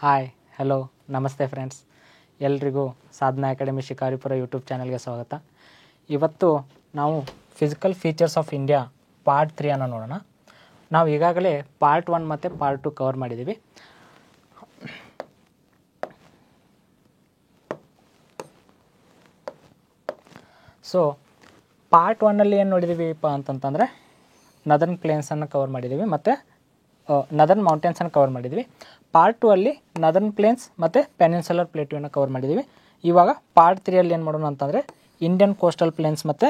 Hi hello ನಮಸ್ತೆ friends, ಎಲ್ರಿಗೂ ಸಾಧನಾ academy Shikaripura YouTube ಚಾನಲ್ಗೆ ಸ್ವಾಗತ. ಇವತ್ತು ನಾವು physical features of India part 3 ಅನ್ನು ನೋಡೋಣ. ನಾವು ಈಗಾಗಲೇ ಪಾರ್ಟ್ 1 ಮತ್ತು ಪಾರ್ಟ್ 2 ಕವರ್ ಮಾಡಿದ್ದೀವಿ. ಸೊ ಪಾರ್ಟ್ 1ಅಲ್ಲಿ ಏನು ನೋಡಿದ್ದೀವಿಪ್ಪ ಅಂತಂತಂದರೆ ನದರ್ನ್ ಪ್ಲೇನ್ಸನ್ನು ಕವರ್ ಮಾಡಿದ್ದೀವಿ ಮತ್ತು ನದರ್ನ್ ಮೌಂಟೇನ್ಸನ್ನು ಕವರ್ ಮಾಡಿದ್ದೀವಿ. ಪಾರ್ಟ್ 2 ಅಲ್ಲಿ ನದರ್ನ್ ಪ್ಲೇನ್ಸ್ ಮತ್ತು ಪೆನಿನ್ಸುಲರ್ ಪ್ಲೇಟ್ಯೂನ ಕವರ್ ಮಾಡಿದ್ದೀವಿ. ಇವಾಗ ಪಾರ್ಟ್ 3ಅಲ್ಲಿ ಏನು ಮಾಡೋಣ ಅಂತಂದರೆ ಇಂಡಿಯನ್ ಕೋಸ್ಟಲ್ ಪ್ಲೇನ್ಸ್ ಮತ್ತು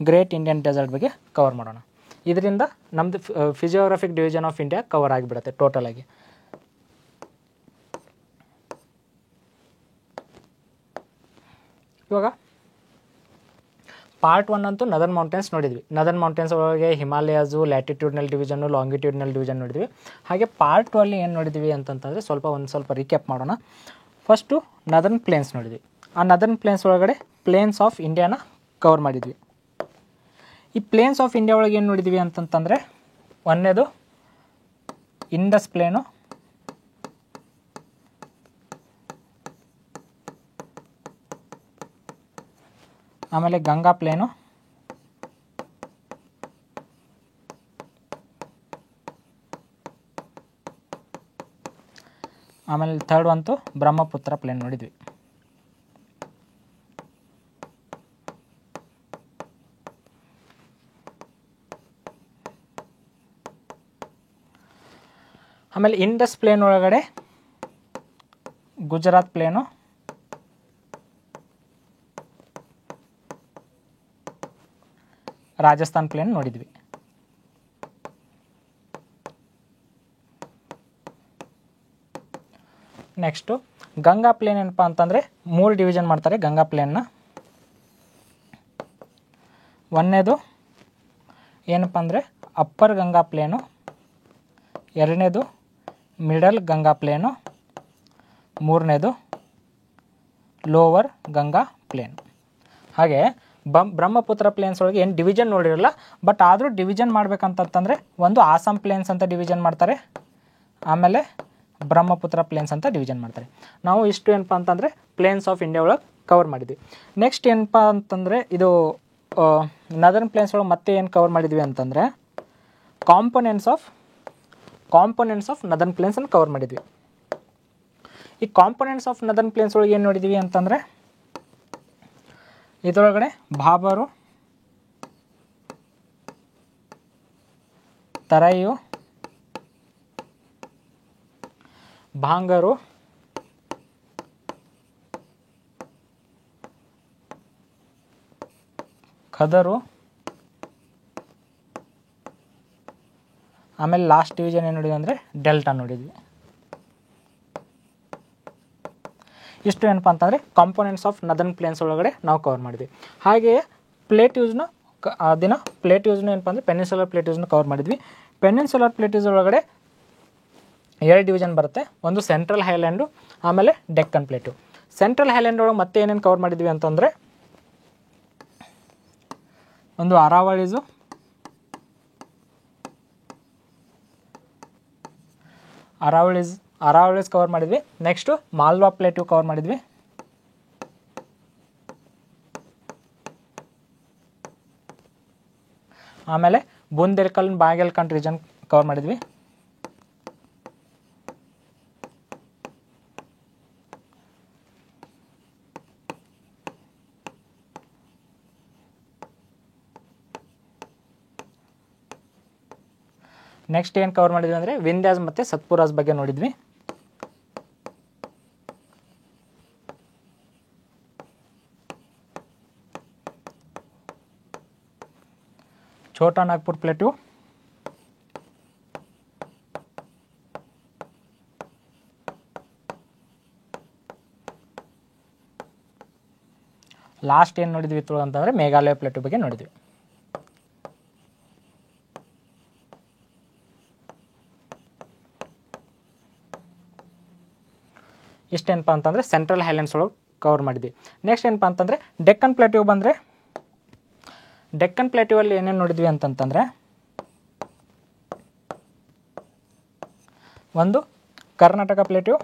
ಗ್ರೇಟ್ ಇಂಡಿಯನ್ ಡೆಸರ್ಟ್ ಬಗ್ಗೆ ಕವರ್ ಮಾಡೋಣ. ಇದರಿಂದ ನಮ್ಮದು ಫಿಸಿಯೋಗ್ರಫಿಕ್ ಡಿವಿಷನ್ ಆಫ್ ಇಂಡಿಯಾ ಕವರ್ ಆಗಿಬಿಡುತ್ತೆ ಟೋಟಲಾಗಿ. ಇವಾಗ ಪಾರ್ಟ್ 1 ಅಂತೂ ನದರ್ನ್ ಮೌಂಟೇನ್ಸ್ ನೋಡಿದ್ವಿ. ನದರ್ನ್ ಮೌಂಟೇನ್ಸ್ ಒಳಗೆ ಹಿಮಾಲಯಾಸು, ಲ್ಯಾಟಿಟ್ಯೂಡ್ನಲ್ ಡಿವಿಷನ್ನು, ಲಾಂಗಿಟ್ಯೂಡ್ನಲ್ ಡಿವಿಷನ್ ನೋಡಿದ್ವಿ. ಹಾಗೆ ಪಾರ್ಟ್ 2 ಅಲ್ಲಿ ಏನು ನೋಡಿದ್ವಿ ಅಂತಂತಂದರೆ ಸ್ವಲ್ಪ ರೀಕ್ಯಾಪ್ ಮಾಡೋಣ. ಫಸ್ಟು ನದರ್ನ್ ಪ್ಲೇನ್ಸ್ ನೋಡಿದ್ವಿ. ಆ ನದರ್ನ್ ಪ್ಲೇನ್ಸ್ ಒಳಗಡೆ ಪ್ಲೇನ್ಸ್ ಆಫ್ ಇಂಡಿಯಾನ ಕವರ್ ಮಾಡಿದ್ವಿ. ಈ ಪ್ಲೇನ್ಸ್ ಆಫ್ ಇಂಡಿಯಾ ಒಳಗೆ ಏನು ನೋಡಿದ್ವಿ ಅಂತಂತಂದರೆ ಒಂದನೇದು ಇಂಡಸ್ ಪ್ಲೇನು, ಆಮೇಲೆ ಗಂಗಾ ಪ್ಲೇನು, ಆಮೇಲೆ ಥರ್ಡ್ ಅಂತೂ ಬ್ರಹ್ಮಪುತ್ರ ಪ್ಲೇನ್ ನೋಡಿದ್ವಿ. ಆಮೇಲೆ ಇಂಡಸ್ ಪ್ಲೇನ್ ಒಳಗಡೆ ಗುಜರಾತ್ ಪ್ಲೇನು, ರಾಜಸ್ಥಾನ್ ಪ್ಲೇನ್ ನೋಡಿದ್ವಿ. ನೆಕ್ಸ್ಟು ಗಂಗಾ ಪ್ಲೇನ್ ಏನಪ್ಪ ಅಂತಂದರೆ 3 ಡಿವಿಷನ್ ಮಾಡ್ತಾರೆ ಗಂಗಾ ಪ್ಲೇನ್ನ. ಒಂದನೇದು ಏನಪ್ಪ ಅಂದರೆ ಅಪ್ಪರ್ ಗಂಗಾ ಪ್ಲೇನು, ಎರಡನೇದು ಮಿಡಲ್ ಗಂಗಾ ಪ್ಲೇನು, ಮೂರನೇದು ಲೋವರ್ ಗಂಗಾ ಪ್ಲೇನ್. ಹಾಗೆ ಬ್ರಹ್ಮಪುತ್ರ ಪ್ಲೇನ್ಸ್ ಒಳಗೆ ಏನು ಡಿವಿಷನ್ ನೋಡಿರಲ್ಲ, ಬಟ್ ಆದರೂ ಡಿವಿಷನ್ ಮಾಡ್ಬೇಕಂತಂದರೆ ಒಂದು ಆಸಾಮ್ ಪ್ಲೇನ್ಸ್ ಅಂತ ಡಿವಿಷನ್ ಮಾಡ್ತಾರೆ, ಆಮೇಲೆ ಬ್ರಹ್ಮಪುತ್ರ ಪ್ಲೇನ್ಸ್ ಅಂತ ಡಿವಿಷನ್ ಮಾಡ್ತಾರೆ. ನಾವು ಇಷ್ಟು ಏನಪ್ಪ ಅಂತಂದರೆ ಪ್ಲೇನ್ಸ್ ಆಫ್ ಇಂಡಿಯಾ ಒಳಗೆ ಕವರ್ ಮಾಡಿದ್ವಿ. ನೆಕ್ಸ್ಟ್ ಏನಪ್ಪ ಅಂತಂದರೆ ಇದು ನದರ್ನ್ ಪ್ಲೇನ್ಸ್ ಒಳಗೆ ಮತ್ತೆ ಏನು ಕವರ್ ಮಾಡಿದ್ವಿ ಅಂತಂದರೆ ಕಾಂಪೊನೆಂಟ್ಸ್ ಆಫ್ ನದರ್ನ್ ಪ್ಲೇನ್ಸನ್ನು ಕವರ್ ಮಾಡಿದ್ವಿ. ಈ ಕಾಂಪೊನೆಂಟ್ಸ್ ಆಫ್ ನದರ್ನ್ ಪ್ಲೇನ್ಸ್ ಒಳಗೆ ಏನು ನೋಡಿದ್ವಿ ಅಂತಂದರೆ ಇದರೊಳಗಡೆ ಭಾಬರು, ತರೈಯು, ಭಾಂಗರು, ಖದರು, ಆಮೇಲೆ ಲಾಸ್ಟ್ ಡಿವಿಷನ್ ಏನು ನೋಡಿದ್ವಿ ಅಂದರೆ ಡೆಲ್ಟಾ ನೋಡಿದ್ವಿ. ಇಷ್ಟು ಏನಪ್ಪ ಅಂತಂದರೆ ಕಾಂಪೊನೆಂಟ್ಸ್ ಆಫ್ ನದರ್ನ್ ಪ್ಲೇನ್ಸ್ ಒಳಗಡೆ ನಾವು ಕವರ್ ಮಾಡಿದ್ವಿ. ಹಾಗೆಯೇ ಪ್ಲೇಟ್ಯೂಸ್ನ ಏನಪ್ಪ ಅಂದರೆ ಪೆನಿನ್ಸುಲರ್ ಪ್ಲೇಟ್ಯೂಸ್ನ ಕವರ್ ಮಾಡಿದ್ವಿ. ಪೆನಿನ್ಸುಲರ್ ಪ್ಲೇಟ್ಯೂಸ್ ಒಳಗಡೆ 2 ಡಿವಿಷನ್ ಬರುತ್ತೆ, ಒಂದು ಸೆಂಟ್ರಲ್ ಹೈಲ್ಯಾಂಡು, ಆಮೇಲೆ ಡೆಕ್ಕನ್ ಪ್ಲೇಟು. ಸೆಂಟ್ರಲ್ ಹೈಲ್ಯಾಂಡ್ ಒಳಗೆ ಮತ್ತೆ ಏನೇನು ಕವರ್ ಮಾಡಿದ್ವಿ ಅಂತಂದರೆ ಒಂದು ಅರಾವಳಿಸ್ ಕವರ್ ಮಾಡಿದ್ವಿ. ನೆಕ್ಸ್ಟು ಮಾಲ್ವಾ ಪ್ಲೇಟು ಕವರ್ ಮಾಡಿದ್ವಿ. ಆಮೇಲೆ ಬುಂದೇಲ್ಖಂಡ್ ಬಾಗೇಲ್ಖಂಡ್ ರೀಜನ್ ಕವರ್ ಮಾಡಿದ್ವಿ. ನೆಕ್ಸ್ಟ್ ಏನು ಕವರ್ ಮಾಡಿದ್ವಿ ಅಂದರೆ ವಿಂಧ್ಯಾಸ್ ಮತ್ತು ಸತ್ಪುರಾಸ್ ಬಗ್ಗೆ ನೋಡಿದ್ವಿ. ಛೋಟಾ ನಾಗ್ಪುರ್ ಪ್ಲೇಟು, ಲಾಸ್ಟ್ ಏನು ನೋಡಿದ್ವಿ ಅಂತಂದರೆ ಮೇಘಾಲಯ ಪ್ಲೇಟು ಬಗ್ಗೆ ನೋಡಿದ್ವಿ. ಇಷ್ಟೇನಪ್ಪ ಅಂತಂದರೆ ಸೆಂಟ್ರಲ್ ಹೈಲ್ಯಾಂಡ್ಸ್ ಒಳಗೆ ಕವರ್ ಮಾಡಿದ್ವಿ. ನೆಕ್ಸ್ಟ್ ಏನಪ್ಪ ಅಂತಂದರೆ ಡೆಕ್ಕನ್ ಪ್ಲೇಟ್ಯೂ ಬಂದರೆ ಡೆಕ್ಕನ್ ಪ್ಲೇಟ್ಯೂ ಅಲ್ಲಿ ಏನೇನು ನೋಡಿದ್ವಿ ಅಂತಂತಂದರೆ ಒಂದು ಕರ್ನಾಟಕ ಪ್ಲೇಟ್ಯೂ,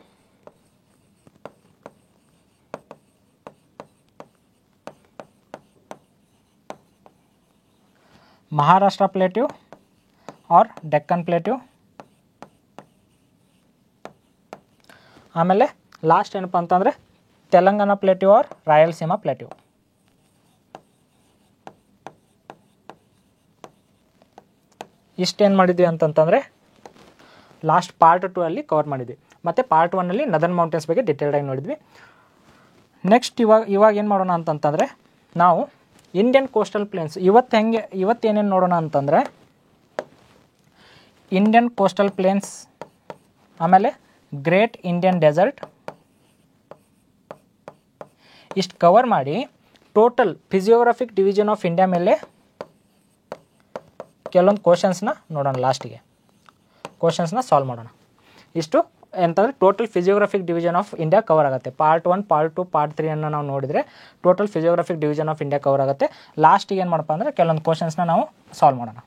ಮಹಾರಾಷ್ಟ್ರ ಪ್ಲೇಟ್ಯೂ ಆರ್ ಡೆಕ್ಕನ್ ಪ್ಲೇಟ್ಯೂ. ಆಮೇಲೆ ಲಾಸ್ಟ್ ಏನಪ್ಪ ಅಂತಂದರೆ ತೆಲಂಗಾಣ ಪ್ಲೇಟ್ಯೂ ಆರ್ ರಾಯಲಸೀಮಾ ಪ್ಲೇಟ್ಯೂ. ಇಷ್ಟೇನು ಮಾಡಿದ್ವಿ ಅಂತಂತಂದರೆ ಲಾಸ್ಟ್ ಪಾರ್ಟ್ 2 ಅಲ್ಲಿ ಕವರ್ ಮಾಡಿದ್ವಿ. ಮತ್ತು ಪಾರ್ಟ್ 1 ಅಲ್ಲಿ ನದರ್ನ್ ಮೌಂಟೇನ್ಸ್ ಬಗ್ಗೆ ಡಿಟೇಲ್ಡಾಗಿ ನೋಡಿದ್ವಿ. ನೆಕ್ಸ್ಟ್ ಇವಾಗ ಏನು ಮಾಡೋಣ ಅಂತಂತಂದರೆ ನಾವು ಇಂಡಿಯನ್ ಕೋಸ್ಟಲ್ ಪ್ಲೇನ್ಸ್ ಇವತ್ತೇನೇನು ನೋಡೋಣ ಅಂತಂದರೆ ಇಂಡಿಯನ್ ಕೋಸ್ಟಲ್ ಪ್ಲೇನ್ಸ್, ಆಮೇಲೆ ಗ್ರೇಟ್ ಇಂಡಿಯನ್ ಡೆಸರ್ಟ್, ಇಷ್ಟು ಕವರ್ ಮಾಡಿ total physiographic division of India ಮೇಲೆ ಕೆಲವೊಂದು ಕ್ವಶನ್ಸ್ನ ನೋಡೋಣ. ಲಾಸ್ಟಿಗೆ ಕ್ವಶನ್ಸ್ನ ಸಾಲ್ವ್ ಮಾಡೋಣ. ಇಷ್ಟು ಅಂತಂದರೆ total physiographic division of India cover ಆಗುತ್ತೆ. ಪಾರ್ಟ್ 1, ಪಾರ್ಟ್ 2, ಪಾರ್ಟ್ 3 ಅನ್ನು ನಾವು ನೋಡಿದರೆ total physiographic division of India cover ಆಗುತ್ತೆ. ಲಾಸ್ಟಿಗೆ ಏನು ಮಾಡಪ್ಪ ಅಂದರೆ ಕೆಲವೊಂದು ಕ್ವಶನ್ಸ್ನ ನಾವು ಸಾಲ್ವ್ ಮಾಡೋಣ.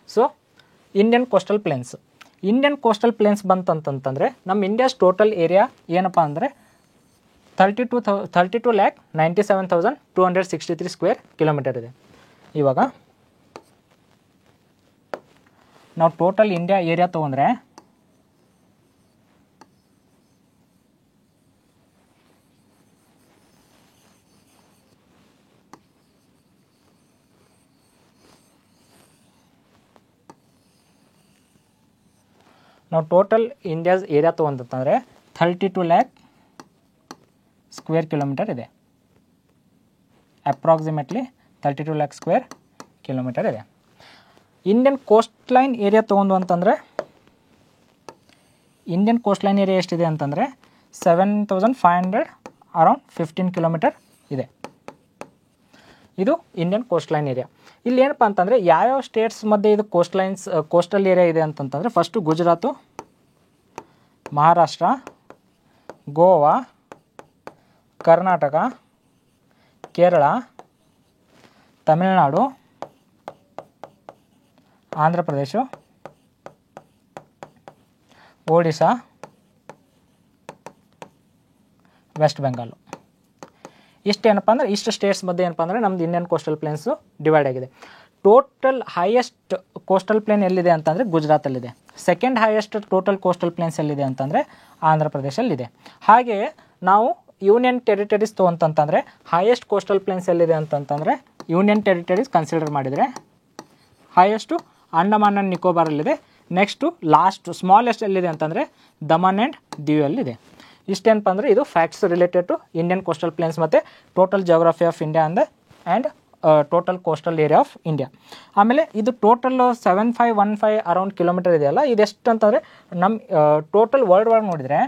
ಸೊ ಇಂಡಿಯನ್ ಕೋಸ್ಟಲ್ ಪ್ಲೇನ್ಸ್ ಬಂತಂತಂದರೆ ನಮ್ಮ ಇಂಡಿಯಾಸ್ ಟೋಟಲ್ ಏರಿಯಾ ಏನಪ್ಪ ಅಂದರೆ 32,97,263 ಸ್ಕ್ವೇರ್ ಕಿಲೋಮೀಟರ್ ಇದೆ. ಇವಾಗ ನಾವು ಟೋಟಲ್ ಇಂಡಿಯಾ ಏರಿಯಾ ತೊಗೊಂಡ್ರೆ ಇಂಡಿಯಾಸ್ ಏರಿಯಾ ತೊಗೊಂತಂದರೆ 32 ಲ್ಯಾಕ್ ಸ್ಕ್ವೇರ್ ಕಿಲೋಮೀಟರ್ ಇದೆ. ಅಪ್ರಾಕ್ಸಿಮೇಟ್ಲಿ 32 ಲ್ಯಾಕ್ ಸ್ಕ್ವೇರ್ ಕಿಲೋಮೀಟರ್ ಇದೆ. ಇಂಡಿಯನ್ ಕೋಸ್ಟ್ ಲೈನ್ ಏರಿಯಾ ತೊಗೊಂಡು ಅಂತಂದರೆ ಇಂಡಿಯನ್ ಕೋಸ್ಟ್ ಲೈನ್ ಏರಿಯಾ ಎಷ್ಟಿದೆ ಅಂತಂದರೆ 7,500 ಅರೌಂಡ್ 15 ಕಿಲೋಮೀಟರ್ ಇದೆ. ಇದು ಇಂಡಿಯನ್ ಕೋಸ್ಟ್ ಲೈನ್ ಏರಿಯಾ. ಇಲ್ಲಿ ಏನಪ್ಪ ಅಂತಂದರೆ ಯಾವ್ಯಾವ ಸ್ಟೇಟ್ಸ್ ಮಧ್ಯೆ ಇದು ಕೋಸ್ಟಲ್ ಏರಿಯಾ ಇದೆ ಅಂತಂತಂದರೆ ಫಸ್ಟು ಗುಜರಾತು, ಮಹಾರಾಷ್ಟ್ರ, ಗೋವಾ, ಕರ್ನಾಟಕ, ಕೇರಳ, ತಮಿಳುನಾಡು, ಆಂಧ್ರ ಪ್ರದೇಶ, ಒಡಿಶಾ, ವೆಸ್ಟ್ ಬೆಂಗಾಲು. ಇಷ್ಟೇನಪ್ಪ ಅಂದರೆ ಇಷ್ಟು ಸ್ಟೇಟ್ಸ್ ಮಧ್ಯೆ ಏನಪ್ಪ ಅಂದರೆ ನಮ್ಮದು ಇಂಡಿಯನ್ ಕೋಸ್ಟಲ್ ಪ್ಲೇನ್ಸು ಡಿವೈಡ್ ಆಗಿದೆ. ಟೋಟಲ್ ಹೈಯೆಸ್ಟ್ ಕೋಸ್ಟಲ್ ಪ್ಲೇನ್ ಎಲ್ಲಿದೆ ಅಂತಂದರೆ ಗುಜರಾತಲ್ಲಿದೆ. Second highest total coastal plains ಎಲ್ಲಿದೆ ಅಂತಂದರೆ ಆಂಧ್ರ ಪ್ರದೇಶಲ್ಲಿದೆ. ಹಾಗೆ ನಾವು ಯೂನಿಯನ್ ಟೆರಿಟರೀಸ್ ತೊಗೊಂತಂತಂದರೆ ಹೈಯೆಸ್ಟ್ ಕೋಸ್ಟಲ್ ಪ್ಲೇನ್ಸ್ ಎಲ್ಲಿದೆ ಅಂತಂತಂದರೆ ಯೂನಿಯನ್ ಟೆರಿಟರೀಸ್ ಕನ್ಸಿಡರ್ ಮಾಡಿದರೆ ಹೈಯೆಸ್ಟು ಅಂಡಮಾನ್ ಆ್ಯಂಡ್ ನಿಕೋಬಾರಲ್ಲಿದೆ. ನೆಕ್ಸ್ಟು ಲಾಸ್ಟ್ ಸ್ಮಾಲೆಸ್ಟ್ ಎಲ್ಲಿದೆ ಅಂತಂದರೆ ದಮನ್ ಆ್ಯಂಡ್ ದಿಯುವಲ್ಲಿದೆ. ಇಷ್ಟೇನಪ್ಪ ಅಂದರೆ ಇದು facts related to Indian coastal plains ಮತ್ತು total geography of India and total coastal area of India. ಆಮೇಲೆ ಇದು ಟೋಟಲ್ 7515 ಅರೌಂಡ್ ಕಿಲೋಮೀಟರ್ ಇದೆಯಲ್ಲ, ಇದೆಷ್ಟು ಅಂತಂದರೆ ನಮ್ಮ ಟೋಟಲ್ ವರ್ಲ್ಡ್ ಒಳಗೆ ನೋಡಿದರೆ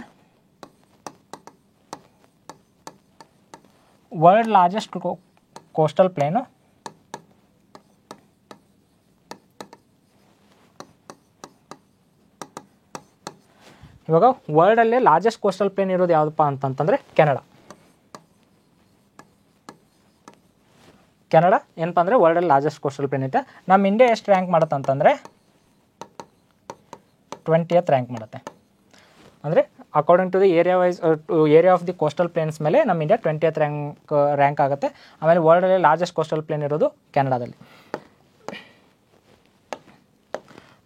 ವರ್ಲ್ಡ್ ಲಾರ್ಜೆಸ್ಟ್ ಕೋಸ್ಟಲ್ ಪ್ಲೇನು ಇವಾಗ ವರ್ಲ್ಡಲ್ಲೇ ಲಾರ್ಜೆಸ್ಟ್ ಕೋಸ್ಟಲ್ ಪ್ಲೇನ್ ಇರೋದು ಯಾವುದಪ್ಪ ಅಂತಂತಂದರೆ ಕೆನಡಾ ಏನಪ್ಪ ಅಂದರೆ ವರ್ಲ್ಡಲ್ಲಿ ಲಾರ್ಜೆಸ್ಟ್ ಕೋಸ್ಟಲ್ ಪ್ಲೇನ್ ಐತೆ. ನಮ್ಮ ಇಂಡಿಯಾ ಎಷ್ಟು ರ್ಯಾಂಕ್ ಮಾಡುತ್ತೆ ಅಂತಂದರೆ 20th ರ್ಯಾಂಕ್ ಮಾಡುತ್ತೆ. ಅಂದರೆ according to the area of the coastal plains ಮೇಲೆ ನಮ್ಮ ಇಂಡಿಯಾ 20th ರ್ಯಾಂಕ್ ಆಗುತ್ತೆ. ಆಮೇಲೆ ವರ್ಲ್ಡಲ್ಲಿ ಲಾರ್ಜೆಸ್ಟ್ ಕೋಸ್ಟಲ್ ಪ್ಲೇನ್ ಇರೋದು ಕೆನಡಾದಲ್ಲಿ.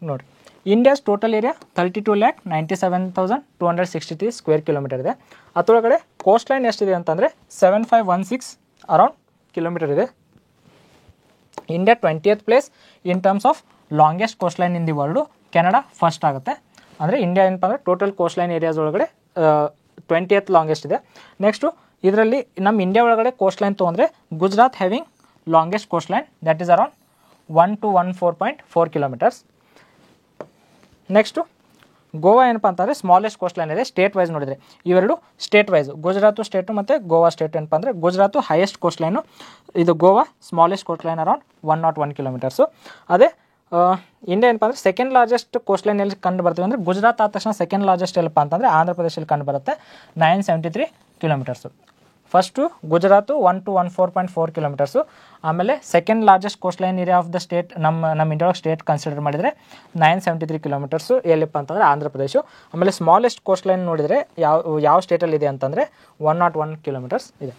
ನೋಡಿ, India's total area 32,97,263 square kilometre ಇದೆ. ಅದರೊಳಗಡೆ ಕೋಸ್ಟ್ ಲೈನ್ ಎಷ್ಟಿದೆ ಅಂತಂದರೆ 7516 ಅರೌಂಡ್ ಕಿಲೋಮೀಟರ್ ಇದೆ. India 20th place in terms of longest coast line in the world. Canada first ಆಗುತ್ತೆ. ಅಂದರೆ ಇಂಡಿಯಾ ಏನಪ್ಪ ಅಂದರೆ ಟೋಟಲ್ ಕೋಸ್ಟ್ ಲೈನ್ ಏರಿಯಾಸ್ ಒಳಗಡೆ 20th ಲಾಂಗೆಸ್ಟ್ ಇದೆ. ನೆಕ್ಸ್ಟು ಇದರಲ್ಲಿ ನಮ್ಮ ಇಂಡಿಯಾ ಒಳಗಡೆ ಕೋಸ್ಟ್ ಲೈನ್ ತೊಗೊಂಡ್ರೆ Gujarat having longest coast line, that is around 1214.4 kilometres. Next Goa ಏನಪ್ಪ ಅಂತಂದರೆ ಸ್ಮಾಲೆಸ್ಟ್ ಕೋಸ್ಟ್ ಲೈನ್ ಇದೆ. ಸ್ಟೇಟ್ ವೈಸ್ ನೋಡಿದರೆ ಇವೆರಡು ಸ್ಟೇಟ್ ವೈಸು, ಗುಜರಾತು ಸ್ಟೇಟು ಮತ್ತು ಗೋವಾ ಸ್ಟೇಟ್ ಏನಪ್ಪ ಅಂದರೆ ಗುಜರಾತು ಹೈಯೆಸ್ಟ್ ಕೋಸ್ಟ್ ಲೈನು, ಇದು Goa smallest coast line around 101 kilometres. ಅದೇ ಇಂಡಿಯಾ ಏನಪ್ಪ ಅಂದರೆ ಸೆಕೆಂಡ್ ಲಾರ್ಜೆಸ್ಟ್ ಕೋಸ್ಟ್ ಲೈನ್ ಎಲ್ಲಿ ಕಂಡು ಬರ್ತೀವಿ ಅಂದರೆ ಗುಜರಾತ್ ಆದ ತಕ್ಷಣ ಸೆಕೆಂಡ್ ಲಾರ್ಜೆಸ್ಟ್ ಎಲ್ಲಪ್ಪ ಅಂತಂದರೆ ಆಂಧ್ರ ಪ್ರದೇಶದಲ್ಲಿ ಕಂಡು ಬರುತ್ತೆ 973 ಕಿಲೋಮೀಟರ್ಸು. First Gujarat 1214.4 kilometres. ಆಮೇಲೆ second largest coast line area of the state ನಮ್ಮ ಇಂಡಿಯಾ ಸ್ಟೇಟ್ ಕನ್ಸಿಡರ್ ಮಾಡಿದರೆ 973 ಕಿಲೋಮೀಟರ್ಸು ಎಲ್ಲಿಪ್ಪ ಅಂತಂದರೆ ಆಂಧ್ರ ಪ್ರದೇಶ. ಆಮೇಲೆ ಸ್ಮಾಲೆಸ್ಟ್ ಕೋಸ್ಟ್ ಲೈನ್ ನೋಡಿದರೆ ಯಾವ ಸ್ಟೇಟಲ್ಲಿ ಇದೆ ಅಂತಂದರೆ 101 ಕಿಲೋಮೀಟರ್ಸ್ ಇದೆ.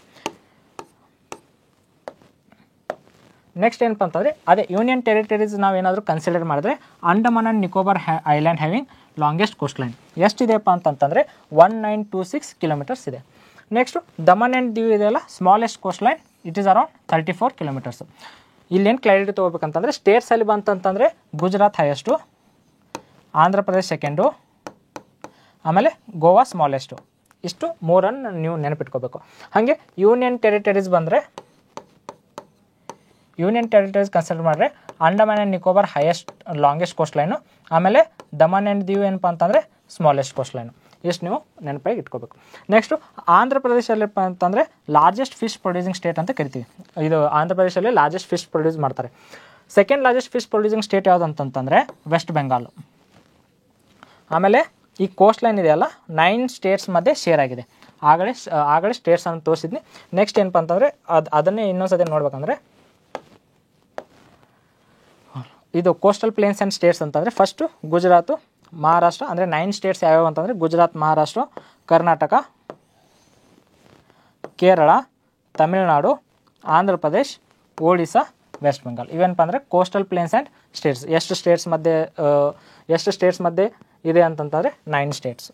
ನೆಕ್ಸ್ಟ್ ಏನಪ್ಪ ಅಂತಂದರೆ ಅದೇ ಯೂನಿಯನ್ ಟೆರಿಟರೀಸ್ ನಾವೇನಾದರೂ ಕನ್ಸಿಡರ್ ಮಾಡಿದ್ರೆ Andaman and Nicobar island having longest coast line ಎಷ್ಟಿದೆಯಪ್ಪ ಅಂತಂತಂದರೆ 1926 ಕಿಲೋಮೀಟರ್ಸ್ ಇದೆ. ನೆಕ್ಸ್ಟು ದಮನ್ ಆ್ಯಂಡ್ ದಿಯು ಇದೆಯಲ್ಲ smallest coast line it is around 34 kilometres. ಇಲ್ಲೇನು ಕ್ಲಾರಿಟಿ ತೊಗೋಬೇಕಂತಂದರೆ ಸ್ಟೇಟ್ಸಲ್ಲಿ ಬಂತಂತಂದರೆ ಗುಜರಾತ್ ಹೈಯೆಸ್ಟು, ಆಂಧ್ರ ಪ್ರದೇಶ್ ಸೆಕೆಂಡು, ಆಮೇಲೆ ಗೋವಾ ಸ್ಮಾಲೆಸ್ಟು. ಇಷ್ಟು ಮೂರನ್ನು ನೀವು ನೆನಪಿಟ್ಕೋಬೇಕು. ಹಾಗೆ ಯೂನಿಯನ್ ಟೆರಿಟರೀಸ್ ಬಂದರೆ ಯೂನಿಯನ್ ಟೆರಿಟರೀಸ್ ಕನ್ಸಿಡರ್ ಮಾಡಿದ್ರೆ Andaman and Nicobar highest longest coast line, ಆಮೇಲೆ ದಮನ್ ಆ್ಯಂಡ್ ದಿಯು ಏನಪ್ಪ ಅಂತಂದರೆ ಸ್ಮಾಲೆಸ್ಟ್ ಕೋಸ್ಟ್ ಲೈನು. ಇಷ್ಟು ನೀವು ನೆನಪಾಗಿ ಇಟ್ಕೋಬೇಕು. ನೆಕ್ಸ್ಟು ಆಂಧ್ರ ಪ್ರದೇಶಲ್ಲಪ್ಪ ಅಂತಂದರೆ ಲಾರ್ಜೆಸ್ಟ್ ಫಿಶ್ ಪ್ರೊಡ್ಯೂಸಿಂಗ್ ಸ್ಟೇಟ್ ಅಂತ ಕರಿತೀವಿ. ಇದು ಆಂಧ್ರ ಪ್ರದೇಶದಲ್ಲಿ ಲಾರ್ಜೆಸ್ಟ್ ಫಿಶ್ ಪ್ರೊಡ್ಯೂಸ್ ಮಾಡ್ತಾರೆ. Second largest fish producing state ಯಾವುದು ಅಂತಂತಂದರೆ ವೆಸ್ಟ್ ಬೆಂಗಾಲ್. ಆಮೇಲೆ ಈ ಕೋಸ್ಟ್ ಲೈನ್ ಇದೆಯಲ್ಲ 9 ಸ್ಟೇಟ್ಸ್ ಮಧ್ಯೆ ಶೇರ್ ಆಗಿದೆ. ಆಗಲೇ ಸ್ಟೇಟ್ಸ್ ಅಂತ ತೋರಿಸಿದ್ನಿ. ನೆಕ್ಸ್ಟ್ ಏನಪ್ಪ ಅಂತಂದರೆ ಅದನ್ನೇ ಇನ್ನೊಂದ್ಸತಿ ನೋಡ್ಬೇಕಂದ್ರೆ ಇದು ಕೋಸ್ಟಲ್ ಪ್ಲೇನ್ಸ್ ಆ್ಯಂಡ್ ಸ್ಟೇಟ್ಸ್ ಅಂತಂದರೆ ಫಸ್ಟು ಗುಜರಾತು, ಮಹಾರಾಷ್ಟ್ರ ಅಂದರೆ 9 ಸ್ಟೇಟ್ಸ್ ಯಾವ್ಯಾವ ಅಂತಂದರೆ ಗುಜರಾತ್, ಮಹಾರಾಷ್ಟ್ರ, ಕರ್ನಾಟಕ, ಕೇರಳ, ತಮಿಳುನಾಡು, ಆಂಧ್ರ ಪ್ರದೇಶ್, ಒಡಿಶಾ, ವೆಸ್ಟ್ ಬೆಂಗಾಲ್. ಇವೇನಪ್ಪ ಅಂದರೆ ಕೋಸ್ಟಲ್ ಪ್ಲೇನ್ಸ್ ಆ್ಯಂಡ್ ಸ್ಟೇಟ್ಸ್. ಎಷ್ಟು ಸ್ಟೇಟ್ಸ್ ಮಧ್ಯೆ ಇದೆ ಅಂತಂತಂದರೆ 9 ಸ್ಟೇಟ್ಸ್.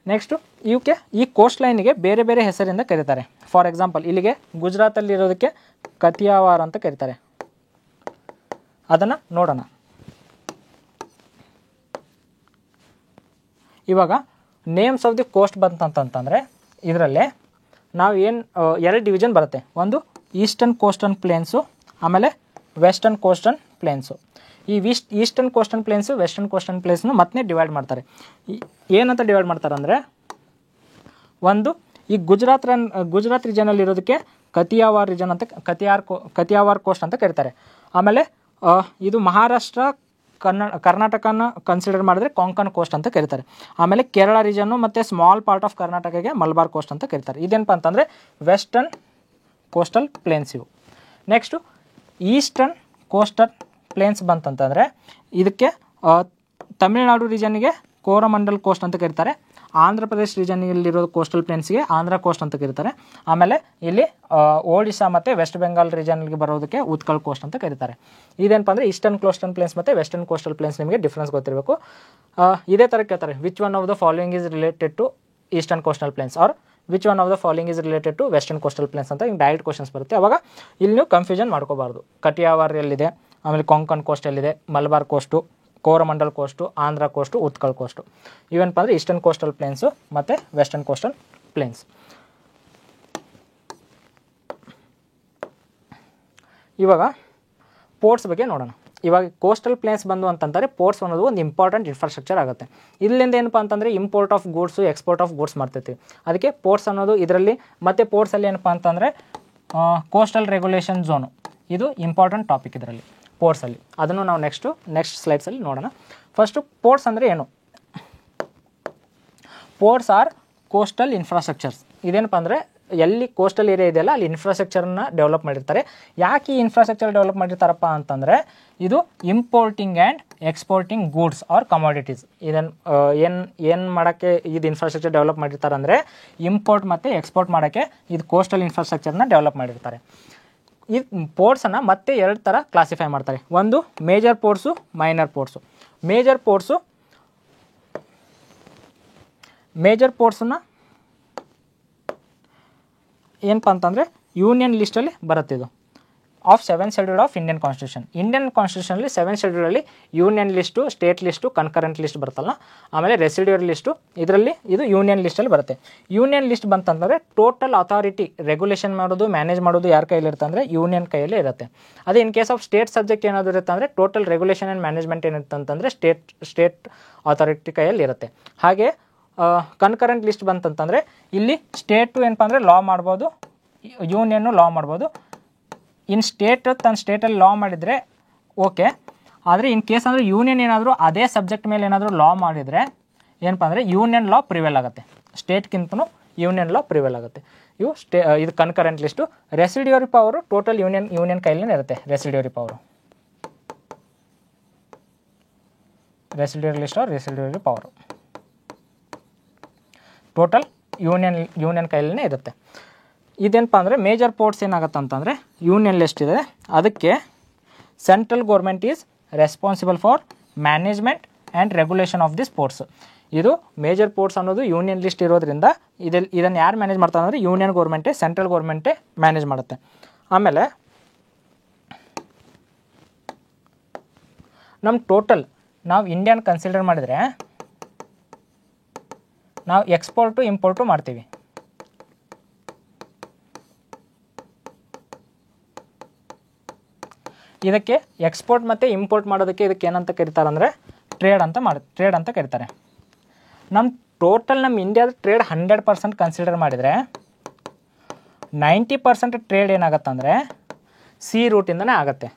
ನೆಕ್ಸ್ಟು ಇವಕ್ಕೆ ಈ ಕೋಸ್ಟ್ ಲೈನಿಗೆ ಬೇರೆ ಬೇರೆ ಹೆಸರಿಂದ ಕರೀತಾರೆ. ಫಾರ್ ಎಕ್ಸಾಂಪಲ್ ಇಲ್ಲಿಗೆ ಗುಜರಾತಲ್ಲಿರೋದಕ್ಕೆ ಕತಿಯಾವಾರ್ ಅಂತ ಕರೀತಾರೆ. ಅದನ್ನು ನೋಡೋಣ. ಇವಾಗ ನೇಮ್ಸ್ ಆಫ್ ದಿ ಕೋಸ್ಟ್ ಬಂತಂತಂದರೆ ಇದರಲ್ಲೇ ನಾವು ಏನು 2 ಡಿವಿಷನ್ ಬರುತ್ತೆ. ಒಂದು ಈಸ್ಟರ್ನ್ ಕೋಸ್ಟನ್ ಪ್ಲೇನ್ಸು, ಆಮೇಲೆ ವೆಸ್ಟರ್ನ್ ಕೋಸ್ಟನ್ ಪ್ಲೇನ್ಸು. ಈ ಈಸ್ಟರ್ನ್ ಕೋಸ್ಟನ್ ಪ್ಲೇನ್ಸು ವೆಸ್ಟರ್ನ್ ಕೋಸ್ಟನ್ ಪ್ಲೇನ್ಸ್ನು ಮತ್ತೆ ಡಿವೈಡ್ ಮಾಡ್ತಾರೆ. ಏನಂತ ಡಿವೈಡ್ ಮಾಡ್ತಾರೆ ಅಂದರೆ ಒಂದು ಈ ಗುಜರಾತ್ ರೀಜನಲ್ಲಿ ಇರೋದಕ್ಕೆ ಕತಿಯಾವಾರ್ ರೀಜನ್ ಅಂತ ಕತಿಯಾವಾರ್ ಕೋಸ್ಟ್ ಅಂತ ಕರೀತಾರೆ. ಆಮೇಲೆ ಇದು ಮಹಾರಾಷ್ಟ್ರ ಕರ್ನಾಟಕನ ಕನ್ಸಿಡರ್ ಮಾಡಿದ್ರೆ ಕೊಂಕನ್ ಕೋಸ್ಟ್ ಅಂತ ಕರೀತಾರೆ. ಆಮೇಲೆ ಕೇರಳ ರೀಜನ್ನು ಮತ್ತು ಸ್ಮಾಲ್ ಪಾರ್ಟ್ ಆಫ್ ಕರ್ನಾಟಕಗೆ ಮಲಬಾರ್ ಕೋಸ್ಟ್ ಅಂತ ಕರೀತಾರೆ. ಇದೇನಪ್ಪ ಅಂತಂದರೆ ವೆಸ್ಟರ್ನ್ ಕೋಸ್ಟಲ್ ಪ್ಲೇನ್ಸ್ ಇವು. ನೆಕ್ಸ್ಟು ಈಸ್ಟರ್ನ್ ಕೋಸ್ಟಲ್ ಪ್ಲೇನ್ಸ್ ಬಂತಂತಂದರೆ ಇದಕ್ಕೆ ತಮಿಳುನಾಡು ರೀಜನ್ನಿಗೆ ಕೋರಮಂಡಲ್ ಕೋಸ್ಟ್ ಅಂತ ಕರೀತಾರೆ. ಆಂಧ್ರ ಪ್ರದೇಶ್ ರೀಜನ್ನಲ್ಲಿರೋ ಕೋಸ್ಟಲ್ ಪ್ಲೇನ್ಸ್ಗೆ ಆಂಧ್ರ ಕೋಸ್ಟ್ ಅಂತ ಕರೀತಾರೆ. ಆಮೇಲೆ ಇಲ್ಲಿ ಒಡಿಶಾ ಮತ್ತು ವೆಸ್ಟ್ ಬೆಂಗಾಲ್ ರೀಜನ್ಗೆ ಬರೋದಕ್ಕೆ ಉತ್ಕಲ್ ಕೋಸ್ಟ್ ಅಂತ ಕರೀತಾರೆ. ಇದೇನಪ್ಪ ಅಂದರೆ ಈಸ್ಟರ್ನ್ ಕೋಸ್ಟಲ್ ಪ್ಲೇನ್ಸ್ ಮತ್ತು ವೆಸ್ಟರ್ನ್ ಕೋಸ್ಟಲ್ ಪ್ಲೇನ್ಸ್ ನಿಮಗೆ ಡಿಫ್ರೆನ್ಸ್ ಗೊತ್ತಿರಬೇಕು. ಇದೇ ಥರ ಕೇಳ್ತಾರೆ, which one of the following is related to eastern coastal plains or which one of the following is related to western coastal plains ಅಂತ ಹಿಂಗೆ ಡೈರೆಕ್ಟ್ ಕ್ವಶನ್ಸ್ ಬರುತ್ತೆ. ಅವಾಗ ಇಲ್ಲಿ ನೀವು ಕನ್ಫ್ಯೂಷನ್ ಮಾಡ್ಕೋಬಾರ್ದು. ಕಟಿಯಾವಾರ್ ಎಲ್ಲಿದೆ, ಆಮೇಲೆ ಕೊಂಕನ್ ಕೋಸ್ಟ್ ಎಲ್ಲಿದೆ, Malabar coast, Coromandel coast, Andhra coast, Utkal coast. ಇವೇನಪ್ಪ ಅಂದರೆ ಈಸ್ಟರ್ನ್ ಕೋಸ್ಟಲ್ ಪ್ಲೇನ್ಸು ಮತ್ತು ವೆಸ್ಟರ್ನ್ ಕೋಸ್ಟಲ್ ಪ್ಲೇನ್ಸ್. ಇವಾಗ ಪೋರ್ಟ್ಸ್ ಬಗ್ಗೆ ನೋಡೋಣ. ಇವಾಗ ಕೋಸ್ಟಲ್ ಪ್ಲೇನ್ಸ್ ಬಂದು ಅಂತಂದರೆ ಪೋರ್ಟ್ಸ್ ಅನ್ನೋದು ಒಂದು ಇಂಪಾರ್ಟೆಂಟ್ ಇನ್ಫ್ರಾಸ್ಟ್ರಕ್ಚರ್ ಆಗುತ್ತೆ. ಇಲ್ಲಿಂದ ಏನಪ್ಪ ಅಂತಂದರೆ import of goods, export of goods ಮಾಡ್ತಿರ್ತೀವಿ. ಅದಕ್ಕೆ ಪೋರ್ಟ್ಸ್ ಅನ್ನೋದು ಇದರಲ್ಲಿ. ಮತ್ತು ಪೋರ್ಟ್ಸಲ್ಲಿ ಏನಪ್ಪ ಅಂತಂದರೆ ಕೋಸ್ಟಲ್ ರೆಗ್ಯುಲೇಷನ್ ಝೋನು ಇದು ಇಂಪಾರ್ಟೆಂಟ್ ಟಾಪಿಕ್ ಇದರಲ್ಲಿ ಪೋರ್ಟ್ಸಲ್ಲಿ. ಅದನ್ನು ನಾವು ನೆಕ್ಸ್ಟ್ ಸ್ಲೈಡ್ಸಲ್ಲಿ ನೋಡೋಣ. ಫಸ್ಟು ಪೋರ್ಟ್ಸ್ ಅಂದರೆ ಏನು? Ports are coastal infrastructures. ಇದೇನಪ್ಪ ಅಂದರೆ ಎಲ್ಲಿ ಕೋಸ್ಟಲ್ ಏರಿಯಾ ಇದೆಯಲ್ಲ ಅಲ್ಲಿ ಇನ್ಫ್ರಾಸ್ಟ್ರಕ್ಚರ್ನ ಡೆವಲಪ್ ಮಾಡಿರ್ತಾರೆ. ಯಾಕೆ ಈ ಇನ್ಫ್ರಾಸ್ಟ್ರಕ್ಚರ್ ಡೆವಲಪ್ ಮಾಡಿರ್ತಾರಪ್ಪ ಅಂತಂದರೆ ಇದು importing and exporting goods or commodities. ಇದನ್ನು ಏನು ಮಾಡೋಕ್ಕೆ ಇದು ಇನ್ಫ್ರಾಸ್ಟ್ರಕ್ಚರ್ ಡೆವಲಪ್ ಮಾಡಿರ್ತಾರೆ ಅಂದರೆ ಇಂಪೋರ್ಟ್ ಮತ್ತು ಎಕ್ಸ್ಪೋರ್ಟ್ ಮಾಡೋಕ್ಕೆ ಇದು ಕೋಸ್ಟಲ್ ಇನ್ಫ್ರಾಸ್ಟ್ರಕ್ಚರ್ನ ಡೆವಲಪ್ ಮಾಡಿರ್ತಾರೆ. ಈ ಪೋರ್ಟ್ಸನ್ನು ಮತ್ತೆ 2 ಥರ ಕ್ಲಾಸಿಫೈ ಮಾಡ್ತಾರೆ. ಒಂದು major ports, minor ports. Major ಪೋರ್ಟ್ಸನ್ನ ಏನಪ್ಪ ಅಂತಂದರೆ ಯೂನಿಯನ್ ಲಿಸ್ಟಲ್ಲಿ ಬರುತ್ತೆ. ಇದು of 7th schedule of Indian constitution. Indian ಕಾನ್ಸ್ಟಿಟ್ಯೂಷನಲ್ಲಿ 7th ಶೆಡ್ಯೂಲಲ್ಲಿ union list, state list, concurrent list ಬರುತ್ತಲ್ಲ, ಆಮೇಲೆ ರೆಸಿಡ್ಯೂರಿ ಲಿಸ್ಟು, ಇದರಲ್ಲಿ ಇದು ಯೂನಿಯನ್ ಲಿಸ್ಟಲ್ಲಿ ಬರುತ್ತೆ. ಯೂನಿಯನ್ ಲಿಸ್ಟ್ ಬಂತಂದರೆ ಟೋಟಲ್ ಅಥಾರಿಟಿ ರೆಗ್ಯುಲೇಷನ್ ಮಾಡೋದು, ಮ್ಯಾನೇಜ್ ಮಾಡೋದು ಯಾರ ಕೈಯಲ್ಲಿ ಇರುತ್ತೆ ಅಂದರೆ ಯೂನಿಯನ್ ಕೈಯಲ್ಲಿ ಇರುತ್ತೆ. ಅದೇ in case of state subject ಏನಾದರೂ ಇರುತ್ತೆ ಅಂದರೆ ಟೋಟಲ್ ರೆಗ್ಯುಲೇಷನ್ ಆ್ಯಂಡ್ ಮ್ಯಾನೇಜ್ಮೆಂಟ್ ಏನಿರುತ್ತೆ ಅಂತಂದರೆ ಸ್ಟೇಟ್ ಅಥಾರಿಟಿ ಕೈಯಲ್ಲಿ ಇರುತ್ತೆ. ಹಾಗೆ ಕನ್ಕರೆಂಟ್ ಲಿಸ್ಟ್ ಬಂತಂತಂದರೆ ಇಲ್ಲಿ ಸ್ಟೇಟು ಏನಪ್ಪ ಅಂದರೆ ಲಾ ಮಾಡ್ಬೋದು, ಯೂನಿಯನ್ನು ಲಾ ಮಾಡ್ಬೋದು. ಇನ್ ತನ್ನ ಸ್ಟೇಟಲ್ಲಿ ಲಾ ಮಾಡಿದರೆ ಓಕೆ. ಆದರೆ ಇನ್ ಕೇಸ್ ಅಂದರೆ ಯೂನಿಯನ್ ಏನಾದರೂ ಅದೇ ಸಬ್ಜೆಕ್ಟ್ ಮೇಲೆ ಏನಾದರೂ ಲಾ ಮಾಡಿದರೆ ಏನಪ್ಪ ಅಂದರೆ ಯೂನಿಯನ್ ಲಾ ಪ್ರಿವೇಲ್ ಆಗುತ್ತೆ. ಸ್ಟೇಟ್ಗಿಂತನೂ ಯೂನಿಯನ್ ಲಾ ಪ್ರಿವೇಲ್ ಆಗುತ್ತೆ. ಇದು concurrent list. Residuary power total union ಕೈಲೇ ಇರುತ್ತೆ. Residuary power residuary list or residuary power total union ಕೈಲೇ ಇರುತ್ತೆ. ಇದೇನಪ್ಪ ಅಂದರೆ ಮೇಜರ್ ಪೋರ್ಟ್ಸ್ ಏನಾಗುತ್ತೆ ಅಂತಂದರೆ ಯೂನಿಯನ್ ಲಿಸ್ಟ್ ಇದೆ, ಅದಕ್ಕೆ central government is responsible for management and regulation of this ports. ಇದು ಮೇಜರ್ ಪೋರ್ಟ್ಸ್ ಅನ್ನೋದು ಯೂನಿಯನ್ ಲಿಸ್ಟ್ ಇರೋದ್ರಿಂದ ಇದನ್ನು ಯಾರು ಮ್ಯಾನೇಜ್ ಮಾಡ್ತಾರೆ ಅಂದರೆ ಯೂನಿಯನ್ ಗೌರ್ಮೆಂಟೇ, ಸೆಂಟ್ರಲ್ ಗೌರ್ಮೆಂಟೇ ಮ್ಯಾನೇಜ್ ಮಾಡುತ್ತೆ. ಆಮೇಲೆ ನಮ್ಮ ಟೋಟಲ್ ನಾವು ಇಂಡಿಯನ್ ಕನ್ಸಿಡರ್ ಮಾಡಿದರೆ ನಾವು ಎಕ್ಸ್ಪೋರ್ಟು ಇಂಪೋರ್ಟು ಮಾಡ್ತೀವಿ. ಇದಕ್ಕೆ ಎಕ್ಸ್ಪೋರ್ಟ್ ಮತ್ತು ಇಂಪೋರ್ಟ್ ಮಾಡೋದಕ್ಕೆ ಇದಕ್ಕೆ ಏನಂತ ಕರೀತಾರೆ ಅಂದರೆ ಟ್ರೇಡ್ ಅಂತ ಕರೀತಾರೆ. ನಮ್ಮ ಇಂಡಿಯಾದ ಟ್ರೇಡ್ 100% ಕನ್ಸಿಡರ್ ಮಾಡಿದರೆ 90% ಟ್ರೇಡ್ ಏನಾಗುತ್ತೆ ಅಂದರೆ ಸಿ ರೂಟಿಂದನೇ ಆಗುತ್ತೆ.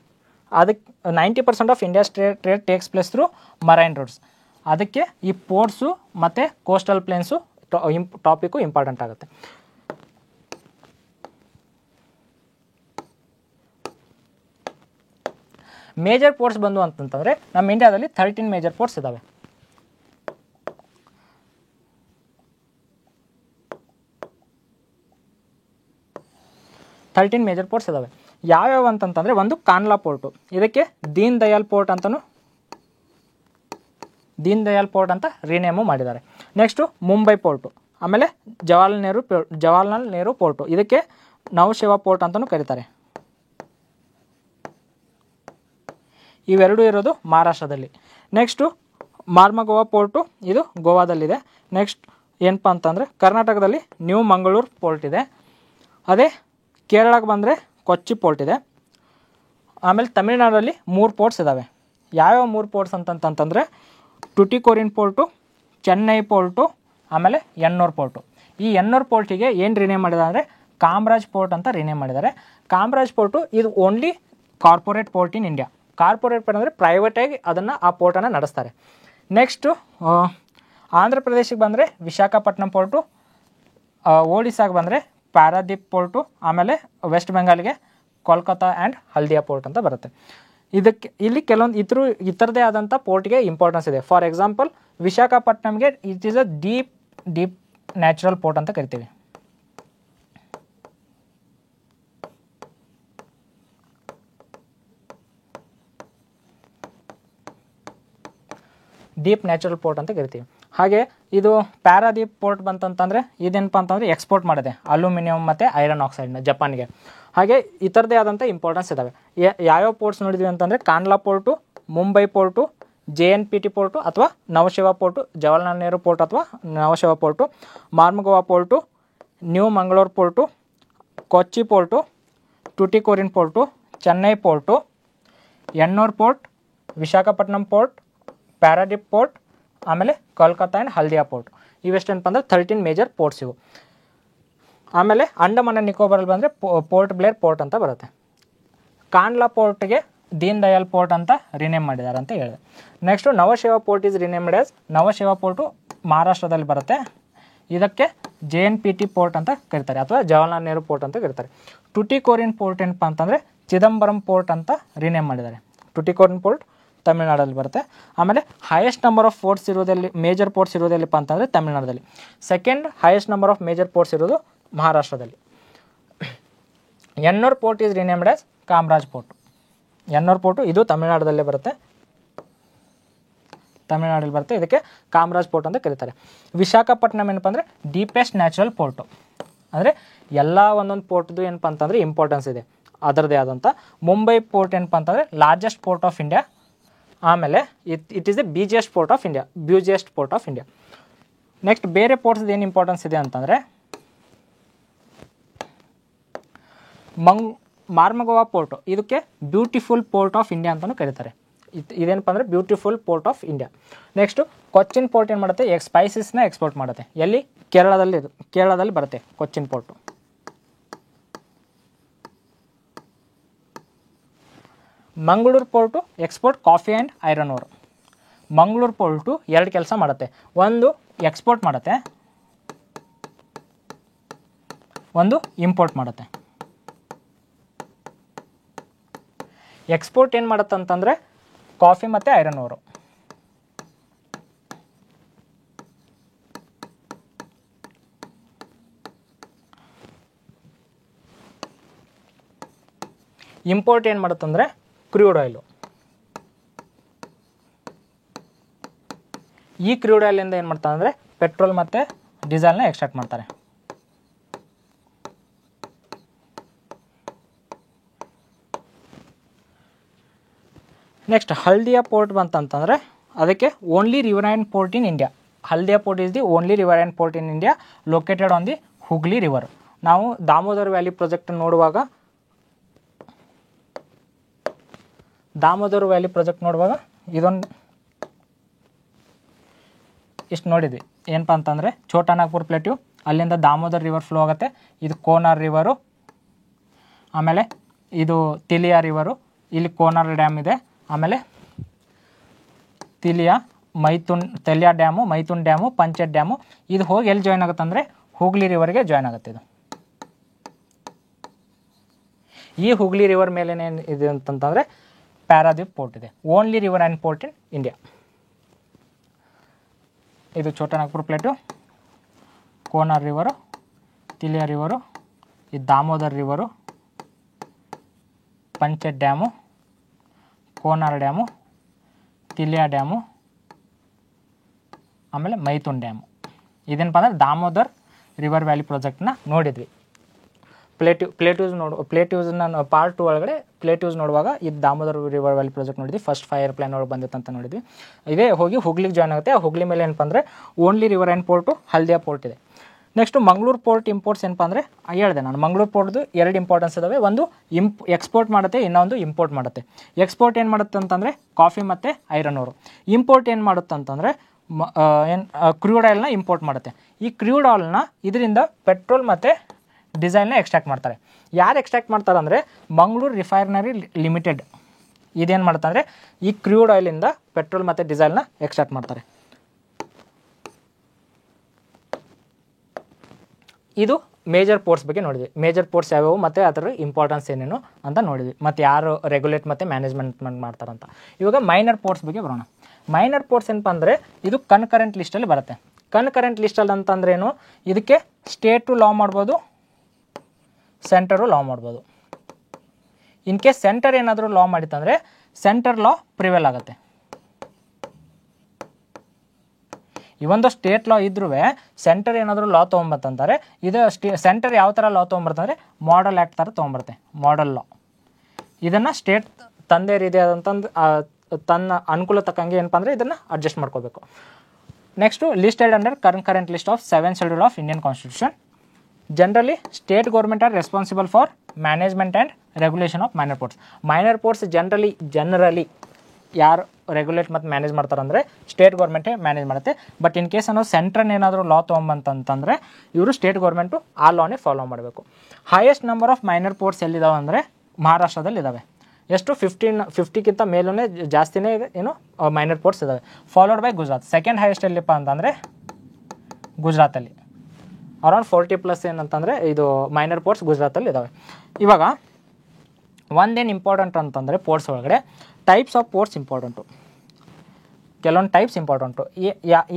ಅದಕ್ಕೆ 90% of India's trade takes place through marine roots. ಅದಕ್ಕೆ ಈ ಪೋರ್ಟ್ಸು ಮತ್ತು ಕೋಸ್ಟಲ್ ಪ್ಲೇನ್ಸು ಟಾಪಿಕ್ಕು ಇಂಪಾರ್ಟೆಂಟ್ ಆಗುತ್ತೆ. ಮೇಜರ್ ಪೋರ್ಟ್ಸ್ ಬಂದು ಅಂತಂತಂದರೆ ನಮ್ಮ ಇಂಡಿಯಾದಲ್ಲಿ 13 ಮೇಜರ್ ಪೋರ್ಟ್ಸ್ ಇದ್ದಾವೆ. ಯಾವ್ಯಾವ ಅಂತಂತಂದರೆ ಒಂದು ಕಾನ್ಲಾ ಪೋರ್ಟು, ಇದಕ್ಕೆ ದೀನ್ ದಯಾಳ್ ಪೋರ್ಟ್ ಅಂತ ರೀನೇಮು ಮಾಡಿದ್ದಾರೆ. ನೆಕ್ಸ್ಟು ಮುಂಬೈ ಪೋರ್ಟು, ಆಮೇಲೆ ಜವಾಹರ್ಲಾಲ್ ನೆಹರು ಪೋರ್ಟು, ಇದಕ್ಕೆ ನವಶೇವಾ ಪೋರ್ಟ್ ಅಂತಲೂ ಕರೀತಾರೆ. ಇವೆರಡೂ ಇರೋದು ಮಹಾರಾಷ್ಟ್ರದಲ್ಲಿ. ನೆಕ್ಸ್ಟು ಮಾರ್ಮಗೋವಾ ಪೋರ್ಟು, ಇದು ಗೋವಾದಲ್ಲಿದೆ. ನೆಕ್ಸ್ಟ್ ಏನಪ್ಪ ಅಂತಂದರೆ ಕರ್ನಾಟಕದಲ್ಲಿ ನ್ಯೂ ಮಂಗಳೂರು ಪೋರ್ಟ್ ಇದೆ. ಅದೇ ಕೇರಳಕ್ಕೆ ಬಂದರೆ ಕೊಚ್ಚಿ ಪೋರ್ಟ್ ಇದೆ. ಆಮೇಲೆ ತಮಿಳ್ನಾಡಲ್ಲಿ 3 ಪೋರ್ಟ್ಸ್ ಇದ್ದಾವೆ. ಯಾವ್ಯಾವ 3 ಪೋರ್ಟ್ಸ್ ಅಂತಂತಂದರೆ ಟುಟಿಕೋರಿನ್ ಪೋರ್ಟು, ಚೆನ್ನೈ ಪೋರ್ಟು, ಆಮೇಲೆ ಎನ್ನೂರು ಪೋರ್ಟು. ಈ ಎನ್ನೂರು ಪೋರ್ಟಿಗೆ ಏನು ರಿನೇಮ್ ಮಾಡಿದ್ದಾರೆ ಅಂದರೆ ಕಾಮರಾಜ್ ಪೋರ್ಟ್ ಅಂತ ರಿನೇಮ್ ಮಾಡಿದ್ದಾರೆ. ಕಾಮರಾಜ್ ಪೋರ್ಟು ಇದು only corporate port in India. Corporate port ಅಂದರೆ ಪ್ರೈವೇಟಾಗಿ ಆ ಪೋರ್ಟನ್ನು ನಡೆಸ್ತಾರೆ. ನೆಕ್ಸ್ಟು ಆಂಧ್ರ ಪ್ರದೇಶಕ್ಕೆ ಬಂದರೆ ವಿಶಾಖಪಟ್ಟಣಂ ಪೋರ್ಟು, ಒಡಿಸ್ಸಾಗೆ ಬಂದರೆ ಪಾರಾದೀಪ್ ಪೋರ್ಟು, ಆಮೇಲೆ ವೆಸ್ಟ್ ಬೆಂಗಾಲ್ಗೆ ಕೋಲ್ಕತ್ತಾ ಆ್ಯಂಡ್ ಹಲ್ದಿಯಾ ಪೋರ್ಟ್ ಅಂತ ಬರುತ್ತೆ. ಇಲ್ಲಿ ಕೆಲವೊಂದು ಇತರದೇ ಆದಂಥ ಪೋರ್ಟ್ಗೆ ಇಂಪಾರ್ಟೆನ್ಸ್ ಇದೆ. ಫಾರ್ ಎಕ್ಸಾಂಪಲ್ ವಿಶಾಖಪಟ್ಟಣಂಗೆ it is a deep natural port ಅಂತ ಕರಿತೀವಿ. ಡೀಪ್ ನ್ಯಾಚುರಲ್ ಪೋರ್ಟ್ ಅಂತ ಕರಿತೀವಿ. ಹಾಗೆ ಇದು ಪ್ಯಾರಾದೀಪ್ ಪೋರ್ಟ್ ಬಂತಂತಂದರೆ ಇದೇನಪ್ಪ ಅಂತಂದರೆ ಎಕ್ಸ್ಪೋರ್ಟ್ ಮಾಡಿದೆ ಅಲ್ಯೂಮಿನಿಯಂ ಮತ್ತು ಐರನ್ ಆಕ್ಸೈಡ್ನ ಜಪಾನ್ಗೆ. ಹಾಗೆ ಇತರದೇ ಆದಂಥ ಇಂಪಾರ್ಟೆನ್ಸ್ ಇದ್ದಾವೆ. ಯಾವ್ಯಾವ ಪೋರ್ಟ್ಸ್ ನೋಡಿದ್ವಿ ಅಂತಂದರೆ Kandla port, Mumbai port, JNPT port ಅಥವಾ ನವಶೇವಾ ಪೋರ್ಟು, ಜವಾಹರ್ಲಾಲ್ ನೆಹರು ಪೋರ್ಟ್ ಅಥವಾ Nhava Sheva port, Marmagao port, new Mangaluru port, Kochi port, Tuticorin port, Chennai port, Ennore port, Visakhapatnam port, Paradip port, ಆಮೇಲೆ ಕೋಲ್ಕತ್ತಾ ಆ್ಯಂಡ್ ಹಲ್ದಿಯಾ ಪೋರ್ಟ್. ಇವೆಷ್ಟೇನಪ್ಪ ಅಂದರೆ 13 ಮೇಜರ್ ಪೋರ್ಟ್ಸ್ ಇವು. ಆಮೇಲೆ ಅಂಡಮಾನ್ ಆ್ಯಂಡ್ ನಿಕೋಬಾರಲ್ಲಿ ಬಂದರೆ ಪೋರ್ಟ್ ಬ್ಲೇರ್ ಪೋರ್ಟ್ ಅಂತ ಬರುತ್ತೆ. ಕಾನ್ಲಾ ಪೋರ್ಟ್ಗೆ ದೀನ್ ದಯಾಳ್ ಪೋರ್ಟ್ ಅಂತ ರಿನೇಮ್ ಮಾಡಿದ್ದಾರೆ ಅಂತ ಹೇಳಿದೆ. Next Nhava Sheva port is renamed as Nhava Sheva port ಮಹಾರಾಷ್ಟ್ರದಲ್ಲಿ ಬರುತ್ತೆ. ಇದಕ್ಕೆ JNPT ಪೋರ್ಟ್ ಅಂತ ಕರೀತಾರೆ ಅಥವಾ ಜವಾಹರ್ಲಾಲ್ ನೆಹರು ಪೋರ್ಟ್ ಅಂತ ಕರೀತಾರೆ. ಟುಟಿಕೋರಿನ್ ಪೋರ್ಟ್ ಏನಪ್ಪ ಅಂತಂದರೆ ಚಿದಂಬರಂ ಪೋರ್ಟ್ ಅಂತ ರಿನೇಮ್ ಮಾಡಿದ್ದಾರೆ. ಟುಟಿಕೋರಿನ್ ಪೋರ್ಟ್ ತಮಿಳ್ನಾಡಲ್ಲಿ ಬರುತ್ತೆ. ಆಮೇಲೆ ಹೈಯೆಸ್ಟ್ ನಂಬರ್ ಆಫ್ ಪೋರ್ಟ್ಸ್ ಇರೋದಲ್ಲಿ ಮೇಜರ್ ಪೋರ್ಟ್ಸ್ ಇರೋದೆಲ್ಲಪ್ಪ ಅಂತಂದರೆ ತಮಿಳ್ನಾಡಲ್ಲಿ. Second highest number of major ports ಇರೋದು ಮಹಾರಾಷ್ಟ್ರದಲ್ಲಿ. Ennore port is renamed as Kamaraj port. Ennore port ಇದು ತಮಿಳ್ನಾಡಲ್ಲೇ ಬರುತ್ತೆ. ಇದಕ್ಕೆ ಕಾಮರಾಜ್ ಪೋರ್ಟ್ ಅಂತ ಕರೀತಾರೆ. ವಿಶಾಖಪಟ್ಟಣಂ ಏನಪ್ಪ ಅಂದರೆ ಡೀಪೆಸ್ಟ್ ನ್ಯಾಚುರಲ್ ಪೋರ್ಟು. ಅಂದರೆ ಎಲ್ಲ ಒಂದೊಂದು ಪೋರ್ಟ್ದು ಏನಪ್ಪ ಅಂತಂದರೆ ಇಂಪಾರ್ಟೆನ್ಸ್ ಇದೆ ಅದರದೇ ಆದಂಥ. ಮುಂಬೈ ಪೋರ್ಟ್ ಏನಪ್ಪ ಅಂತಂದರೆ ಲಾರ್ಜೆಸ್ಟ್ ಪೋರ್ಟ್ ಆಫ್ ಇಂಡಿಯಾ. ಆಮೇಲೆ it is the busiest port of India. Next ಬೇರೆ ಪೋರ್ಟ್ಸ್ದು ಏನು ಇಂಪಾರ್ಟೆನ್ಸ್ ಇದೆ ಅಂತಂದರೆ ಮಾರ್ಮಗೋವಾ ಪೋರ್ಟು, ಇದಕ್ಕೆ ಬ್ಯೂಟಿಫುಲ್ ಪೋರ್ಟ್ ಆಫ್ ಇಂಡಿಯಾ ಅಂತಲೂ ಕರೀತಾರೆ. ಇದೇನಪ್ಪ ಅಂದರೆ beautiful port of India. Next Cochin port ಏನು ಮಾಡುತ್ತೆ, ಸ್ಪೈಸಸ್ನ ಎಕ್ಸ್ಪೋರ್ಟ್ ಮಾಡುತ್ತೆ. ಎಲ್ಲಿ ಕೇರಳದಲ್ಲಿ ಬರುತ್ತೆ Cochin port. Mangaluru port export coffee and iron ore. Mangaluru port 2 ಕೆಲಸ ಮಾಡುತ್ತೆ. ಒಂದು ಎಕ್ಸ್ಪೋರ್ಟ್ ಮಾಡುತ್ತೆ, ಒಂದು ಇಂಪೋರ್ಟ್ ಮಾಡುತ್ತೆ. ಎಕ್ಸ್ಪೋರ್ಟ್ ಏನು ಮಾಡುತ್ತೆ ಅಂತಂದರೆ ಕಾಫಿ ಮತ್ತು ಐರನ್ ಓರು. ಇಂಪೋರ್ಟ್ ಏನು ಮಾಡುತ್ತಂದರೆ ಕ್ರೂಡ್ ಆಯಿಲು. ಈ ಕ್ರೂಡ್ ಆಯಿಲಿಂದ ಏನು ಮಾಡ್ತಾರೆ ಅಂದರೆ ಪೆಟ್ರೋಲ್ ಮತ್ತು ಡೀಸೆಲ್ನ ಎಕ್ಸ್ಟ್ರಾಕ್ಟ್ ಮಾಡ್ತಾರೆ. ನೆಕ್ಸ್ಟ್ ಹಲ್ದಿಯಾ ಪೋರ್ಟ್ ಬಂತಂತಂದರೆ ಅದಕ್ಕೆ only riverine port in India. Haldia port is the only riverine port in India located on the Hooghly river. ನಾವು ದಾಮೋದರ್ ವ್ಯಾಲಿ ಪ್ರಾಜೆಕ್ಟ್ ನೋಡುವಾಗ ಇದೊಂದು ಇಷ್ಟು ನೋಡಿದ್ವಿ. ಏನಪ್ಪ ಅಂತಂದರೆ ಛೋಟಾ ನಾಗ್ಪುರ್ ಪ್ಲೇಟ್ಯೂ, ಅಲ್ಲಿಂದ ದಾಮೋದರ್ ರಿವರ್ ಫ್ಲೋ ಆಗುತ್ತೆ. ಇದು ಕೋನಾರ್ ರಿವರು, ಆಮೇಲೆ ಇದು ತಿಲಿಯಾ ರಿವರು, ಇಲ್ಲಿ ಕೋನಾರ್ ಡ್ಯಾಮ್ ಇದೆ, ಆಮೇಲೆ ತೆಲಿಯಾ ಡ್ಯಾಮು, ಮೈಥುನ್ ಡ್ಯಾಮು, ಪಂಚೆಟ್ ಡ್ಯಾಮು. ಇದು ಹೋಗಿ ಎಲ್ಲಿ ಜಾಯ್ನ್ ಆಗುತ್ತೆ ಅಂದರೆ ಹುಗ್ಲಿ ರಿವರ್ಗೆ ಜಾಯ್ನ್ ಆಗುತ್ತೆ. ಇದು ಈ ಹುಗ್ಲಿ ರಿವರ್ ಮೇಲೇನೇನು ಇದೆ ಅಂತಂತಂದರೆ ಪ್ಯಾರಾದೀಪ್ ಪೋರ್ಟ್ ಇದೆ, only river and port in India. ಇದು Chota Nagpur plate, Konar river, Tilaiya river, ಇದು Damodar river, Panchet dam, Konar dam, Tilaiya dam, ಆಮೇಲೆ ಮೈಥುನ್ ಡ್ಯಾಮು. ಇದೇನಪ್ಪ ಅಂದರೆ ದಾಮೋದರ್ ರಿವರ್ ವ್ಯಾಲಿ ಪ್ರಾಜೆಕ್ಟ್ನ ನೋಡಿದ್ವಿ. ಪ್ಲೇಟ್ಯೂಸ್ನ ಪಾರ್ಟ್ 2 ಒಳಗಡೆ ಪ್ಲೇಟ್ಯೂಸ್ ನೋಡುವಾಗ ಇದು ದಾಮೋದರ್ ರಿವರ್ ವ್ಯಾಲಿ ಪ್ರಾಜೆಕ್ಟ್ ನೋಡಿದ್ವಿ. ಫಸ್ಟ್ ಫೈರ್ ಪ್ಲಾನ್ ಒಳಗೆ ಬಂದಿತ್ತು ಅಂತ ನೋಡಿದ್ವಿ. ಇದೇ ಹೋಗಿ ಹುಗ್ಲಿಗೆ ಜಾಯ್ನ್ ಆಗುತ್ತೆ. ಆ ಹುಗ್ಲಿ ಮೇಲೆ ಏನಪ್ಪ ಅಂದರೆ only river and port Haldia port ಇದೆ. ನೆಕ್ಸ್ಟು ಮಂಗಳೂರು ಪೋರ್ಟ್ ಇಂಪೋರ್ಟ್ಸ್ ಏನಪ್ಪ ಅಂದರೆ ಹೇಳಿದೆ ನಾನು, ಮಂಗಳೂರು ಪೋರ್ಟ್ದು 2 ಇಂಪಾರ್ಟೆನ್ಸ್ ಇದ್ದಾವೆ. ಒಂದು ಎಕ್ಸ್ಪೋರ್ಟ್ ಮಾಡುತ್ತೆ, ಇನ್ನೊಂದು ಇಂಪೋರ್ಟ್ ಮಾಡುತ್ತೆ. ಎಕ್ಸ್ಪೋರ್ಟ್ ಏನು ಮಾಡುತ್ತೆ ಅಂತಂದರೆ ಕಾಫಿ ಮತ್ತು ಐರನ್ ಓರು. ಇಂಪೋರ್ಟ್ ಏನು ಮಾಡುತ್ತೆ ಅಂತಂದರೆ ಕ್ರೂಡ್ ಆಯಿಲ್ನ ಇಂಪೋರ್ಟ್ ಮಾಡುತ್ತೆ. ಈ ಕ್ರೂಡ್ ಆಯಿಲ್ನ ಇದರಿಂದ ಪೆಟ್ರೋಲ್ ಮತ್ತು ಡೀಸೆಲ್ನ ಎಕ್ಸ್ಟ್ರಾಕ್ಟ್ ಮಾಡ್ತಾರೆ. ಯಾರು ಎಕ್ಸ್ಟ್ರಾಕ್ಟ್ ಮಾಡ್ತಾರೆ ಅಂದರೆ ಮಂಗಳೂರು ರಿಫೈನರಿ ಲಿಮಿಟೆಡ್. ಇದೇನು ಮಾಡುತ್ತೆ ಅಂದರೆ ಈ ಕ್ರೂಡ್ ಆಯಿಲಿಂದ ಪೆಟ್ರೋಲ್ ಮತ್ತು ಡೀಸೆಲ್ನ ಎಕ್ಸ್ಟ್ರಾಕ್ಟ್ ಮಾಡ್ತಾರೆ. ಇದು ಮೇಜರ್ ಪೋರ್ಟ್ಸ್ ಬಗ್ಗೆ ನೋಡಿದ್ವಿ. ಮೇಜರ್ ಪೋರ್ಟ್ಸ್ ಯಾವ್ಯಾವು ಮತ್ತು ಅದರ ಇಂಪಾರ್ಟೆನ್ಸ್ ಏನೇನು ಅಂತ ನೋಡಿದ್ವಿ, ಮತ್ತು ಯಾರು ರೆಗ್ಯುಲೇಟ್ ಮತ್ತು ಮ್ಯಾನೇಜ್ಮೆಂಟ್ ಮಾಡ್ತಾರಂತ. ಇವಾಗ ಮೈನರ್ ಪೋರ್ಟ್ಸ್ ಬಗ್ಗೆ ಬರೋಣ. ಮೈನರ್ ಪೋರ್ಟ್ಸ್ ಏನಪ್ಪ ಅಂದರೆ ಇದು ಕನ್ಕರೆಂಟ್ ಲಿಸ್ಟಲ್ಲಿ ಬರುತ್ತೆ. ಕನ್ಕರೆಂಟ್ ಲಿಸ್ಟಲ್ಲಿ ಅಂತಂದ್ರೇನು, ಇದಕ್ಕೆ ಸ್ಟೇಟು ಲಾ ಮಾಡ್ಬೋದು, ಸೆಂಟರು ಲಾ ಮಾಡ್ಬೋದು. ಇನ್ ಕೇಸ್ ಸೆಂಟರ್ ಏನಾದರೂ ಲಾ ಮಾಡಿತ್ತಂದರೆ ಸೆಂಟರ್ ಲಾ ಪ್ರಿವೇಲ್ ಆಗುತ್ತೆ. ಇವೊಂದು ಸ್ಟೇಟ್ ಲಾ ಇದ್ರೂ ಸೆಂಟರ್ ಏನಾದರೂ ಲಾ ತೊಗೊಂಬತ್ತಂತಾರೆ, ಇದು ಸೆಂಟರ್ ಯಾವ ಥರ ಲಾ ತೊಗೊಂಬರ್ತಂದರೆ ಮಾಡೆಲ್ ಆ್ಯಕ್ಟ್ ಥರ ತೊಗೊಂಬರುತ್ತೆ, ಮಾಡೆಲ್ ಲಾ. ಇದನ್ನು ಸ್ಟೇಟ್ ತಂದೆ ರೀತಿಯಾದಂತಂದು ತನ್ನ ಅನುಕೂಲ ತಕ್ಕಂಗೆ ಏನಪ್ಪ ಅಂದರೆ ಇದನ್ನು ಅಡ್ಜಸ್ಟ್ ಮಾಡ್ಕೋಬೇಕು. Next listed under current list of 7th schedule of Indian constitution. Generally state government are responsible for management and regulation of minor ports. Minor ports generally ಯಾರು ರೆಗ್ಯುಲೇಟ್ ಮತ್ತು ಮ್ಯಾನೇಜ್ ಮಾಡ್ತಾರಂದರೆ ಸ್ಟೇಟ್ ಗೌರ್ಮೆಂಟೇ ಮ್ಯಾನೇಜ್ ಮಾಡುತ್ತೆ. But in case ಅನ್ನೋ ಸೆಂಟ್ರನ್ ಏನಾದರೂ law ತೊಗೊಂಬಂತಂತಂದರೆ ಇವರು ಸ್ಟೇಟ್ ಗೌರ್ಮೆಂಟು ಆ ಲಾನೇ ಫಾಲೋ ಮಾಡಬೇಕು. Highest number of minor ports ಎಲ್ಲಿದ್ದಾವೆ ಅಂದರೆ ಮಹಾರಾಷ್ಟ್ರದಲ್ಲಿ ಇದ್ದಾವೆ. ಎಷ್ಟು 50ಕ್ಕಿಂತ ಮೇಲೂ ಜಾಸ್ತಿನೇ ಇದೆ ಏನು ಮೈನರ್ ಪೋರ್ಟ್ಸ್ ಇದ್ದಾವೆ. Followed by Gujarat. Second highest ಎಲ್ಲಿಪ್ಪ ಅಂತಂದರೆ ಗುಜರಾತಲ್ಲಿ ಅರೌಂಡ್ 40+ ಏನಂತಂದರೆ ಇದು ಮೈನರ್ ಪೋರ್ಟ್ಸ್ ಗುಜರಾತಲ್ಲಿ ಇದ್ದಾವೆ. ಇವಾಗ ಒಂದೇನು ಇಂಪಾರ್ಟೆಂಟ್ ಅಂತಂದರೆ ಪೋರ್ಟ್ಸ್ ಒಳಗಡೆ ಟೈಪ್ಸ್ ಆಫ್ ಪೋರ್ಟ್ಸ್ ಇಂಪಾರ್ಟೆಂಟು. ಕೆಲವೊಂದು ಟೈಪ್ಸ್ ಇಂಪಾರ್ಟೆಂಟು.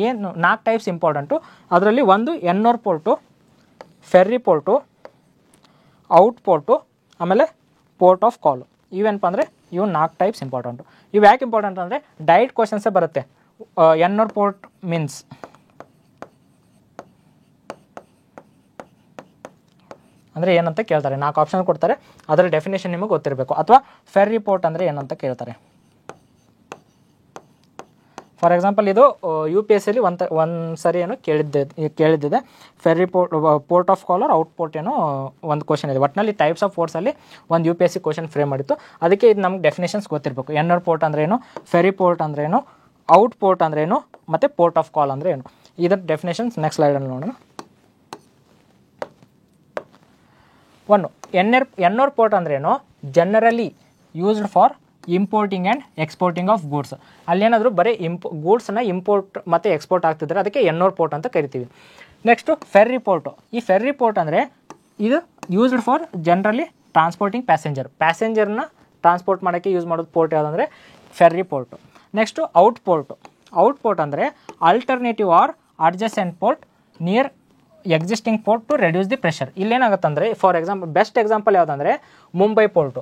ಏನು 4 ಟೈಪ್ಸ್ ಇಂಪಾರ್ಟೆಂಟು. ಅದರಲ್ಲಿ ಒಂದು ಎನ್ನೋರ್ port, ferry port, out port, ಆಮೇಲೆ ಪೋರ್ಟ್ ಆಫ್ ಕಾಲು. ಇವೇನಪ್ಪ ಅಂದರೆ ಇವು 4 ಟೈಪ್ಸ್ ಇಂಪಾರ್ಟೆಂಟು. ಇವು ಯಾಕೆ ಇಂಪಾರ್ಟೆಂಟ್ ಅಂದರೆ ಡೈರೆಕ್ಟ್ ಕ್ವಶನ್ಸೇ ಬರುತ್ತೆ. ಎನ್ನೋರ್ ಪೋರ್ಟ್ ಮೀನ್ಸ್ ಅಂದರೆ ಏನಂತ ಕೇಳ್ತಾರೆ. 4 ಆಪ್ಷನ್ ಕೊಡ್ತಾರೆ, ಅದರ ಡೆಫಿನೇಷನ್ ನಿಮಗೆ ಗೊತ್ತಿರಬೇಕು. ಅಥವಾ ಫೆರ್ರಿ ಪೋರ್ಟ್ ಅಂದರೆ ಏನಂತ ಕೇಳ್ತಾರೆ. ಫಾರ್ ಎಕ್ಸಾಂಪಲ್ ಇದು UPSCಯಲ್ಲಿ ಒಂದು ಸರಿ ಏನೋ ಕೇಳಿದ್ದಿದೆ. Ferry port of call or out port ಏನೋ ಒಂದು ಕ್ವಶನ್ ಇದೆ. ಒಟ್ಟಿನಲ್ಲಿ ಟೈಪ್ಸ್ ಆಫ್ ಪೋರ್ಟ್ಸಲ್ಲಿ ಒಂದು UPSC ಕ್ವಶನ್ ಫ್ರೇಮ್ ಮಾಡಿತ್ತು. ಅದಕ್ಕೆ ಇದು ನಮ್ಗೆ ಡೆಫಿನೇಷನ್ಸ್ ಗೊತ್ತಿರಬೇಕು. ಎನ್ನೋರ್ ಪೋರ್ಟ್ ಅಂದ್ರೇನು, ಫೆರ್ರಿ ಪೋರ್ಟ್ ಅಂದ್ರೇನು, ಔಟ್ ಪೋರ್ಟ್ ಅಂದ್ರೇನು, ಮತ್ತು ಪೋರ್ಟ್ ಆಫ್ ಕಾಲ್ ಅಂದರೆ ಏನು, ಇದರ ಡೆಫಿನೇಷನ್ಸ್ ನೆಕ್ಸ್ಟ್ ಸ್ಲೈಡಲ್ಲಿ ನೋಡೋಣ. ಎನ್ನೋರ್ ಪೋರ್ಟ್ ಅಂದ್ರೇನು, generally used for importing and exporting of goods. ಅಲ್ಲೇನಾದರೂ ಬರೀ ಗೂಡ್ಸನ್ನ ಇಂಪೋರ್ಟ್ ಮತ್ತು ಎಕ್ಸ್ಪೋರ್ಟ್ ಆಗ್ತಿದ್ರೆ ಅದಕ್ಕೆ ಎನ್ನೋರ್ ಪೋರ್ಟ್ ಅಂತ ಕರಿತೀವಿ. Next ferry port. ಈ ಫೆರ್ರಿ ಪೋರ್ಟ್ ಅಂದರೆ ಇದು ಯೂಸ್ಡ್ ಫಾರ್ ಜನರಲಿ ಟ್ರಾನ್ಸ್ಪೋರ್ಟಿಂಗ್ ಪ್ಯಾಸೆಂಜರ್ನ ಟ್ರಾನ್ಸ್ಪೋರ್ಟ್ ಮಾಡೋಕ್ಕೆ ಯೂಸ್ ಮಾಡೋದು ಪೋರ್ಟ್ ಯಾವುದಂದರೆ ferry port. Next out port ಅಂದರೆ alternative or adjacent port near existing port to reduce the pressure. ಇಲ್ಲೇನಾಗುತ್ತಂದರೆ ಫಾರ್ ಎಕ್ಸಾಂಪಲ್ ಬೆಸ್ಟ್ ಎಕ್ಸಾಂಪಲ್ ಯಾವುದಂದರೆ ಮುಂಬೈ ಪೋರ್ಟು.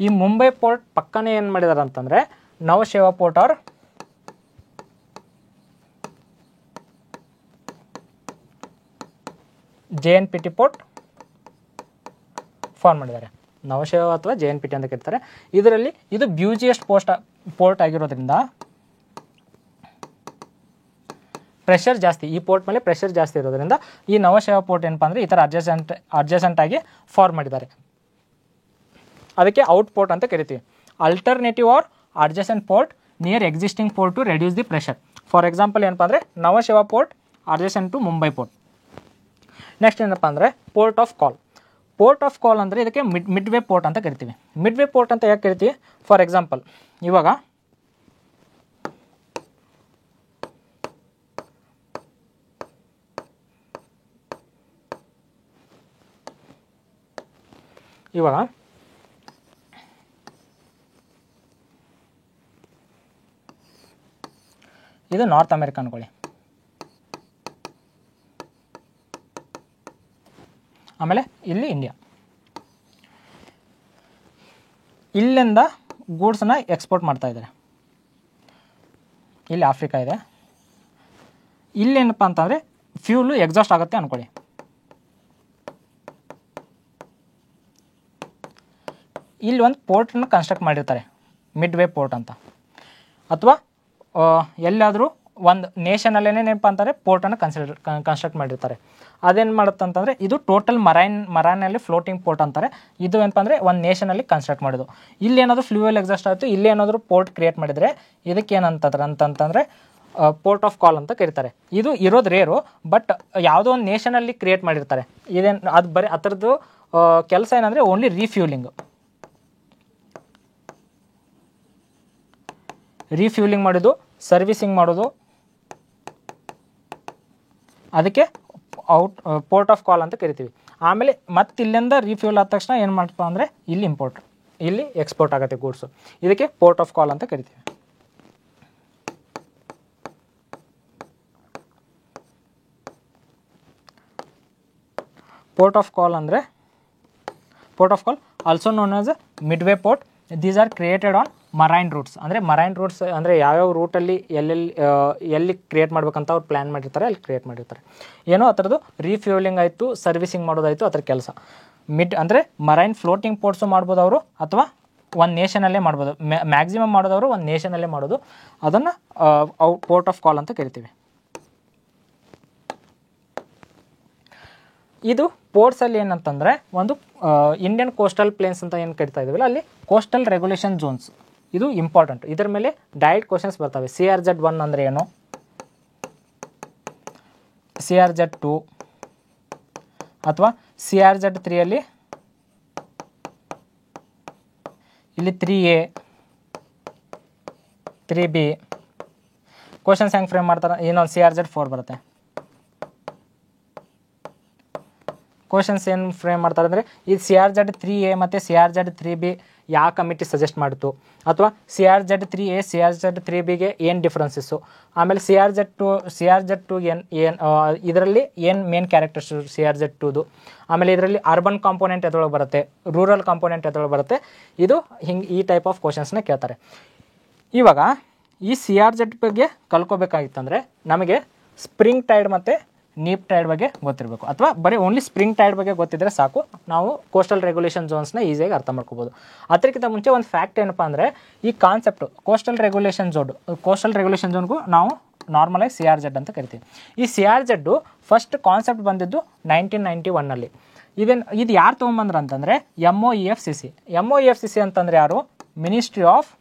ಈ ಮುಂಬೈ ಪೋರ್ಟ್ ಪಕ್ಕನೇ ಏನು ಮಾಡಿದ್ದಾರೆ ಅಂತಂದರೆ Nhava Sheva port or JNPT port form ಮಾಡಿದ್ದಾರೆ. ನವಶೇವಾ ಅಥವಾ JNPT ಅಂತ ಕರೀತಾರೆ. ಇದರಲ್ಲಿ ಇದು ಬ್ಯೂಜಿಯೆಸ್ಟ್ ಪೋರ್ಟ್ ಆಗಿರೋದ್ರಿಂದ ಪ್ರೆಷರ್ ಜಾಸ್ತಿ, ಈ ಪೋರ್ಟ್ ಮೇಲೆ ಪ್ರೆಷರ್ ಜಾಸ್ತಿ ಇರೋದ್ರಿಂದ ಈ ನವಶೇವಾ ಪೋರ್ಟ್ ಏನಪ್ಪ ಅಂದರೆ ಈ ಥರ ಅಡ್ಜಸೆಂಟ್ ಆಗಿ ಫಾರ್ಮ್ ಮಾಡಿದ್ದಾರೆ. ಅದಕ್ಕೆ ಔಟ್ ಪೋರ್ಟ್ ಅಂತ ಕರಿತೀವಿ. Alternative or adjacent port near existing port to reduce the pressure. For example ಏನಪ್ಪ ಅಂದರೆ Nhava Sheva port adjacent to Mumbai port. Next ಏನಪ್ಪ ಅಂದರೆ port of call. Port of call ಅಂದರೆ ಇದಕ್ಕೆ ಮಿಡ್ವೇ ಪೋರ್ಟ್ ಅಂತ ಕರಿತೀವಿ. ಮಿಡ್ವೇ ಪೋರ್ಟ್ ಅಂತ ಯಾಕೆ ಕರಿತೀವಿ? ಫಾರ್ ಎಕ್ಸಾಂಪಲ್ ಇವಾಗ ಇದು ನಾರ್ತ್ ಅಮೆರಿಕ ಅನ್ಕೊಳ್ಳಿ, ಆಮೇಲೆ ಇಲ್ಲಿ ಇಂಡಿಯಾ. ಇಲ್ಲಿಂದ ಗೂಡ್ಸನ್ನ ಎಕ್ಸ್ಪೋರ್ಟ್ ಮಾಡ್ತಾ ಇದ್ದಾರೆ. ಇಲ್ಲಿ ಆಫ್ರಿಕಾ ಇದೆ. ಇಲ್ಲೇನಪ್ಪ ಅಂತಂದರೆ ಫ್ಯೂಲು ಎಕ್ಸಾಸ್ಟ್ ಆಗುತ್ತೆ ಅಂದ್ಕೊಳ್ಳಿ. ಇಲ್ಲಿ ಒಂದು ಪೋರ್ಟನ್ನು ಕನ್ಸ್ಟ್ರಕ್ಟ್ ಮಾಡಿರ್ತಾರೆ, ಮಿಡ್ವೇ ಪೋರ್ಟ್ ಅಂತ. ಅಥವಾ ಎಲ್ಲಾದರೂ ಒಂದು ನೇಷನಲ್ಲೇ ಏನಪ್ಪ ಅಂತಾರೆ ಪೋರ್ಟನ್ನು ಕನ್ಸ್ಟ್ರಕ್ಟ್ ಮಾಡಿರ್ತಾರೆ. ಅದೇನು ಮಾಡುತ್ತೆ ಅಂತಂದರೆ ಇದು ಟೋಟಲ್ ಮರೈನಲ್ಲಿ ಫ್ಲೋಟಿಂಗ್ ಪೋರ್ಟ್ ಅಂತಾರೆ. ಇದು ಏನಪ್ಪ ಅಂದರೆ ಒಂದು ನೇಷನಲ್ಲಿ ಕನ್ಸ್ಟ್ರಕ್ಟ್ ಮಾಡೋದು. ಇಲ್ಲಿ ಏನಾದರೂ ಫ್ಲೂಯಲ್ ಎಕ್ಸಾಸ್ಟ್ ಆಯಿತು, ಇಲ್ಲಿ ಏನಾದರೂ ಪೋರ್ಟ್ ಕ್ರಿಯೇಟ್ ಮಾಡಿದರೆ ಇದಕ್ಕೆ ಏನಂತಂದರೆ ಪೋರ್ಟ್ ಆಫ್ ಕಾಲ್ ಅಂತ ಕರೀತಾರೆ. ಇದು ಇರೋದು ರೇರು, ಬಟ್ ಯಾವುದೋ ಒಂದು ನೇಷನಲ್ಲಿ ಕ್ರಿಯೇಟ್ ಮಾಡಿರ್ತಾರೆ. ಇದೇನು ಅದು ಬರೀ ಅದರದ್ದು ಕೆಲಸ ಏನಂದರೆ ಓನ್ಲಿ ರೀಫ್ಯೂಲಿಂಗ್ ಮಾಡೋದು, ಸರ್ವಿಸಿಂಗ್ ಮಾಡೋದು. ಅದಕ್ಕೆ ಪೋರ್ಟ್ ಆಫ್ ಕಾಲ್ ಅಂತ ಕರಿತೀವಿ. ಆಮೇಲೆ ಮತ್ತೆ ಇಲ್ಲಿಂದ ರೀಫ್ಯೂಲ್ ಆದ ತಕ್ಷಣ ಏನು ಮಾಡ್ತಪ್ಪ ಅಂದರೆ ಇಲ್ಲಿ ಎಕ್ಸ್ಪೋರ್ಟ್ ಆಗುತ್ತೆ ಗೂಡ್ಸು. ಇದಕ್ಕೆ ಪೋರ್ಟ್ ಆಫ್ ಕಾಲ್ ಅಂತ ಕರಿತೀವಿ. Port of call also known as midway port. These are created on marine routes. ಅಂದರೆ ಮರೈನ್ ರೂಟ್ಸ್ ಅಂದರೆ ಯಾವ್ಯಾವ ರೂಟಲ್ಲಿ ಎಲ್ಲಿ ಕ್ರಿಯೇಟ್ ಮಾಡ್ಬೇಕಂತ ಅವ್ರು ಪ್ಲ್ಯಾನ್ ಮಾಡಿರ್ತಾರೆ, ಅಲ್ಲಿ ಕ್ರಿಯೇಟ್ ಮಾಡಿರ್ತಾರೆ. ಏನೋ ಆ ಥರದ್ದು ರೀಫ್ಯೂಲಿಂಗ್ ಆಯಿತು, ಸರ್ವಿಸಿಂಗ್ ಮಾಡೋದಾಯಿತು, ಅದ್ರ ಕೆಲಸ. ಅಂದರೆ ಮರೈನ್ ಫ್ಲೋಟಿಂಗ್ ಪೋರ್ಟ್ಸು ಮಾಡ್ಬೋದು ಅವರು, ಅಥವಾ ಒಂದು ನೇಷನಲ್ಲೇ ಮಾಡ್ಬೋದು. ಮ್ಯಾಕ್ಸಿಮಮ್ ಮಾಡೋದವರು ಒಂದು ನೇಷನಲ್ಲೇ ಮಾಡೋದು. ಅದನ್ನು ಪೋರ್ಟ್ ಆಫ್ ಕಾಲ್ ಅಂತ ಕರಿತೀವಿ. ಇದು ಪೋರ್ಟ್ಸಲ್ಲಿ ಏನಂತಂದರೆ ಒಂದು ಇಂಡಿಯನ್ ಕೋಸ್ಟಲ್ ಪ್ಲೇನ್ಸ್ ಅಂತ ಏನು ಕರಿತಾ ಇದ್ದೀವಲ್ಲ, ಅಲ್ಲಿ ಕೋಸ್ಟಲ್ ರೆಗ್ಯುಲೇಷನ್ ಝೋನ್ಸ್ ಇದು ಇಂಪಾರ್ಟೆಂಟ್. ಇದರ ಮೇಲೆ ಡೈರೆಕ್ಟ್ ಕ್ವಶನ್ಸ್ ಬರ್ತವೆ. CRZ1 ಅಂದರೆ ಏನು, CRZ2 ಅಥವಾ CRZ3 ಇಲ್ಲಿ 3A 3B ಕ್ವಶನ್ಸ್ ಹೆಂಗೆ ಫ್ರೇಮ್ ಮಾಡ್ತಾರೆ. ಇನ್ನೊಂದು CRZ4 ಬರುತ್ತೆ. ಕ್ವಶನ್ಸ್ ಏನು ಫ್ರೇಮ್ ಮಾಡ್ತಾರೆ ಅಂದರೆ ಈ CRZ3A ಮತ್ತು CRZ3B ಯಾವ ಕಮಿಟಿ ಸಜೆಸ್ಟ್ ಮಾಡಿತು, ಅಥವಾ CRZ3A CRZ3Bಗೆ ಏನು ಡಿಫ್ರೆನ್ಸಸ್ಸು, ಆಮೇಲೆ CRZ2 ಏನು ಇದರಲ್ಲಿ ಏನು ಮೇನ್ ಕ್ಯಾರೆಕ್ಟರ್ಸ್ CRZ2ದು, ಆಮೇಲೆ ಇದರಲ್ಲಿ ಅರ್ಬನ್ ಕಾಂಪೋನೆಂಟ್ ಎದ್ರೊಳಗೆ ಬರುತ್ತೆ, ರೂರಲ್ ಕಾಂಪೋನೆಂಟ್ ಎದ್ರೊಳಗೆ ಬರುತ್ತೆ. ಇದು ಹಿಂಗೆ ಈ ಟೈಪ್ ಆಫ್ ಕ್ವಶನ್ಸ್ನ ಕೇಳ್ತಾರೆ. ಇವಾಗ ಈ CRZ ಬಗ್ಗೆ ಕಲ್ಕೋಬೇಕಾಗಿತ್ತಂದರೆ ನಮಗೆ ಸ್ಪ್ರಿಂಗ್ ಟೈಡ್ ಮತ್ತು ನೀಪ್ ಟೈಡ್ ಬಗ್ಗೆ ಗೊತ್ತಿರಬೇಕು, ಅಥವಾ ಬರೀ ಓನ್ಲಿ ಸ್ಪ್ರಿಂಗ್ ಟೈಡ್ ಬಗ್ಗೆ ಗೊತ್ತಿದ್ರೆ ಸಾಕು, ನಾವು ಕೋಸ್ಟಲ್ ರೆಗ್ಯುಲೇಷನ್ ಝೋನ್ಸ್ನ ಈಸಿಯಾಗಿ ಅರ್ಥ ಮಾಡ್ಕೋಬೋದು. ಅದಕ್ಕಿಂತ ಮುಂಚೆ ಒಂದು ಫ್ಯಾಕ್ಟ್ ಏನಪ್ಪ ಅಂದರೆ ಈ ಕಾನ್ಸೆಪ್ಟು ಕೋಸ್ಟಲ್ ರೆಗ್ಯುಲೇಷನ್ ಝೋನ್ಗೂ ನಾವು ನಾರ್ಮಲಾಗಿ CRZ ಅಂತ ಕರಿತೀವಿ. ಈ CRZ ಫಸ್ಟ್ ಕಾನ್ಸೆಪ್ಟ್ ಬಂದಿದ್ದು 1991ನಲ್ಲಿ. ಇದು ಯಾರು ತೊಗೊಂಬಂದ್ರು ಅಂತಂದರೆ MOEFCC ಅಂತಂದರೆ ಯಾರು? Ministry of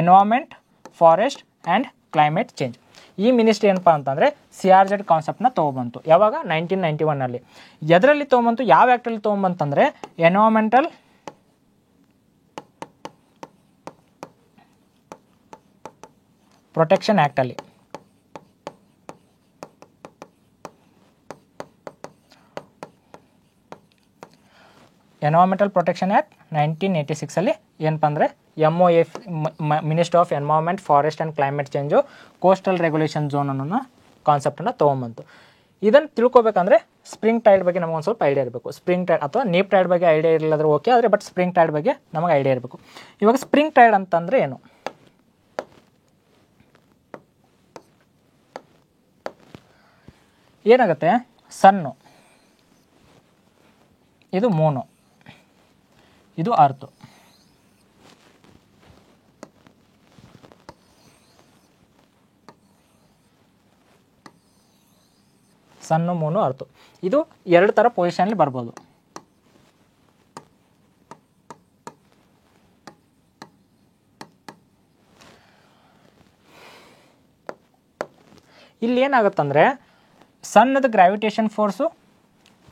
environment, forest and climate change. ಈ ಮಿನಿಸ್ಟ್ರಿ ಏನಪ್ಪ ಅಂತಂದರೆ CRZ ಕಾನ್ಸೆಪ್ಟ್ನ ತೊಗೊಬಂತು. ಯಾವಾಗ? 1991ನಲ್ಲಿ. ಎದರಲ್ಲಿ ತೊಗೊಂಬಂತು, ಯಾವ ಆ್ಯಕ್ಟಲ್ಲಿ ತೊಗೊಂಬಂತಂದರೆ ಎನ್ವೈರ್ಮೆಂಟಲ್ ಪ್ರೊಟೆಕ್ಷನ್ ಆ್ಯಕ್ಟಲ್ಲಿ. ಎನ್ವೈರ್ಮೆಂಟಲ್ ಪ್ರೊಟೆಕ್ಷನ್ ಆ್ಯಕ್ಟ್ 1986ಅಲ್ಲಿ ಏನಪ್ಪ ಅಂದರೆ MOF ministry of environment, forest and climate change coastal regulation zone ಅನ್ನೋ ಕಾನ್ಸೆಪ್ಟನ್ನು ತೊಗೊಂಬಂತು. ಇದನ್ನು ತಿಳ್ಕೊಬೇಕಂದ್ರೆ ಸ್ಪ್ರಿಂಗ್ ಟೈಡ್ ಬಗ್ಗೆ ನಮಗೆ ಒಂದು ಸ್ವಲ್ಪ ಐಡಿಯಾ ಇರಬೇಕು. ಸ್ಪ್ರಿಂಗ್ ಟೈಡ್ ಅಥವಾ ನೀಪ್ ಟೈಡ್ ಬಗ್ಗೆ ಐಡಿಯಾ ಇರಲಿಲ್ಲದ್ರೆ ಓಕೆ, ಆದರೆ ಬಟ್ ಸ್ಪ್ರಿಂಗ್ ಟೈಡ್ ಬಗ್ಗೆ ನಮಗೆ ಐಡಿಯಾ ಇರಬೇಕು. ಇವಾಗ ಸ್ಪ್ರಿಂಗ್ ಟೈಡ್ ಅಂತಂದರೆ ಏನು? ಏನಾಗುತ್ತೆ, ಸನ್ನು, ಇದು ಮೂನು, ಇದು ಅರ್ತು. Son, moon, earth. ಇದು ಎರಡು ಥರ ಪೊಸಿಷನಲ್ಲಿ ಬರ್ಬೋದು. ಇಲ್ಲಿ ಏನಾಗುತ್ತಂದರೆ ಸಣ್ಣದ ಗ್ರಾವಿಟೇಷನ್ ಫೋರ್ಸು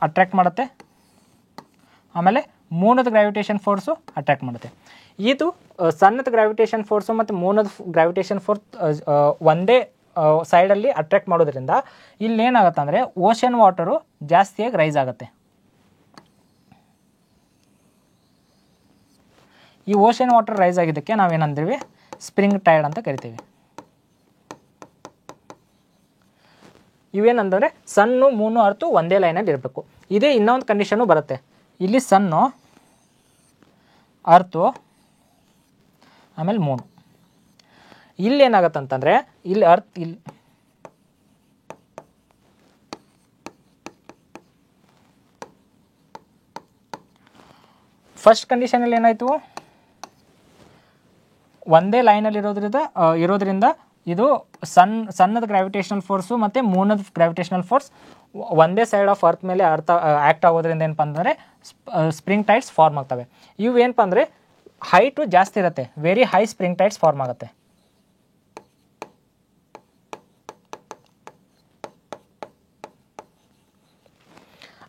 ಅಟ್ರ್ಯಾಕ್ಟ್ ಮಾಡುತ್ತೆ, ಆಮೇಲೆ ಮೂನದ ಗ್ರಾವಿಟೇಷನ್ ಫೋರ್ಸು ಅಟ್ರ್ಯಾಕ್ಟ್ ಮಾಡುತ್ತೆ. ಇದು ಸಣ್ಣದ ಗ್ರಾವಿಟೇಷನ್ ಫೋರ್ಸು ಮತ್ತು ಮೂನದ ಗ್ರಾವಿಟೇಷನ್ ಫೋರ್ಸ್ ಒಂದೇ ಸೈಡಲ್ಲಿ ಅಟ್ರ್ಯಾಕ್ಟ್ ಮಾಡೋದ್ರಿಂದ ಇಲ್ಲಿ ಏನಾಗುತ್ತೆ ಅಂದರೆ ಓಷನ್ ವಾಟರು ಜಾಸ್ತಿಯಾಗಿ ರೈಸ್ ಆಗುತ್ತೆ. ಈ ಓಷನ್ ವಾಟರ್ ರೈಸ್ ಆಗಿದ್ದಕ್ಕೆ ನಾವೇನಂತೀವಿ, ಸ್ಪ್ರಿಂಗ್ ಟೈಡ್ ಅಂತ ಕರಿತೀವಿ. ಇವೇನಂದರೆ ಸನ್ನು, ಮೂನು, ಅರ್ತು ಒಂದೇ ಲೈನಲ್ಲಿ ಇರಬೇಕು. ಇದೇ ಇನ್ನೊಂದು ಕಂಡೀಷನು ಬರುತ್ತೆ. ಇಲ್ಲಿ ಸನ್ನು, ಅರ್ತು, ಆಮೇಲೆ ಮೂನು. ಇಲ್ಲಿ ಏನಾಗತ್ತಂತಂದರೆ ಇಲ್ಲಿ ಇಲ್ಲಿ ಫಸ್ಟ್ ಕಂಡೀಷನಲ್ಲಿ ಏನಾಯಿತು, ಒಂದೇ ಲೈನಲ್ಲಿ ಇರೋದ್ರಿಂದ ಇದು ಸಣ್ಣದ ಗ್ರಾವಿಟೇಷನಲ್ ಫೋರ್ಸು ಮತ್ತು ಮೂನದ ಗ್ರಾವಿಟೇಷನಲ್ ಫೋರ್ಸ್ ಒಂದೇ ಸೈಡ್ ಆಫ್ ಅರ್ತ್ ಮೇಲೆ ಆ್ಯಕ್ಟ್ ಆಗೋದ್ರಿಂದ ಏನಪ್ಪ ಅಂತಂದರೆ ಸ್ಪ್ರಿಂಗ್ ಟೈಡ್ಸ್ ಫಾರ್ಮ್ ಆಗ್ತವೆ. ಇವು ಏನಪ್ಪ ಅಂದರೆ ಹೈಟು ಜಾಸ್ತಿ ಇರುತ್ತೆ, very high spring tides form ಆಗುತ್ತೆ.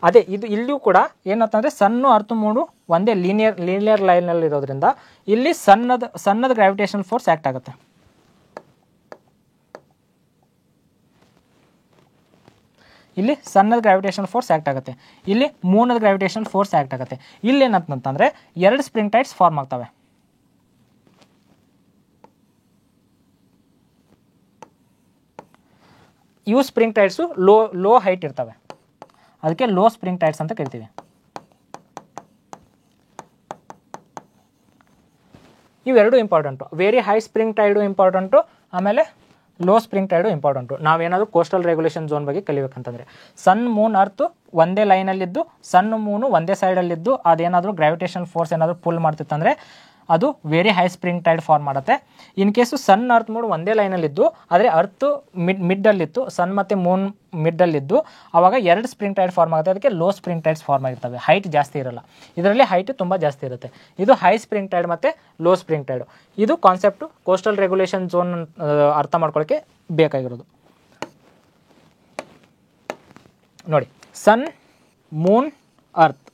ಅದೇ ಇದು ಇಲ್ಲಿಯೂ ಕೂಡ ಏನಂತಂದರೆ ಸಣ್ಣ ಅರ್ಥ ಮೂಡು ಒಂದೇ ಲೀನಿಯರ್ ಲೈನಲ್ಲಿ ಇರೋದ್ರಿಂದ ಇಲ್ಲಿ ಸಣ್ಣದ ಗ್ರಾವಿಟೇಷನ್ ಫೋರ್ಸ್ ಆ್ಯಕ್ಟ್ ಆಗುತ್ತೆ. ಇಲ್ಲಿ ಸಣ್ಣದ ಗ್ರಾವಿಟೇಷನ್ ಫೋರ್ಸ್ ಆ್ಯಕ್ಟ್ ಆಗುತ್ತೆ, ಇಲ್ಲಿ ಮೂನದ ಗ್ರಾವಿಟೇಷನ್ ಫೋರ್ಸ್ ಆ್ಯಕ್ಟ್ ಆಗುತ್ತೆ. ಇಲ್ಲಿ ಏನಂತಂದರೆ ಎರಡು ಸ್ಪ್ರಿಂಗ್ ಟೈಡ್ಸ್ ಫಾರ್ಮ್ ಆಗ್ತವೆ. ಇವು ಸ್ಪ್ರಿಂಗ್ ಟೈಡ್ಸು ಲೋ ಹೈಟ್ ಇರ್ತವೆ, ಅದಕ್ಕೆ ಲೋ ಸ್ಪ್ರಿಂಗ್ ಟೈಡ್ಸ್ ಅಂತ ಕರಿತೀವಿ. ಇವೆರಡು important, very high spring tide important, ಆಮೇಲೆ ಲೋ ಸ್ಪ್ರಿಂಗ್ ಟೈಡು ಇಂಪಾರ್ಟೆಂಟು. ನಾವೇನಾದರೂ ಕೋಸ್ಟಲ್ ರೆಗ್ಯುಲೇಷನ್ ಝೋನ್ ಬಗ್ಗೆ ಕಲಿಬೇಕಂತಂದರೆ ಸನ್ ಮೂನ್ ಅರ್ತು ಒಂದೇ ಲೈನಲ್ಲಿದ್ದು ಸಣ್ಣ ಮೂನು ಒಂದೇ ಸೈಡಲ್ಲಿದ್ದು ಅದೇನಾದರೂ ಗ್ರಾವಿಟೇಷನ್ ಫೋರ್ಸ್ ಏನಾದರೂ ಪುಲ್ ಮಾಡ್ತಿತ್ತಂದರೆ ಅದು very high spring tide form ಮಾಡುತ್ತೆ. In case sun earth moon ಒಂದೇ ಲೈನಲ್ಲಿದ್ದು ಆದರೆ ಅರ್ತ್ ಮಿಡ್ಡಲ್ಲಿತ್ತು, ಸನ್ ಮತ್ತು ಮೂನ್ ಮಿಡ್ಡಲ್ಲಿದ್ದು ಆವಾಗ ಎರಡು ಸ್ಪ್ರಿಂಗ್ ಟೈಡ್ ಫಾರ್ಮ್ ಆಗುತ್ತೆ, ಅದಕ್ಕೆ ಲೋ ಸ್ಪ್ರಿಂಗ್ ಟೈಡ್ಸ್ ಫಾರ್ಮ್ ಆಗಿರ್ತವೆ. ಹೈಟ್ ಜಾಸ್ತಿ ಇರೋಲ್ಲ, ಇದರಲ್ಲಿ ಹೈಟ್ ತುಂಬ ಜಾಸ್ತಿ ಇರುತ್ತೆ. ಇದು ಹೈ ಸ್ಪ್ರಿಂಗ್ ಟೈಡ್ ಮತ್ತು ಲೋ ಸ್ಪ್ರಿಂಗ್ ಟೈಡು. ಇದು ಕಾನ್ಸೆಪ್ಟು ಕೋಸ್ಟಲ್ ರೆಗ್ಯುಲೇಷನ್ ಝೋನ್ ಅರ್ಥ ಮಾಡ್ಕೊಳ್ಳೋಕ್ಕೆ ಬೇಕಾಗಿರೋದು. ನೋಡಿ, ಸನ್ ಮೂನ್ ಅರ್ತ್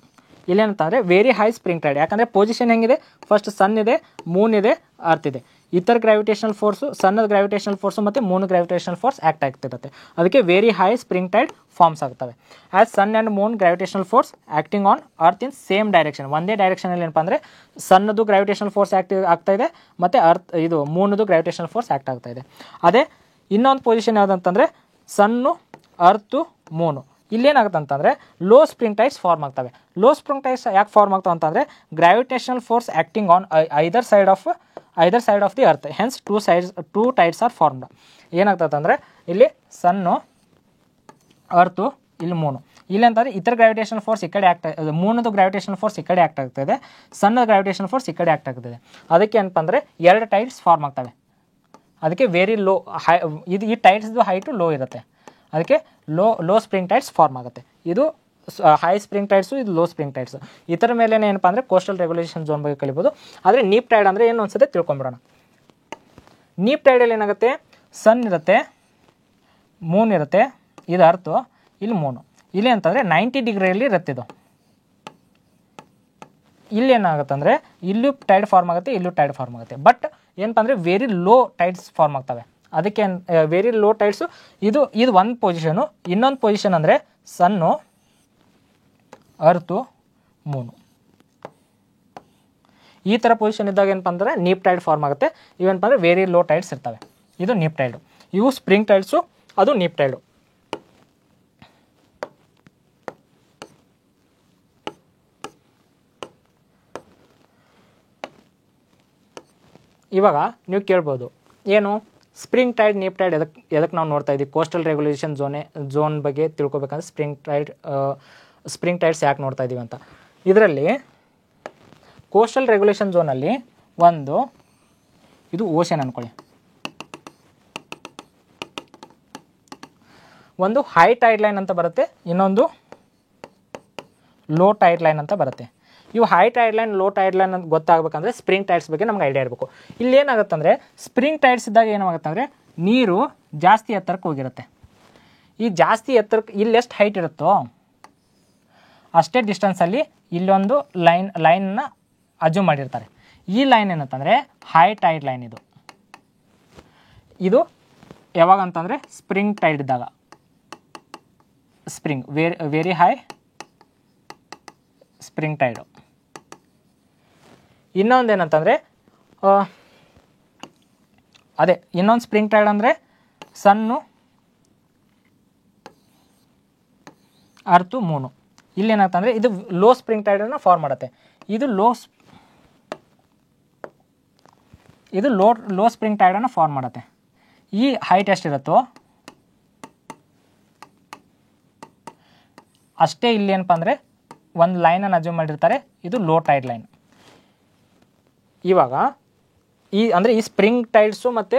ಇಲ್ಲೇನಂತಂದರೆ ವೆರಿ ಹೈ ಸ್ಪ್ರಿಂಗ್ ಟೈಡ್. ಯಾಕಂದರೆ ಪೊಸಿಷನ್ ಹೆಂಗಿದೆ, ಫಸ್ಟ್ ಸನ್ ಇದೆ, ಮೂನ್ ಇದೆ, ಅರ್ತ್ ಇದೆ. ಇತರ ಗ್ರಾವಿಟೇಷನಲ್ ಫೋರ್ಸು ಸಣ್ಣದ ಗ್ರಾವಿಟೇಷನಲ್ ಫೋರ್ಸು ಮತ್ತು ಮೂನ್ ಗ್ರಾವಿಟೇಷನಲ್ ಫೋರ್ಸ್ ಆ್ಯಕ್ಟ್ ಆಗ್ತಿರುತ್ತೆ, ಅದಕ್ಕೆ very high spring tide forms ಆಗ್ತವೆ. As sun and moon gravitational force acting on earth in same direction, ಒಂದೇ ಡೈರೆಕ್ಷನಲ್ಲಿ ಏನಪ್ಪ ಅಂದರೆ ಸಣ್ಣದು ಗ್ರಾವಿಟೇಷನಲ್ ಫೋರ್ಸ್ ಆಗ್ತಾಯಿದೆ ಮತ್ತು ಇದು ಮೂನದು ಗ್ರಾವಿಟೇಷನಲ್ ಫೋರ್ಸ್ ಆ್ಯಕ್ಟ್ ಆಗ್ತಾಯಿದೆ. ಅದೇ ಇನ್ನೊಂದು ಪೊಸಿಷನ್ ಯಾವುದಂತಂದರೆ ಸನ್ನು ಅರ್ತು ಮೂನು, ಇಲ್ಲೇನಾಗುತ್ತೆ ಅಂತಂದರೆ ಲೋ ಸ್ಪ್ರಿಂಗ್ ಟೈಡ್ಸ್ ಫಾರ್ಮ್ ಆಗ್ತವೆ. ಲೋ ಸ್ಪ್ರಿಂಗ್ ಟೈಡ್ಸ್ ಯಾಕೆ ಫಾರ್ಮ್ ಆಗ್ತವೆ ಅಂತಂದರೆ gravitational force acting on either side of the earth, hence two tides R formed. ಏನಾಗ್ತದೆ ಅಂದರೆ ಇಲ್ಲಿ ಸನ್ನು ಅರ್ತು, ಇಲ್ಲಿ ಮೂನು, ಇಲ್ಲಿ ಅಂತಂದರೆ ಇತರ ಗ್ರಾವಿಟೇಷನ್ ಫೋರ್ಸ್ ಈ ಕಡೆ ಆ್ಯಕ್ಟ್ ಮೂನದು ಗ್ರಾವಿಟೇಷನ್ ಫೋರ್ಸ್ ಈ ಕಡೆ ಆ್ಯಕ್ಟ್ ಆಗ್ತಾಯಿದೆ, ಸಣ್ಣ ಗ್ರಾವಿಟೇಷನ್ ಫೋರ್ಸ್ ಈ ಕಡೆ ಆ್ಯಕ್ಟ್ ಆಗ್ತದೆ. ಅದಕ್ಕೆ ಏನಪ್ಪ ಅಂದರೆ ಎರಡು ಟೈಡ್ಸ್ ಫಾರ್ಮ್ ಆಗ್ತವೆ, ಅದಕ್ಕೆ ವೆರಿ ಲೋ ಹೈ, ಈ ಟೈಡ್ಸ್ದು ಹೈಟು ಲೋ ಇರುತ್ತೆ, ಅದಕ್ಕೆ ಲೋ ಸ್ಪ್ರಿಂಗ್ ಟೈಡ್ಸ್ ಫಾರ್ಮ್ ಆಗುತ್ತೆ. ಇದು ಹೈ ಸ್ಪ್ರಿಂಗ್ ಟೈಡ್ಸು, ಇದು ಲೋ ಸ್ಪ್ರಿಂಗ್ ಟೈಡ್ಸು. ಇದರ ಮೇಲೆ ಏನಪ್ಪ ಅಂದರೆ ಕೋಸ್ಟಲ್ ರೆಗ್ಯುಲೇಷನ್ ಝೋನ್ ಬಗ್ಗೆ ಕಲಿಬೋದು. ಆದರೆ ನೀಪ್ ಟೈಡ್ ಅಂದರೆ ಏನು ಅನ್ಸುತ್ತೆ ತಿಳ್ಕೊಂಬಿಡೋಣ. ನೀಪ್ ಟೈಡಲ್ಲಿ ಏನಾಗುತ್ತೆ, ಸನ್ ಇರುತ್ತೆ, ಮೂನ್ ಇರುತ್ತೆ, ಇದು ಅರ್ತು, ಇಲ್ಲಿ ಮೂನು, ಇಲ್ಲಿ ಅಂತಂದರೆ 90 ಡಿಗ್ರಿಯಲ್ಲಿ ಇರುತ್ತೆ ಇದು. ಇಲ್ಲಿ ಏನಾಗುತ್ತೆ ಅಂದರೆ ಇಲ್ಲೂ ಟೈಡ್ ಫಾರ್ಮ್ ಆಗುತ್ತೆ, ಇಲ್ಲೂ ಟೈಡ್ ಫಾರ್ಮ್ ಆಗುತ್ತೆ. ಬಟ್ ಏನಪ್ಪ ಅಂದರೆ ವೆರಿ ಲೋ ಟೈಡ್ಸ್ ಫಾರ್ಮ್ ಆಗ್ತವೆ, ಅದಕ್ಕೆ ವೆರಿ ಲೋ ಟೈಡ್ಸು. ಇದು ಒಂದು ಪೊಸಿಷನು. ಇನ್ನೊಂದು ಪೊಸಿಷನ್ ಅಂದರೆ ಸನ್ನು ಅರ್ತು ಮೂನು, ಈ ಥರ ಪೊಸಿಷನ್ ಇದ್ದಾಗ ಏನಪ್ಪ ಅಂದರೆ ನೀಪ್ ಟೈಡ್ ಫಾರ್ಮ್ ಆಗುತ್ತೆ. ಇವೇನಪ್ಪ ಅಂದರೆ ವೆರಿ ಲೋ ಟೈಡ್ಸ್ ಇರ್ತವೆ, ಇದು ನೀಪ್ ಟೈಡು. ಇವು ಸ್ಪ್ರಿಂಗ್ ಟೈಡ್ಸು, ಅದು ನೀಪ್ ಟೈಡು. ಇವಾಗ ನೀವು ಕೇಳ್ಬೋದು ಏನು ಸ್ಪ್ರಿಂಗ್ ಟೈಡ್ ನೀಪ್ ಟೈಡ್ ಎದಕ್ಕೆ ನಾವು ನೋಡ್ತಾ ಇದ್ದೀವಿ ಕೋಸ್ಟಲ್ ರೆಗ್ಯುಲೇಷನ್ ಝೋನ್ ಬಗ್ಗೆ ತಿಳ್ಕೊಬೇಕಂದ್ರೆ ಸ್ಪ್ರಿಂಗ್ ಟೈಡ್ಸ್ ಯಾಕೆ ನೋಡ್ತಾ ಇದ್ದೀವಿ ಅಂತ. ಇದರಲ್ಲಿ ಕೋಸ್ಟಲ್ ರೆಗ್ಯುಲೇಷನ್ ಝೋನಲ್ಲಿ ಇದು ಓಷನ್ ಅಂದ್ಕೊಳ್ಳಿ, ಒಂದು ಹೈ ಟೈಡ್ ಲೈನ್ ಅಂತ ಬರುತ್ತೆ, ಇನ್ನೊಂದು ಲೋ ಟೈಡ್ ಲೈನ್ ಅಂತ ಬರುತ್ತೆ. ಇವು high tide line low tide line ಅಂತ ಗೊತ್ತಾಗಬೇಕಂದ್ರೆ ಸ್ಪ್ರಿಂಗ್ ಟೈಡ್ಸ್ ಬಗ್ಗೆ ನಮ್ಗೆ ಐಡಿಯಾ ಇರಬೇಕು. ಇಲ್ಲಿ ಏನಾಗುತ್ತಂದರೆ ಸ್ಪ್ರಿಂಗ್ ಟೈಡ್ಸ್ ಇದ್ದಾಗ ಏನಾಗುತ್ತಂದರೆ ನೀರು ಜಾಸ್ತಿ ಎತ್ತರಕ್ಕೆ ಹೋಗಿರುತ್ತೆ. ಈ ಜಾಸ್ತಿ ಎತ್ತರಕ್ಕೆ ಇಲ್ಲಿ ಎಷ್ಟು ಹೈಟ್ ಇರುತ್ತೋ ಅಷ್ಟೇ ಡಿಸ್ಟೆನ್ಸಲ್ಲಿ ಇಲ್ಲೊಂದು ಲೈನ್ನ ಅಜ್ಯೂಮ್ ಮಾಡಿರ್ತಾರೆ. ಈ ಲೈನ್ ಏನಂತಂದರೆ ಹೈ ಟೈಡ್ ಲೈನ್. ಇದು ಯಾವಾಗ ಅಂತಂದರೆ ಸ್ಪ್ರಿಂಗ್ ಟೈಡ್ ಇದ್ದಾಗ, spring very high spring tide. ಇನ್ನೊಂದು ಏನಂತಂದರೆ ಇನ್ನೊಂದು ಸ್ಪ್ರಿಂಗ್ ಟೈಡ್ ಅಂದರೆ ಸನ್ನು ಅರ್ತು ಮೂನು. ಇಲ್ಲೇನಂತಂದರೆ ಇದು ಲೋ ಸ್ಪ್ರಿಂಗ್ ಟೈಡನ್ನು ಫಾರ್ಮ್ ಮಾಡುತ್ತೆ. ಇದು ಲೋ ಸ್ಪ್ರಿಂಗ್ ಟೈಡನ್ನು ಫಾರ್ಮ್ ಮಾಡುತ್ತೆ. ಈ ಹೈಟ್ ಎಷ್ಟಿರುತ್ತೋ ಅಷ್ಟೇ ಇಲ್ಲಿ ಏನಪ್ಪ ಅಂದರೆ ಒಂದು ಲೈನನ್ನು ಅಜ್ಯೂಮ್ ಮಾಡಿರ್ತಾರೆ, ಇದು ಲೋ ಟೈಡ್ ಲೈನ್. ಇವಾಗ ಈ ಸ್ಪ್ರಿಂಗ್ ಟೈಡ್ಸು ಮತ್ತು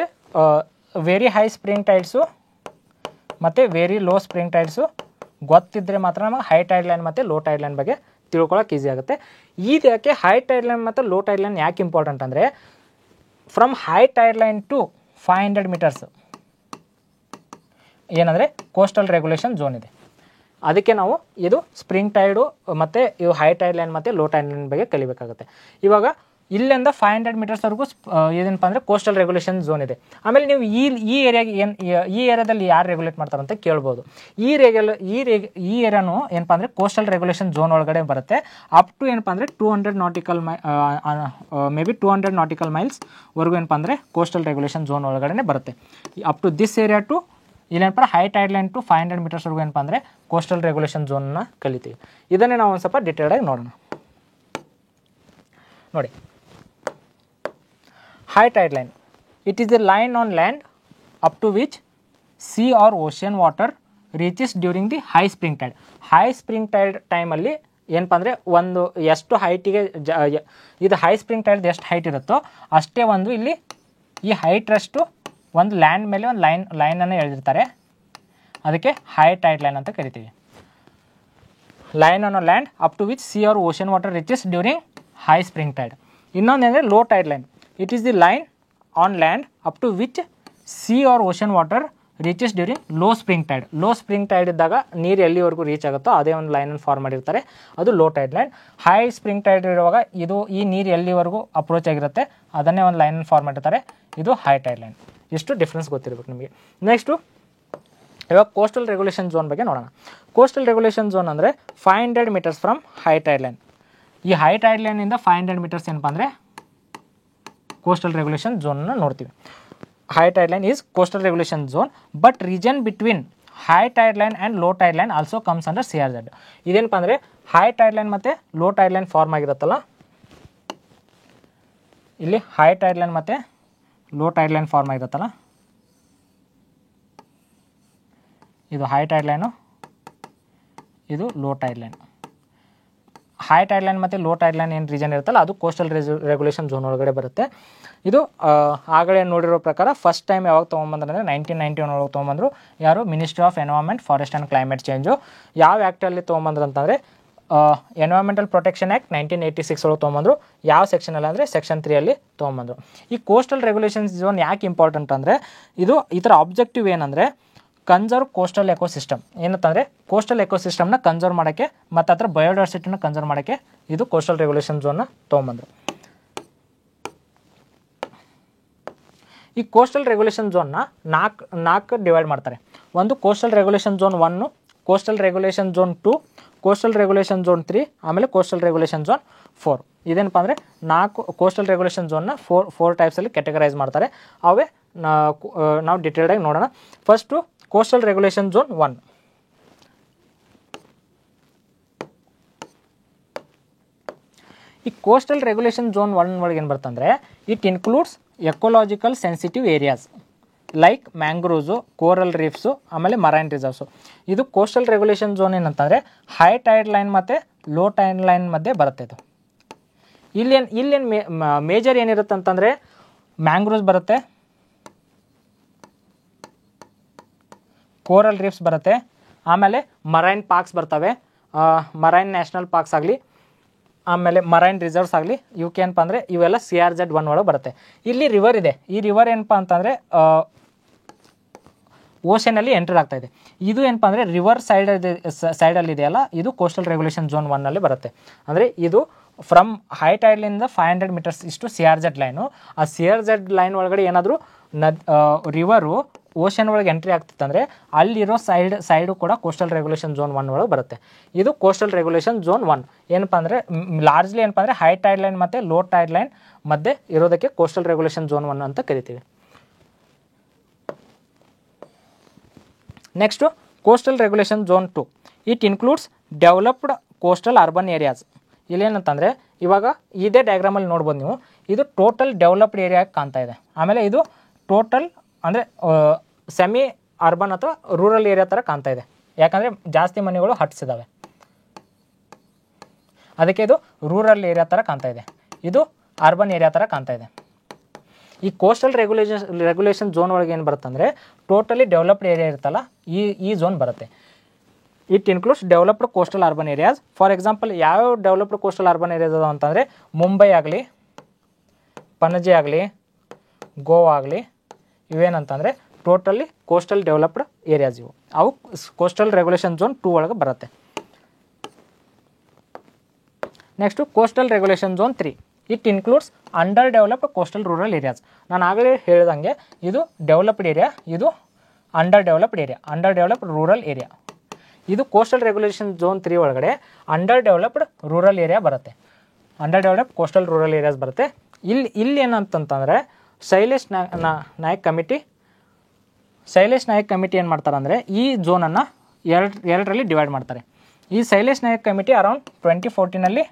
ವೆರಿ ಹೈ ಸ್ಪ್ರಿಂಗ್ ಟೈಡ್ಸು ಮತ್ತು ವೆರಿ ಲೋ ಸ್ಪ್ರಿಂಗ್ ಟೈಡ್ಸು ಗೊತ್ತಿದ್ದರೆ ಮಾತ್ರ ನಮಗೆ ಹೈ ಟೈಡ್ ಲೈನ್ ಮತ್ತು ಲೋ ಟೈಡ್ ಲೈನ್ ಬಗ್ಗೆ ತಿಳ್ಕೊಳ್ಳೋಕೆ ಈಸಿ ಆಗುತ್ತೆ. ಯಾಕೆ ಹೈ ಟೈಡ್ ಲೈನ್ ಮತ್ತು ಲೋ ಟೈಡ್ ಲೈನ್ ಯಾಕೆ ಇಂಪಾರ್ಟೆಂಟ್ ಅಂದರೆ from high tide line to 500 metres ಏನಂದರೆ ಕೋಸ್ಟಲ್ ರೆಗ್ಯುಲೇಷನ್ ಝೋನ್ ಇದೆ. ಅದಕ್ಕೆ ನಾವು ಇದು ಸ್ಪ್ರಿಂಗ್ ಟೈಡು ಮತ್ತು ಇವು ಹೈ ಟೈಡ್ ಲೈನ್ ಮತ್ತು ಲೋ ಟೈಡ್ ಲೈನ್ ಬಗ್ಗೆ ಕಲಿಬೇಕಾಗುತ್ತೆ. ಇವಾಗ ಇಲ್ಲಿಂದ 500 ಮೀಟರ್ಸ್ವರೆಗೂ ಏನಪ್ಪ ಅಂದರೆ ಕೋಸ್ಟಲ್ ರೆಗ್ಯುಲೇಷನ್ ಝೋನ್ ಇದೆ. ಆಮೇಲೆ ನೀವು ಈ ಏರಿಯಾಗೆ ಈ ಏರಿಯಾದಲ್ಲಿ ಯಾರು ರೆಗ್ಯುಲೇಟ್ ಮಾಡ್ತಾರೆ ಅಂತ ಕೇಳ್ಬೋದು. ಈ ಏರಿಯಾನು ಏನಪ್ಪ ಅಂದರೆ ಕೋಸ್ಟಲ್ ರೆಗ್ಯುಲೇಷನ್ ಝೋನ್ ಒಳಗಡೆ ಬರುತ್ತೆ. ಅಪ್ ಟು ಏನಪ್ಪ ಅಂದರೆ 200 ನಾಟಿಕಲ್ ಮೈಲ್ಸ್ವರೆಗೂ ಏನಪ್ಪ ಅಂದರೆ ಕೋಸ್ಟಲ್ ರೆಗ್ಯುಲೇಷನ್ ಝೋನ್ ಒಳಗಡೆ ಬರುತ್ತೆ. Up to this area to ಇಲ್ಲೇನಪ್ಪ ಹೈ ಟೈಡ್ ಲೈನ್ ಟು 500 ಮೀಟರ್ಸ್ವರೆಗೂ ಏನಪ್ಪ ಅಂದರೆ ಕೋಸ್ಟಲ್ ರೆಗ್ಯುಲೇಷನ್ ಝೋನ್ನ ಕಲಿತೀವಿ. ಇದನ್ನೇ ನಾವು ಒಂದು ಸ್ವಲ್ಪ ಡಿಟೇಲ್ಡಾಗಿ ನೋಡೋಣ. ನೋಡಿ, high tide line, it is a line on land up to which sea or ocean water reaches during the high spring tide. High spring tide ಟೈಮಲ್ಲಿ ಏನಪ್ಪ ಅಂದರೆ ಒಂದು ಎಷ್ಟು ಹೈಟಿಗೆ ಇದು ಹೈ ಸ್ಪ್ರಿಂಗ್ ಟೈಡ್ ಎಷ್ಟು ಹೈಟ್ ಇರುತ್ತೋ ಅಷ್ಟೇ ಒಂದು ಇಲ್ಲಿ ಈ ಹೈಟ್ರಷ್ಟು ಒಂದು ಲ್ಯಾಂಡ್ ಮೇಲೆ ಒಂದು ಲೈನನ್ನು ಎಳೆದಿರ್ತಾರೆ. ಅದಕ್ಕೆ ಹೈ ಟೈಡ್ ಲೈನ್ ಅಂತ ಕರಿತೀವಿ. Line on a land up to which sea or ocean water reaches during high spring tide. ಇನ್ನೊಂದು ಅಂದರೆ low tide line. It is the line on land up to which sea or ocean water reaches during low spring tide. Low spring tide ಇದ್ದಾಗ ನೀರು ಎಲ್ಲಿವರೆಗೂ reach ಆಗುತ್ತೋ ಅದೇ ಒಂದು ಲೈನನ್ನು form ಮಾಡಿರ್ತಾರೆ, ಅದು low tide line. High spring tide ಇರುವಾಗ ಈ ನೀರು ಎಲ್ಲಿವರೆಗೂ ಅಪ್ರೋಚ್ ಆಗಿರುತ್ತೆ ಅದನ್ನೇ ಒಂದು ಲೈನನ್ನು ಫಾರ್ಮ್ ಮಾಡಿರ್ತಾರೆ, ಇದು ಹೈ ಟೈಡ್ ಲೈನ್. ಇಷ್ಟು ಡಿಫ್ರೆನ್ಸ್ ಗೊತ್ತಿರಬೇಕು ನಿಮಗೆ. ನೆಕ್ಸ್ಟು ಇವಾಗ ಕೋಸ್ಟಲ್ ರೆಗ್ಯುಲೇಷನ್ ಝೋನ್ ಬಗ್ಗೆ ನೋಡೋಣ. ಕೋಸ್ಟಲ್ ರೆಗ್ಯುಲೇಷನ್ ಝೋನ್ ಅಂದರೆ 500 metres from high tide line. ಈ ಹೈ ಟೈಡ್ ಲೈನಿಂದ 500 ಮೀಟರ್ಸ್ ಏನಪ್ಪ ಅಂದರೆ ಕೋಸ್ಟಲ್ ರೆಗ್ಯುಲೇಷನ್ ಝೋನನ್ನು ನೋಡ್ತೀವಿ. High tide line is coastal regulation zone, but region between high tide line and low tide line also comes under CRZ. ಇದೇನಪ್ಪ ಅಂದರೆ high tide line ಮತ್ತು low tide line form ಆಗಿರುತ್ತಲ್ಲ, ಇಲ್ಲಿ high tide line ಮತ್ತು low tide line form ಆಗಿರುತ್ತಲ್ಲ, ಇದು high tide line, ಇದು low tide line. High tide line ಮತ್ತು ಲೋ ಟೈಡ್ ಲೈನ್ ಏನು ರೀಜನ್ ಇರುತ್ತಲ್ಲ ಅದು ಕೋಸ್ಟಲ್ ರೆಗ್ಯುಲೇಷನ್ ಝೋನ್ ಒಳಗಡೆ ಬರುತ್ತೆ. ಇದು ಆಗಲೇ ನೋಡಿರೋ ಪ್ರಕಾರ ಫಸ್ಟ್ ಟೈಮ್ ಯಾವಾಗ ತೊಗೊಂಬಂದ್ರೆ ಅಂದರೆ 1991 ಒಳಗೆ ತೊಗೊಂಬಂದರು. ಯಾರು? Ministry of environment, forest and climate change. ಯಾವ ಆ್ಯಕ್ಟಲ್ಲಿ ತೊಗೊಂಬಂದ್ರು ಅಂತಂದರೆ ಎನ್ವೈರ್ಮೆಂಟಲ್ ಪ್ರೊಟೆಕ್ಷನ್ ಆ್ಯಕ್ಟ್ 1986 ಒಳಗೆ ತೊಗೊಂಬಂದರು. ಯಾವ ಸೆಕ್ಷನಲ್ಲಿ ಅಂದರೆ ಸೆಕ್ಷನ್ 3 ತೊಗೊಂಬಂದರು. ಈ ಕೋಸ್ಟಲ್ ರೆಗ್ಯುಲೇಷನ್ ಝೋನ್ ಯಾಕೆ ಇಂಪಾರ್ಟೆಂಟ್ ಅಂದರೆ ಇದರ ಆಬ್ಜೆಕ್ಟಿವ್ ಏನಂದರೆ ಕನ್ಸರ್ವ್ ಕೋಸ್ಟಲ್ ಎಕೋಸಿಸ್ಟಮ್. ಏನಂತಂದರೆ ಕೋಸ್ಟಲ್ ಎಕೋಸಿಸ್ಟಮ್ನ ಕನ್ಸರ್ವ್ ಮಾಡೋಕ್ಕೆ ಮತ್ತು ಅದರ ಬಯೋಡೈವರ್ಸಿಟಿನ ಕನ್ಸರ್ವ್ ಮಾಡೋಕ್ಕೆ ಇದು ಕೋಸ್ಟಲ್ ರೆಗ್ಯುಲೇಷನ್ ಝೋನ್ನ ತೊಗೊಂಬಂದರು. ಈ ಕೋಸ್ಟಲ್ ರೆಗ್ಯುಲೇಷನ್ ಝೋನ್ನ ನಾಲ್ಕು ಡಿವೈಡ್ ಮಾಡ್ತಾರೆ. ಒಂದು coastal regulation zone 1, coastal regulation zone 2, coastal regulation zone 3, ಆಮೇಲೆ ಕೋಸ್ಟಲ್ ರೆಗ್ಯುಲೇಷನ್ ಝೋನ್ 4. ಇದೇನಪ್ಪ ಅಂದರೆ 4 ಕೋಸ್ಟಲ್ ರೆಗ್ಯುಲೇಷನ್ ಝೋನ್ನ 4 ಟೈಪ್ಸಲ್ಲಿ ಕ್ಯಾಟಗರೈಸ್ ಮಾಡ್ತಾರೆ. ಅವೇ ನಾವು ಡಿಟೇಲ್ಡಾಗಿ ನೋಡೋಣ. First coastal regulation zone 1. ಈ ಕೋಸ್ಟಲ್ ರೆಗ್ಯುಲೇಷನ್ ಝೋನ್ 1 ಒಳಗೆ ಏನು ಬರ್ತಂದರೆ it includes ecological sensitive areas like mangroves, coral reefs, ಆಮೇಲೆ ಮರೈನ್ ರಿಸರ್ವ್ಸು. ಇದು ಕೋಸ್ಟಲ್ ರೆಗ್ಯುಲೇಷನ್ ಝೋನ್ ಏನಂತಂದರೆ ಹೈ ಟೈಡ್ ಲೈನ್ ಮತ್ತು ಲೋ ಟೈಡ್ ಲೈನ್ ಮಧ್ಯೆ ಬರುತ್ತೆ. ಇದು ಇಲ್ಲೇನು ಮೇಜರ್ ಏನಿರುತ್ತೆ ಅಂತಂದರೆ ಮ್ಯಾಂಗ್ರೋವ್ಸ್ ಬರುತ್ತೆ, ಕೋರಲ್ ರೀಫ್ಸ್ ಬರುತ್ತೆ, ಆಮೇಲೆ ಮರೈನ್ ಪಾರ್ಕ್ಸ್ ಬರ್ತವೆ, ಮರೈನ್ ನ್ಯಾಷನಲ್ ಪಾರ್ಕ್ಸ್ ಆಗಲಿ, ಆಮೇಲೆ ಮರೈನ್ ರಿಸರ್ವ್ಸ್ ಆಗಲಿ, ಇವಕ್ಕೆ ಏನಪ್ಪ ಅಂದರೆ ಇವೆಲ್ಲ CRZ1 ಒಳಗೆ ಬರುತ್ತೆ. ಇಲ್ಲಿ ರಿವರ್ ಇದೆ. ಈ ರಿವರ್ ಏನಪ್ಪ ಅಂತಂದರೆ ಓಷನಲ್ಲಿ ಎಂಟರ್ ಆಗ್ತಾ ಇದೆ. ಇದು ಏನಪ್ಪ ಅಂದರೆ ರಿವರ್ ಸೈಡಲ್ಲಿ ಇದೆಯಲ್ಲ, ಇದು ಕೋಸ್ಟಲ್ ರೆಗ್ಯುಲೇಷನ್ ಝೋನ್ 1ನಲ್ಲಿ ಬರುತ್ತೆ. ಅಂದರೆ ಇದು ಫ್ರಮ್ ಹೈ ಟೈಡ್ ಲೈನಿಂದ 500 ಮೀಟರ್ಸ್ ಇಷ್ಟು CRZ ಲೈನು. ಆ CRZ ಲೈನ್ ಒಳಗಡೆ ಏನಾದರೂ ರಿವರು ಓಷನ್ ಒಳಗೆ ಎಂಟ್ರಿ ಆಗ್ತಿತ್ತಂದರೆ ಅಲ್ಲಿರೋ ಸೈಡು ಕೂಡ ಕೋಸ್ಟಲ್ ರೆಗ್ಯುಲೇಷನ್ ಝೋನ್ 1 ಒಳಗೆ ಬರುತ್ತೆ. ಇದು ಕೋಸ್ಟಲ್ ರೆಗ್ಯುಲೇಷನ್ ಝೋನ್ 1 ಏನಪ್ಪ ಅಂದರೆ ಲಾರ್ಜ್ಲಿ ಏನಪ್ಪ ಅಂದರೆ ಹೈ ಟೈಡ್ ಲೈನ್ ಮತ್ತು ಲೋ ಟೈಡ್ ಲೈನ್ ಮಧ್ಯೆ ಇರೋದಕ್ಕೆ ಕೋಸ್ಟಲ್ ರೆಗ್ಯುಲೇಷನ್ ಝೋನ್ 1 ಅಂತ ಕರಿತೀವಿ. Next coastal regulation zone 2. It includes developed coastal urban areas. ಇಲ್ಲೇನಂತಂದರೆ ಇವಾಗ ಇದೇ ಡಯಾಗ್ರಾಮಲ್ಲಿ ನೋಡ್ಬೋದು ನೀವು, ಇದು ಟೋಟಲ್ ಡೆವಲಪ್ಡ್ ಏರಿಯಾ ಕಾಣ್ತಾ ಇದೆ. ಆಮೇಲೆ ಇದು ಟೋಟಲ್ ಅಂದರೆ ಸೆಮಿ ಅರ್ಬನ್ ಅಥವಾ ರೂರಲ್ ಏರಿಯಾ ಥರ ಕಾಣ್ತಾ ಇದೆ, ಯಾಕಂದರೆ ಜಾಸ್ತಿ ಮನೆಗಳು ಹಟ್ಸಿದ್ದಾವೆ, ಅದಕ್ಕೆ ಇದು ರೂರಲ್ ಏರಿಯಾ ಥರ ಕಾಣ್ತಾ ಇದೆ. ಇದು ಅರ್ಬನ್ ಏರಿಯಾ ಥರ ಕಾಣ್ತಾ ಇದೆ. ಈ ಕೋಸ್ಟಲ್ ರೆಗ್ಯುಲೇಷನ್ ಝೋನ್ ಒಳಗೆ ಏನು ಬರುತ್ತೆ ಅಂದರೆ ಟೋಟಲಿ ಡೆವಲಪ್ಡ್ ಏರಿಯಾ ಇರುತ್ತಲ್ಲ, ಈ ಝೋನ್ ಬರುತ್ತೆ. It includes developed coastal urban areas. For example ಯಾವ್ಯಾವ ಡೆವಲಪ್ಡ್ ಕೋಸ್ಟಲ್ ಅರ್ಬನ್ ಏರಿಯಾಸ್ ಅದಾವ ಅಂತಂದರೆ ಮುಂಬೈ ಆಗಲಿ, ಪಣಜಿ ಆಗಲಿ, ಗೋವಾ ಆಗಲಿ, ಇವೇನಂತಂದರೆ ಟೋಟಲಿ ಕೋಸ್ಟಲ್ ಡೆವಲಪ್ಡ್ ಏರಿಯಾಸ್ ಇವು. ಅವು ಕೋಸ್ಟಲ್ ರೆಗ್ಯುಲೇಷನ್ ಝೋನ್ 2 ಒಳಗೆ ಬರುತ್ತೆ. Next coastal regulation zone 3. It includes under developed coastal rural areas. ನಾನು ಆಗಲೇ ಹೇಳಿದಂಗೆ ಇದು ಡೆವಲಪ್ಡ್ ಏರಿಯಾ, ಇದು ಅಂಡರ್ ಡೆವಲಪ್ಡ್ ರೂರಲ್ ಏರಿಯಾ. ಇದು ಕೋಸ್ಟಲ್ ರೆಗ್ಯುಲೇಷನ್ ಝೋನ್ 3 ಒಳಗಡೆ ಅಂಡರ್ ಡೆವಲಪ್ಡ್ ರೂರಲ್ ಏರಿಯಾ ಬರುತ್ತೆ, under developed coastal rural areas ಬರುತ್ತೆ. ಇಲ್ಲಿ ಏನಂತಂತಂದರೆ ಶೈಲೇಶ್ ನಾಯಕ್ ಕಮಿಟಿ ಏನು ಮಾಡ್ತಾರೆ ಅಂದರೆ ಈ ಝೋನನ್ನು ಎರಡರಲ್ಲಿ ಡಿವೈಡ್ ಮಾಡ್ತಾರೆ. ಈ ಶೈಲೇಶ್ ನಾಯಕ್ ಕಮಿಟಿ ಅರೌಂಡ್ 2014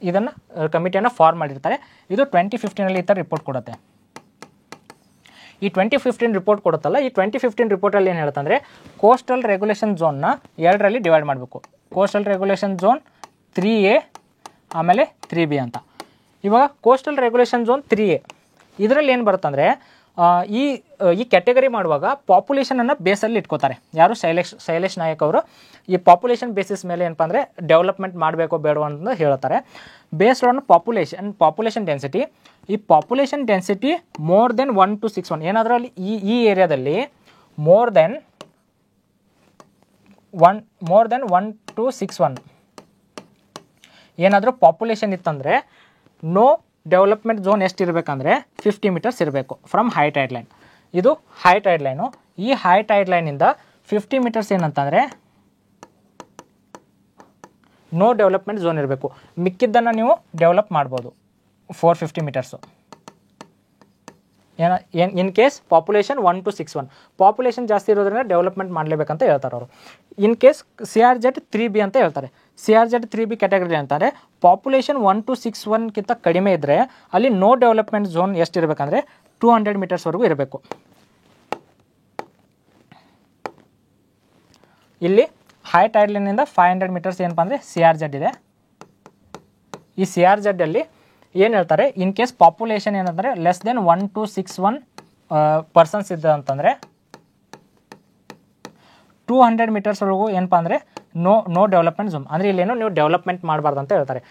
ಇದನ್ನು ಕಮಿಟಿಯನ್ನು ಫಾರ್ಮ್ ಮಾಡಿರ್ತಾರೆ. ಇದು 2015 ಈ ಥರ ರಿಪೋರ್ಟ್ ಕೊಡುತ್ತೆ. ಈ 2015 ರಿಪೋರ್ಟ್ ಕೊಡುತ್ತಲ್ಲ, ಈ 2015 ರಿಪೋರ್ಟಲ್ಲಿ ಏನು ಹೇಳ್ತಂದರೆ ಕೋಸ್ಟಲ್ ರೆಗ್ಯುಲೇಷನ್ ಝೋನ್ನ ಎರಡರಲ್ಲಿ ಡಿವೈಡ್ ಮಾಡಬೇಕು. ಕೋಸ್ಟಲ್ ರೆಗ್ಯುಲೇಷನ್ ಝೋನ್ 3A ಆಮೇಲೆ 3B ಅಂತ. ಇವಾಗ ಕೋಸ್ಟಲ್ ರೆಗ್ಯುಲೇಷನ್ ಝೋನ್ 3A ಇದರಲ್ಲಿ ಏನು ಬರುತ್ತಂದರೆ ಈ ಕ್ಯಾಟಗರಿ ಮಾಡುವಾಗ ಪಾಪ್ಯುಲೇಷನನ್ನು ಬೇಸಲ್ಲಿ ಇಟ್ಕೋತಾರೆ. ಯಾರು ಶೈಲೇಶ್ ನಾಯಕ್ ಅವರು ಈ ಪಾಪ್ಯುಲೇಷನ್ ಬೇಸಿಸ್ ಮೇಲೆ ಏನಪ್ಪ ಅಂದರೆ ಡೆವಲಪ್ಮೆಂಟ್ ಮಾಡಬೇಕೋ ಬೇಡೋ ಅಂತ ಹೇಳ್ತಾರೆ. Based on population density. ಈ population density more than 1 to 61 ಏನಾದರೂ ಅಲ್ಲಿ ಈ ಏರಿಯಾದಲ್ಲಿ ಮೋರ್ ದೆನ್ 1 to 61 ಏನಾದರೂ ಪಾಪ್ಯುಲೇಷನ್ ಇತ್ತಂದರೆ ನೋ ಡೆವಲಪ್ಮೆಂಟ್ ಝೋನ್ ಎಷ್ಟು ಇರಬೇಕಂದ್ರೆ 50 ಮೀಟರ್ಸ್ ಇರಬೇಕು ಫ್ರಮ್ ಹೈ ಟೈಡ್ ಲೈನ್. ಇದು ಹೈ ಟೈಡ್ ಲೈನು. ಈ ಹೈ ಟೈಡ್ ಲೈನಿಂದ 50 ಮೀಟರ್ಸ್ ಏನಂತಂದರೆ ನೋ ಡೆವಲಪ್ಮೆಂಟ್ ಝೋನ್ ಇರಬೇಕು. ಮಿಕ್ಕಿದ್ದನ್ನು ನೀವು ಡೆವಲಪ್ ಮಾಡ್ಬೋದು 450 metres. In case population 1 to 61 population ಜಾಸ್ತಿ ಇರೋದ್ರಿಂದ ಡೆವಲಪ್ಮೆಂಟ್ ಮಾಡಲೇಬೇಕಂತ ಹೇಳ್ತಾರೆ ಅವರು. ಇನ್ ಕೇಸ್ CRZ3B ಅಂತ ಹೇಳ್ತಾರೆ. CRZ3B ಕ್ಯಾಟಗರಿ ಅಂತಾರೆ ಪಾಪ್ಯುಲೇಷನ್ 1 to 61ಕ್ಕಿಂತ ಕಡಿಮೆ ಇದ್ದರೆ ಅಲ್ಲಿ ನೋ ಡೆವಲಪ್ಮೆಂಟ್ ಝೋನ್ ಎಷ್ಟು ಇರಬೇಕಂದ್ರೆ 200 ಮೀಟರ್ಸ್ವರೆಗೂ ಇರಬೇಕು. ಇಲ್ಲಿ ಹೈ ಟೈಡ್ ಲೈನಿಂದ 500 ಮೀಟರ್ಸ್ ಏನಪ್ಪ ಅಂದರೆ CRZ ಇದೆ. ಈ CRZಲ್ಲಿ ಏನು ಹೇಳ್ತಾರೆ, ಇನ್ ಕೇಸ್ ಪಾಪ್ಯುಲೇಷನ್ ಏನಂದರೆ ಲೆಸ್ ದೆನ್ 1 to 61 ಪರ್ಸನ್ಸ್ ಇದೆ ಅಂತಂದರೆ 200 ಮೀಟರ್ಸ್ವರೆಗೂ ಏನಪ್ಪ ಅಂದರೆ ನೋ ಡೆವಲಪ್ಮೆಂಟ್ ಝೋನ್, ಅಂದರೆ ಇಲ್ಲೇನೋ ನೀವು ಡೆವಲಪ್ಮೆಂಟ್ ಮಾಡಬಾರ್ದು ಅಂತ ಹೇಳ್ತಾರೆ.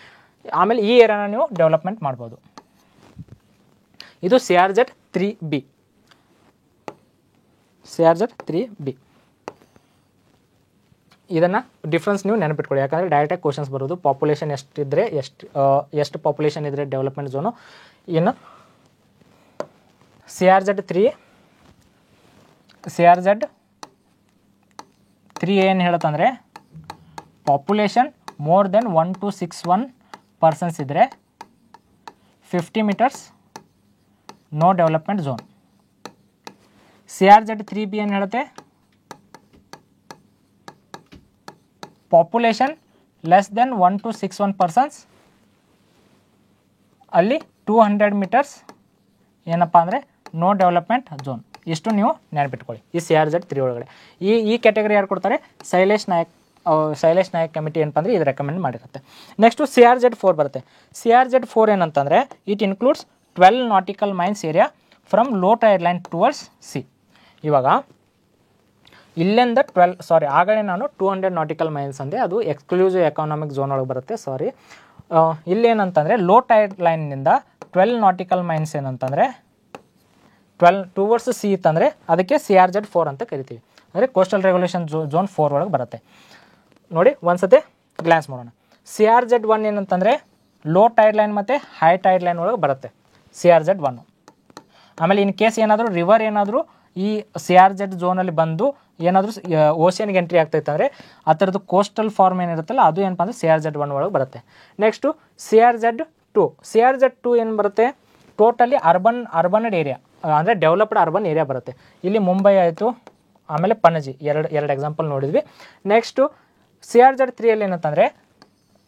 ಆಮೇಲೆ ಈ ಏರಿಯಾನ ನೀವು ಡೆವಲಪ್ಮೆಂಟ್ ಮಾಡ್ಬೋದು. ಇದು CRZ3B. ಇದನ್ನು ಡಿಫ್ರೆನ್ಸ್ ನೀವು ನೆನಪಿಟ್ಕೊಳ್ಳಿ, ಯಾಕಂದರೆ ಡೈರೆಕ್ಟಾಗಿ ಕ್ವಶನ್ಸ್ ಬರೋದು. ಪಾಪ್ಯುಲೇಷನ್ ಎಷ್ಟಿದ್ದರೆ ಎಷ್ಟು ಪಾಪ್ಯುಲೇಷನ್ ಇದ್ದರೆ ಡೆವಲಪ್ಮೆಂಟ್ ಝೋನು. ಇನ್ನು CRZ3 ಏನು ಹೇಳುತ್ತಂದರೆ population more than 1 to 61 persons ಇದ್ದರೆ 50 metres no development zone. CRZ3B ಏನು ಹೇಳುತ್ತೆ, population less than 1 to 61 persons ಅಲ್ಲಿ 200 ಮೀಟರ್ಸ್ ಏನಪ್ಪ ಅಂದರೆ ನೋ ಡೆವಲಪ್ಮೆಂಟ್ ಝೋನ್. ಇಷ್ಟು ನೀವು ನೆನಪಿಟ್ಕೊಳ್ಳಿ ಈ CRZ3 ಒಳಗಡೆ. ಈ ಕ್ಯಾಟಗರಿ ಯಾರು ಕೊಡ್ತಾರೆ? ಶೈಲೇಶ್ ನಾಯಕ್ ಕಮಿಟಿ ಏನಪ್ಪ ಅಂದರೆ ಇದು ರೆಕಮೆಂಡ್ ಮಾಡಿರುತ್ತೆ. ನೆಕ್ಸ್ಟು CRZ4 ಬರುತ್ತೆ. CRZ4 ಏನಂತಂದರೆ it includes 12 nautical miles area from low tide line towards sea. ಇವಾಗ ಇಲ್ಲಿಂದ ಆಗಲೇ ನಾನು 200 ನಾಟಿಕಲ್ ಮೈನ್ಸ್ ಅಂದೆ, ಅದು ಎಕ್ಸ್ಕ್ಲೂಸಿವ್ ಎಕಾನಮಿಕ್ ಝೋನ್ ಒಳಗೆ ಬರುತ್ತೆ. ಇಲ್ಲೇನಂತಂದರೆ ಲೋ ಟೈಡ್ ಲೈನ್ನಿಂದ 12 ನಾಟಿಕಲ್ ಮೈನ್ಸ್ ಏನಂತಂದರೆ 12 ಟುವರ್ಡ್ಸ್ ಸಿ ಇತ್ತಂದರೆ ಅದಕ್ಕೆ CRZ4 ಅಂತ ಕರಿತೀವಿ. ಅಂದರೆ ಕೋಸ್ಟಲ್ ರೆಗ್ಯುಲೇಷನ್ ಝೋನ್ 4 ಒಳಗೆ ಬರುತ್ತೆ. ನೋಡಿ ಒಂದ್ಸತಿ ಗ್ಲಾನ್ಸ್ ಮಾಡೋಣ. CRZ1 ಏನಂತಂದರೆ ಲೋ ಟೈಡ್ ಲೈನ್ ಮತ್ತು ಹೈ ಟೈಡ್ ಲೈನ್ ಒಳಗೆ ಬರುತ್ತೆ CRZ1. ಆಮೇಲೆ ಇನ್ ಕೇಸ್ ಏನಾದರೂ ರಿವರ್ ಏನಾದರೂ ಈ CRZ ಝೋನಲ್ಲಿ ಬಂದು ಏನಾದರೂ ಓಷನ್ಗೆ ಎಂಟ್ರಿ ಆಗ್ತೈತೆ ಅಂದರೆ ಆ ಥರದ್ದು ಕೋಸ್ಟಲ್ ಫಾರ್ಮ್ ಏನಿರುತ್ತಲ್ಲ ಅದು ಏನಪ್ಪ ಅಂದರೆ CRZ1 ಒಳಗೆ ಬರುತ್ತೆ. ನೆಕ್ಸ್ಟು CRZ2 ಏನು ಬರುತ್ತೆ? ಟೋಟಲಿ ಅರ್ಬನ್ಡ್ ಏರಿಯಾ ಅಂದರೆ ಡೆವಲಪ್ಡ್ ಅರ್ಬನ್ ಏರಿಯಾ ಬರುತ್ತೆ. ಇಲ್ಲಿ ಮುಂಬೈ ಆಯಿತು, ಆಮೇಲೆ ಪಣಜಿ ಎರಡು ಎಕ್ಸಾಂಪಲ್ ನೋಡಿದ್ವಿ. ನೆಕ್ಸ್ಟು CRZ3 ಏನಂತಂದರೆ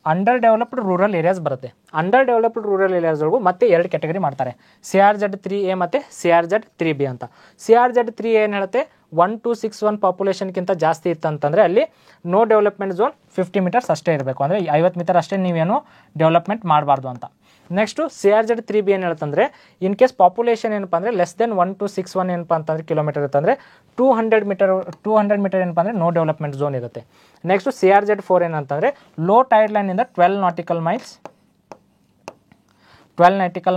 ಅಂಡರ್ ಡೆವಲಪ್ಡ್ ರೂರಲ್ ಏರಿಯಾಸ್ ಬರುತ್ತೆ. ಅಂಡರ್ ಡೆವಲಪ್ಡ್ ರೂರಲ್ ಏರಿಯಾಸ್ಗಳಿಗೂ ಮತ್ತೆ 2 ಕ್ಯಾಟಗರಿ ಮಾಡ್ತಾರೆ, CRZ3A ಮತ್ತು CRZ3B ಅಂತ. CRZ3A ಏನು ಹೇಳುತ್ತೆ? 1261 ಪಾಪ್ಯುಲೇಷನ್ಗಿಂತ ಜಾಸ್ತಿ ಇತ್ತಂತಂದರೆ ಅಲ್ಲಿ ನೋ ಡೆವಲಪ್ಮೆಂಟ್ ಝೋನ್ 50 ಮೀಟರ್ಸ್ ಅಷ್ಟೇ ಇರಬೇಕು, ಅಂದರೆ 50 ಮೀಟರ್ ಅಷ್ಟೇ ನೀವೇನು ಡೆವಲಪ್ಮೆಂಟ್ ಮಾಡಬಾರ್ದು ಅಂತ. ನೆಕ್ಸ್ಟು CRZ3B ಏನು ಹೇಳುತ್ತಂದರೆ ಇನ್ ಕೇಸ್ ಪಾಪ್ಯುಲೇಷನ್ ಏನಪ್ಪ ಅಂದರೆ ಲೆಸ್ ದೆನ್ 1261 ಏನಪ್ಪ ಅಂತಂದರೆ ಕಿಲೋಮೀಟರ್ ಇರುತ್ತಂದರೆ 200 ಮೀಟರ್ ಏನಪ್ಪ ಅಂದರೆ ನೋ ಡೆವಲಪ್ಮೆಂಟ್ ಝೋನ್ ಇರುತ್ತೆ. ನೆಕ್ಸ್ಟು CRZ4 ಏನಂತಂದರೆ ಲೋ ಟೈಡ್ ಲೈನಿಂದ 12 ನಾಟಿಕಲ್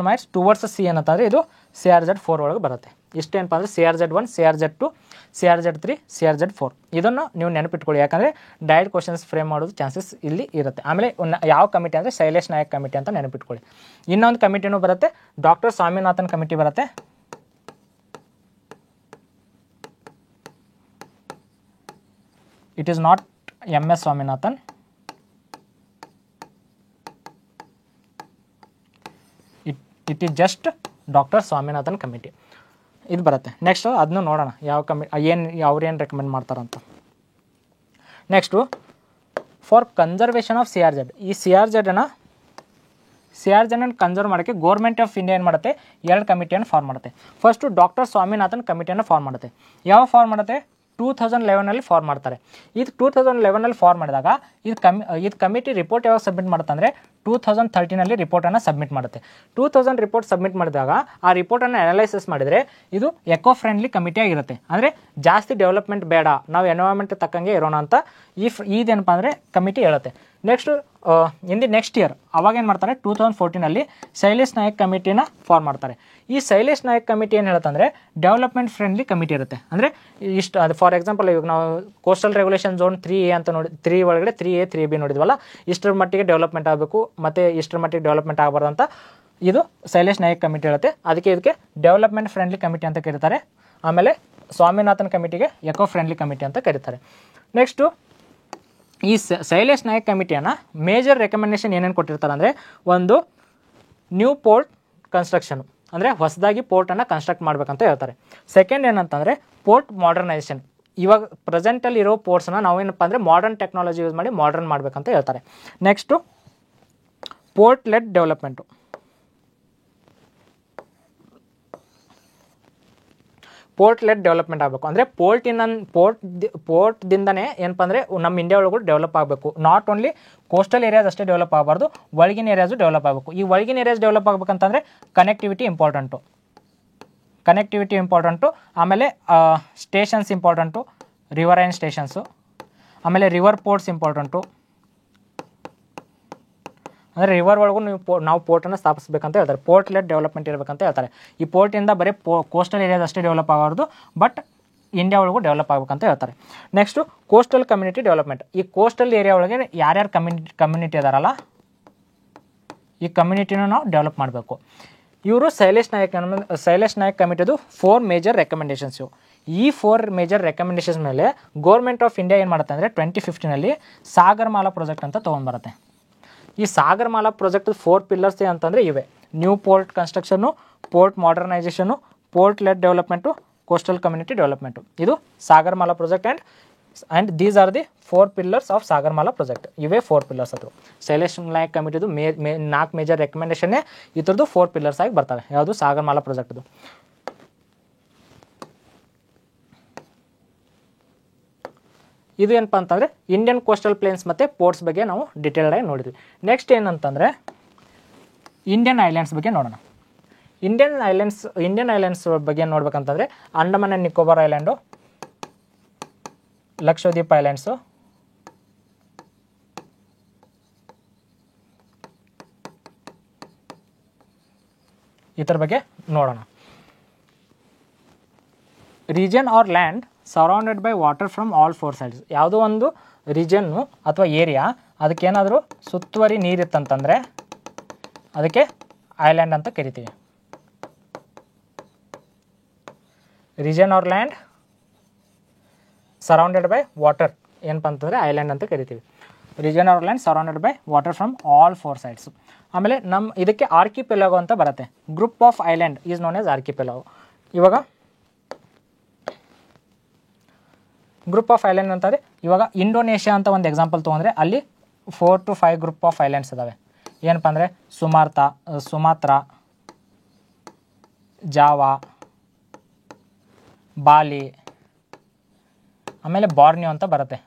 ಮೈಲ್ಸ್ ಟುವರ್ಡ್ಸ್ ಸಿ ಏನಂತಂದರೆ ಇದು CRZ4 ಒಳಗೆ ಬರುತ್ತೆ. ಇಷ್ಟೇನಪ್ಪ ಅಂದರೆ CRZ1, CRZ2, CRZ3, CRZ4 ಇದನ್ನು ನೀವು ನೆನಪಿಟ್ಕೊಳ್ಳಿ, ಯಾಕಂದರೆ ಡೈರೆಕ್ಟ್ ಕ್ವಶನ್ಸ್ ಫ್ರೇಮ್ ಮಾಡೋದು ಚಾನ್ಸಸ್ ಇಲ್ಲಿ ಇರುತ್ತೆ. ಆಮೇಲೆ ಯಾವ ಕಮಿಟಿ ಅಂದರೆ ಶೈಲೇಶ್ ನಾಯಕ್ ಕಮಿಟಿ ಅಂತ ನೆನಪಿಟ್ಕೊಳ್ಳಿ. ಇನ್ನೊಂದು ಕಮಿಟಿನೂ ಬರುತ್ತೆ, ಡಾಕ್ಟರ್ ಸ್ವಾಮಿನಾಥನ್ ಕಮಿಟಿ ಬರುತ್ತೆ. It is not MS Swaminathan, it is just doctor Swaminathan committee ಇದು ಬರುತ್ತೆ. ನೆಕ್ಸ್ಟು ಅದನ್ನು ನೋಡೋಣ ಯಾವ ಅವ್ರೇನು ರೆಕಮೆಂಡ್ ಮಾಡ್ತಾರಂತ. Next for conservation of CRZ, ಈ CRZನ ಕನ್ಸರ್ವ್ ಮಾಡೋಕ್ಕೆ ಗೌರ್ಮೆಂಟ್ ಆಫ್ ಇಂಡಿಯಾ ಏನು ಮಾಡುತ್ತೆ? 2 ಕಮಿಟಿಯನ್ನು ಫಾರ್ಮ್ ಮಾಡುತ್ತೆ. ಫಸ್ಟು ಡಾಕ್ಟರ್ ಸ್ವಾಮಿನಾಥನ್ ಕಮಿಟಿಯನ್ನು ಫಾರ್ಮ್ ಮಾಡುತ್ತೆ. ಯಾವ ಫಾರ್ಮ್ ಮಾಡುತ್ತೆ? 2011 ಫಾರ್ಮ್ ಮಾಡ್ತಾರೆ. ಇದು 2011 ಫಾರ್ಮ್ ಮಾಡಿದಾಗ ಇದು ಕಮಿಟಿ ರಿಪೋರ್ಟ್ ಯಾವಾಗ ಸಬ್ಮಿಟ್ ಮಾಡುತ್ತೆ ಅಂದರೆ 2013 ರಿಪೋರ್ಟನ್ನು ಸಬ್ಮಿಟ್ ಮಾಡುತ್ತೆ. 2000 ರಿಪೋರ್ಟ್ ಸಬ್ಮಿಟ್ ಮಾಡಿದಾಗ ಆ ರಿಪೋರ್ಟನ್ನು ಅನಲೈಸಿಸ್ ಮಾಡಿದರೆ ಇದು ಎಕೋ ಫ್ರೆಂಡ್ಲಿ ಕಮಿಟಿ ಆಗಿರುತ್ತೆ. ಅಂದರೆ ಜಾಸ್ತಿ ಡೆವಲಪ್ಮೆಂಟ್ ಬೇಡ, ನಾವು ಎನ್ವೈರನ್ಮೆಂಟ್ ತಕ್ಕಂಗೆ ಇರೋಣ ಅಂತ ಇದೇನಪ್ಪ ಅಂದರೆ ಕಮಿಟಿ ಹೇಳುತ್ತೆ. ನೆಕ್ಸ್ಟು ನೆಕ್ಸ್ಟ್ ಇಯರ್ ಅವಾಗ ಏನು ಮಾಡ್ತಾರೆ? 2014 ಶೈಲೇಶ್ ನಾಯಕ್ ಕಮಿಟಿನ ಫಾರ್ಮ್ ಮಾಡ್ತಾರೆ. ಈ ಶೈಲೇಶ್ ನಾಯಕ್ ಕಮಿಟಿ ಏನು ಹೇಳುತ್ತಂದರೆ ಡೆವಲಪ್ಮೆಂಟ್ ಫ್ರೆಂಡ್ಲಿ ಕಮಿಟಿ ಇರುತ್ತೆ. ಅಂದರೆ ಅದು ಫಾರ್ ಎಕ್ಸಾಂಪಲ್ ಇವಾಗ ನಾವು ಕೋಸ್ಟಲ್ ರೆಗ್ಯುಲೇಷನ್ ಝೋನ್ 3A ಅಂತ 3 ಒಳಗಡೆ 3A 3B ನೋಡಿದ್ವಲ್ಲ, ಇಷ್ಟರ ಮಟ್ಟಿಗೆ ಡೆವಲಪ್ಮೆಂಟ್ ಆಗಬೇಕು ಮತ್ತು ಇಷ್ಟರ ಮಟ್ಟಿಗೆ ಡೆವಲಪ್ಮೆಂಟ್ ಆಗಬಾರ್ದು ಅಂತ ಇದು ಶೈಲೇಶ್ ನಾಯಕ್ ಕಮಿಟಿ ಹೇಳುತ್ತೆ. ಇದಕ್ಕೆ ಡೆವಲಪ್ಮೆಂಟ್ ಫ್ರೆಂಡ್ಲಿ ಕಮಿಟಿ ಅಂತ ಕರೀತಾರೆ. ಆಮೇಲೆ ಸ್ವಾಮಿನಾಥನ್ ಕಮಿಟಿಗೆ ಎಕೋ ಫ್ರೆಂಡ್ಲಿ ಕಮಿಟಿ ಅಂತ ಕರೀತಾರೆ. ನೆಕ್ಸ್ಟು ಈ ಶೈಲೇಶ್ ನಾಯಕ್ ಕಮಿಟಿಯನ್ನು ಮೇಜರ್ ರೆಕಮೆಂಡೇಷನ್ ಏನೇನು ಕೊಟ್ಟಿರ್ತಾರೆ ಅಂದರೆ ಒಂದು ನ್ಯೂ ಪೋರ್ಟ್ ಕನ್ಸ್ಟ್ರಕ್ಷನು, ಅಂದರೆ ಹೊಸದಾಗಿ ಪೋರ್ಟನ್ನು ಕನ್ಸ್ಟ್ರಕ್ಟ್ ಮಾಡಬೇಕಂತ ಹೇಳ್ತಾರೆ. ಸೆಕೆಂಡ್ ಏನಂತಂದರೆ ಪೋರ್ಟ್ ಮಾಡರ್ನೈಸೇಷನ್, ಇವಾಗ ಪ್ರೆಸೆಂಟಲ್ಲಿ ಇರೋ ಪೋರ್ಟ್ಸನ್ನು ನಾವೇನಪ್ಪ ಅಂದರೆ ಮಾಡರ್ನ್ ಟೆಕ್ನಾಲಜಿ ಯೂಸ್ ಮಾಡಿ ಮಾಡರ್ನ್ ಮಾಡಬೇಕಂತ ಹೇಳ್ತಾರೆ. ನೆಕ್ಸ್ಟು ಪೋರ್ಟ್ ಲೆಡ್ ಡೆವಲಪ್ಮೆಂಟು, ಆಗಬೇಕು. ಅಂದರೆ ಪೋರ್ಟ್ದಿಂದನೇ ಏನಪ್ಪ ಅಂದರೆ ನಮ್ಮ ಇಂಡಿಯಾ ಒಳಗೂ ಡೆವಲಪ್ ಆಗಬೇಕು. ನಾಟ್ ಓನ್ಲಿ ಕೋಸ್ಟಲ್ ಏರಿಯಾಸ್ ಅಷ್ಟೇ ಡೆವಲಪ್ ಆಗಬಾರ್ದು, ಒಳಗಿನ ಏರಿಯಾಸು ಡೆವಲಪ್ ಆಗಬೇಕು. ಈ ಒಳಗಿನ ಏರಿಯಾಸ್ ಡೆವಲಪ್ ಆಗಬೇಕಂತಂದರೆ ಕನೆಕ್ಟಿವಿಟಿ ಇಂಪಾರ್ಟೆಂಟು, ಆಮೇಲೆ ಸ್ಟೇಷನ್ಸ್ ಇಂಪಾರ್ಟೆಂಟು, ರಿವರೈನ್ ಸ್ಟೇಷನ್ಸು, ಆಮೇಲೆ ರಿವರ್ ಪೋರ್ಟ್ಸ್ ಇಂಪಾರ್ಟೆಂಟು. ಅಂದರೆ ರಿವರ್ ಒಳಗೂ ನಾವು ಪೋರ್ಟನ್ನು ಸ್ಥಾಪಿಸಬೇಕಂತ ಹೇಳ್ತಾರೆ. ಪೋರ್ಟ್ ಲೆಡ್ ಡೆವಲಪ್ಮೆಂಟ್ ಇರಬೇಕಂತ ಹೇಳ್ತಾರೆ. ಈ ಪೋರ್ಟಿಂದ ಬರೀ ಕೋಸ್ಟಲ್ ಏರಿಯಾಸ್ ಅಷ್ಟೇ ಡೆವಲಪ್ ಆಗಬಾರ್ದು, ಬಟ್ ಇಂಡಿಯಾ ಒಳಗೂ ಡೆವಲಪ್ ಆಗಬೇಕಂತ ಹೇಳ್ತಾರೆ. ನೆಕ್ಸ್ಟು ಕೋಸ್ಟಲ್ ಕಮ್ಯುನಿಟಿ ಡೆವಲಪ್ಮೆಂಟ್, ಈ ಕೋಸ್ಟಲ್ ಏರಿಯಾ ಒಳಗೆ ಯಾರ್ಯಾರು ಕಮ್ಯುನಿಟಿ ಇದಾರಲ್ಲ ಈ ಕಮ್ಯುನಿಟಿನೂ ನಾವು ಡೆವಲಪ್ ಮಾಡಬೇಕು. ಇವರು ಶೈಲೇಶ್ ನಾಯಕ್ ಕಮಿಟಿದು 4 ಮೇಜರ್ ರೆಕಮೆಂಡೇಷನ್ಸು. ಈ 4 ಮೇಜರ್ ರೆಕಮೆಂಡೇಷನ್ಸ್ ಮೇಲೆ ಗೌರ್ಮೆಂಟ್ ಆಫ್ ಇಂಡಿಯಾ ಏನು ಮಾಡುತ್ತೆ ಅಂದರೆ 2015 ಸಾಗರ್ಮಾಲಾ ಪ್ರಾಜೆಕ್ಟ್ ಅಂತ ತೊಗೊಂಡ್ಬರುತ್ತೆ. ಈ ಸಾಗರ್ಮಾಲಾ ಪ್ರಾಜೆಕ್ಟ್ 4 ಪಿಲ್ಲರ್ಸ್ ಅಂತಂದರೆ ಇವೆ: new port construction, port modernisation, port led development, coastal community development. ಇದು Sagarmala project and and these are the 4 pillars of Sagarmala project. ಇವೇ 4 pillars ಅದು. ಶೈಲೇಶ್ ನಾಯಕ್ ಕಮಿಟಿದು 4 ಮೇಜರ್ ರೆಕಮೆಂಡೇಷನ್ನೇ ಈ ಥರದ್ದು 4 pillars ಆಗಿ ಬರ್ತವೆ. ಯಾವುದು ಸಾಗರಮಾಲಾ ಪ್ರಾಜೆಕ್ಟ್ದು. ಇದು ಏನಪ್ಪ ಅಂತಂದರೆ ಇಂಡಿಯನ್ ಕೋಸ್ಟಲ್ ಪ್ಲೇನ್ಸ್ ಮತ್ತು ಪೋರ್ಟ್ಸ್ ಬಗ್ಗೆ ನಾವು ಡಿಟೇಲ್ಡಾಗಿ ನೋಡಿದ್ವಿ. ನೆಕ್ಸ್ಟ್ ಏನಂತಂದರೆ ಇಂಡಿಯನ್ ಐಲ್ಯಾಂಡ್ಸ್ ಬಗ್ಗೆ ನೋಡೋಣ. ಇಂಡಿಯನ್ ಐಲ್ಯಾಂಡ್ಸ್ ಬಗ್ಗೆ ನೋಡ್ಬೇಕಂತಂದರೆ Andaman and Nicobar island, Lakshadweep islands, ಇದರ ಬಗ್ಗೆ ನೋಡೋಣ. Region or land surrounded by water from all 4 sides. ಯಾವುದೋ ಒಂದು ರೀಜನ್ನು ಅಥವಾ ಏರಿಯಾ ಅದಕ್ಕೇನಾದರೂ ಸುತ್ತುವರಿ ನೀರಿತ್ತಂತಂದರೆ ಅದಕ್ಕೆ ಐಲ್ಯಾಂಡ್ ಅಂತ ಕರಿತೀವಿ. Region or land surrounded by water ಏನಪ್ಪ ಅಂತಂದರೆ ಐಲ್ಯಾಂಡ್ ಅಂತ ಕರಿತೀವಿ. Region or land surrounded by water from all 4 sides. ಆಮೇಲೆ ಇದಕ್ಕೆ ಆರ್ಕಿಪೆಲಾಗೋ ಅಂತ ಬರುತ್ತೆ. Group of island is known as archipelago. ಇವಾಗ ಗ್ರೂಪ್ ಆಫ್ ಐಲ್ಯಾಂಡ್ ಅಂತಂದರೆ ಇವಾಗ ಇಂಡೋನೇಷ್ಯಾ ಅಂತ ಒಂದು ಎಕ್ಸಾಂಪಲ್ ತೊಗೊಂಡ್ರೆ ಅಲ್ಲಿ 4 to 5 ಗ್ರೂಪ್ ಆಫ್ ಐಲ್ಯಾಂಡ್ಸ್ ಇದ್ದಾವೆ. ಏನಪ್ಪ ಅಂದರೆ ಸುಮಾತ್ರಾ, ಜಾವಾ, ಬಾಲಿ, ಆಮೇಲೆ ಬಾರ್ನಿಯೋ ಅಂತ ಬರುತ್ತೆ.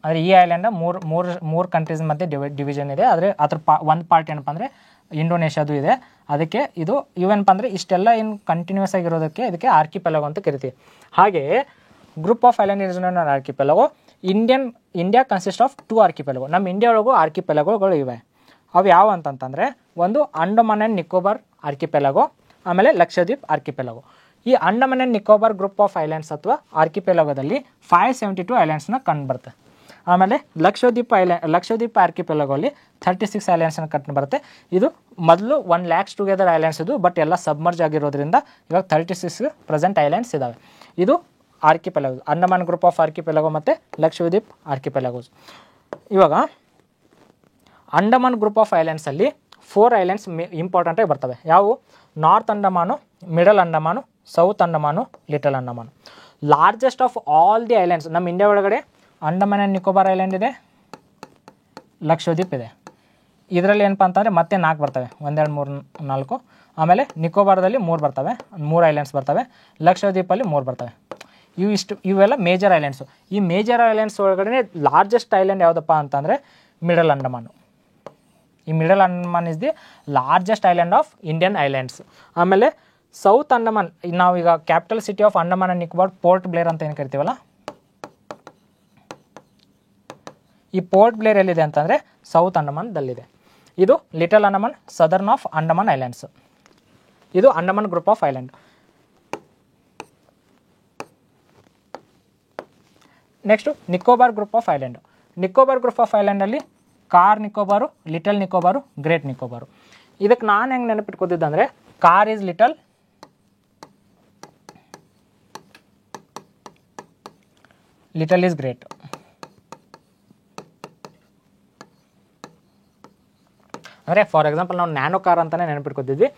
ಆದರೆ ಈ ಐಲ್ಯಾಂಡ ಮೂರು ಕಂಟ್ರೀಸ್ ಮಧ್ಯೆ ಡಿವಿಷನ್ ಇದೆ. ಆದರೆ ಅದ್ರ ಒಂದು ಪಾರ್ಟ್ ಏನಪ್ಪ ಅಂದರೆ ಇಂಡೋನೇಷ್ಯಾದು ಇದೆ. ಅದಕ್ಕೆ ಇವೇನಪ್ಪ ಅಂದರೆ ಇಷ್ಟೆಲ್ಲ ಏನು ಕಂಟಿನ್ಯೂಸ್ ಆಗಿರೋದಕ್ಕೆ ಇದಕ್ಕೆ ಆರ್ಕಿಪೆಲಾಗೋ ಅಂತ ಕರಿತೀವಿ. ಹಾಗೆಯೇ group of island is known as archipelago. India consist of 2 archipelago. ನಮ್ಮ ಇಂಡಿಯಾ ಒಳಗೂ ಆರ್ಕಿಪೆಲಾಗೋಗಳು ಇವೆ. ಅವು ಯಾವ ಅಂತಂತಂದರೆ ಒಂದು ಅಂಡಮಾನ್ ಆ್ಯಂಡ್ ನಿಕೋಬಾರ್ ಆರ್ಕಿಪೆಲಾಗೋ, ಆಮೇಲೆ ಲಕ್ಷದ್ವೀಪ್ ಆರ್ಕಿಪೆಲಾಗೋ. ಈ Andaman and Nicobar group of islands ಅಥವಾ ಆರ್ಕಿಪೆಲಾಗೋದಲ್ಲಿ 572 ಐಲ್ಯಾಂಡ್ಸ್ನ ಕಂಡು ಬರುತ್ತೆ. ಆಮೇಲೆ ಲಕ್ಷದ್ವೀಪ್ ಆರ್ಕಿಪೆಲಾಗೋಲ್ಲಿ 36 ಐಲ್ಯಾಂಡ್ಸ್ನ ಕಂಡು ಬರುತ್ತೆ. ಇದು ಮೊದಲು 1 lakhs ಟುಗೆದರ್ ಐಲ್ಯಾಂಡ್ಸ್ ಇದು, ಬಟ್ ಎಲ್ಲ ಸಬ್ಮರ್ಜ್ ಆಗಿರೋದ್ರಿಂದ ಇವಾಗ 36 ಪ್ರೆಸೆಂಟ್ ಐಲ್ಯಾಂಡ್ಸ್ ಇದ್ದಾವೆ. ಇದು archipelago, Andaman group of archipelago ಮತ್ತು ಲಕ್ಷದ್ವೀಪ್ ಆರ್ಕಿಪೆಲಾಗೋಸ್. ಇವಾಗ ಅಂಡಮಾನ್ ಗ್ರೂಪ್ ಆಫ್ ಐಲ್ಯಾಂಡ್ಸಲ್ಲಿ 4 ಐಲ್ಯಾಂಡ್ಸ್ ಇಂಪಾರ್ಟೆಂಟಾಗಿ ಬರ್ತವೆ. ಯಾವುವು? North Andaman, Middle Andaman, South Andaman, Little Andaman. Largest of all the islands ನಮ್ಮ ಇಂಡಿಯಾ ಒಳಗಡೆ ಅಂಡಮಾನ್ ಆ್ಯಂಡ್ ನಿಕೋಬಾರ್ ಐಲ್ಯಾಂಡ್ ಇದೆ, ಲಕ್ಷದ್ವೀಪ್ ಇದೆ. ಇದರಲ್ಲಿ ಏನಪ್ಪ ಅಂತಂದರೆ ಮತ್ತೆ 4 ಬರ್ತವೆ, 1 2 3 4. ಆಮೇಲೆ ನಿಕೋಬಾರದಲ್ಲಿ 3 ಬರ್ತವೆ, 3 ಐಲ್ಯಾಂಡ್ಸ್ ಬರ್ತವೆ. ಲಕ್ಷದ್ವೀಪಲ್ಲಿ 3 ಬರ್ತವೆ. ಇವೆಲ್ಲ ಮೇಜರ್ ಐಲ್ಯಾಂಡ್ಸು. ಈ ಮೇಜರ್ ಐಲ್ಯಾಂಡ್ಸ್ ಒಳಗಡೆ ಲಾರ್ಜೆಸ್ಟ್ ಐಲ್ಯಾಂಡ್ ಯಾವುದಪ್ಪ ಅಂತಂದರೆ ಮಿಡಲ್ ಅಂಡಮಾನು. ಈ middle Andaman is the largest island of Indian islands. ಆಮೇಲೆ ಸೌತ್ ಅಂಡಮಾನ್, ನಾವೀಗ capital city of Andaman and Nicobar port Blair ಅಂತ ಏನು ಕರಿತೀವಲ್ಲ, ಈ ಪೋರ್ಟ್ ಬ್ಲೇರ್ ಎಲ್ಲಿದೆ ಅಂತಂದರೆ ಸೌತ್ ಅಂಡಮಾನ್ದಲ್ಲಿದೆ. ಇದು Little Andaman, southern of Andaman islands. ಇದು Andaman group of island. Next Nicobar group of island. Nicobar group of ಐಲ್ಯಾಂಡಲ್ಲಿ Car Nicobar, Little Nicobar, Great Nicobar. ಇದಕ್ಕೆ ನಾನು ಹೆಂಗೆ ನೆನಪಿಟ್ಕೋತಿದ್ದೆ ಅಂದರೆ car is little, little is great. ಅಂದರೆ ಫಾರ್ ಎಕ್ಸಾಂಪಲ್ ನಾವು ನ್ಯಾನೋ ಕಾರ್ ಅಂತಲೇ ನೆನಪಿಟ್ಕೊತಿದ್ವಿ.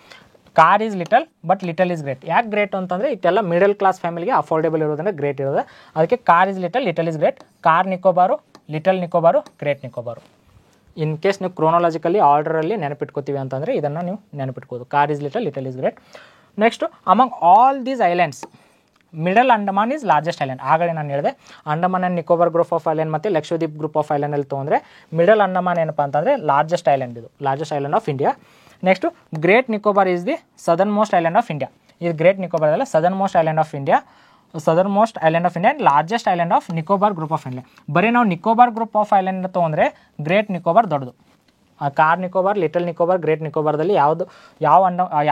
Car is little but little is great. ಯಾಕೆ ಗ್ರೇಟ್ ಅಂತಂದರೆ ಇದೆಲ್ಲ ಮಿಡಲ್ ಕ್ಲಾಸ್ ಫ್ಯಾಮಿಲಿಗೆ ಅಫೋರ್ಡೆಬಲ್ ಇರೋದಂದರೆ ಗ್ರೇಟ್ ಇರೋದು. ಅದಕ್ಕೆ car is little, little is great. Car Nicobar, Little Nicobar, Great Nicobar. In case ನೀವು ಕ್ರೋನಾಲಜಿಕಲಿ ಆರ್ಡರಲ್ಲಿ ನೆನಪಿಟ್ಕೋತೀವಿ ಅಂತಂದರೆ ಇದನ್ನು ನೀವು ನೆನಪಿಟ್ಕೋದು. Car is little, little is great. Next among all these islands Middle Andaman is largest island. ಆಗಲೇ ನಾನು ಹೇಳಿದೆ Andaman and Nicobar group of island ಮತ್ತು ಲಕ್ಷದ್ವೀಪ್ ಗ್ರೂಪ್ ಆಫ್ ಐಲ್ಯಾಂಡಲ್ಲಿ ತೊಗೊಂಡ್ರೆ ಮಿಡಲ್ ಅಂಡಮಾನ್ ಏನಪ್ಪ ಅಂತಂದರೆ ಲಾರ್ಜೆಸ್ಟ್ ಐಲ್ಯಾಂಡ್, ಇದು largest island of India. Next Great Nicobar is the southern most island of India. ಇದು Great Nicobar ಅಲ್ಲ, southern most island of India, southern most island of India and largest island of Nicobar group of island. ಬರೀ ನಾವು Nicobar group of island ತೊಗೊಂಡ್ರೆ Great Nicobar ದೊಡ್ಡದು. Car Nicobar, Little Nicobar, Great ನಿಕೋಬಾರ್ದಲ್ಲಿ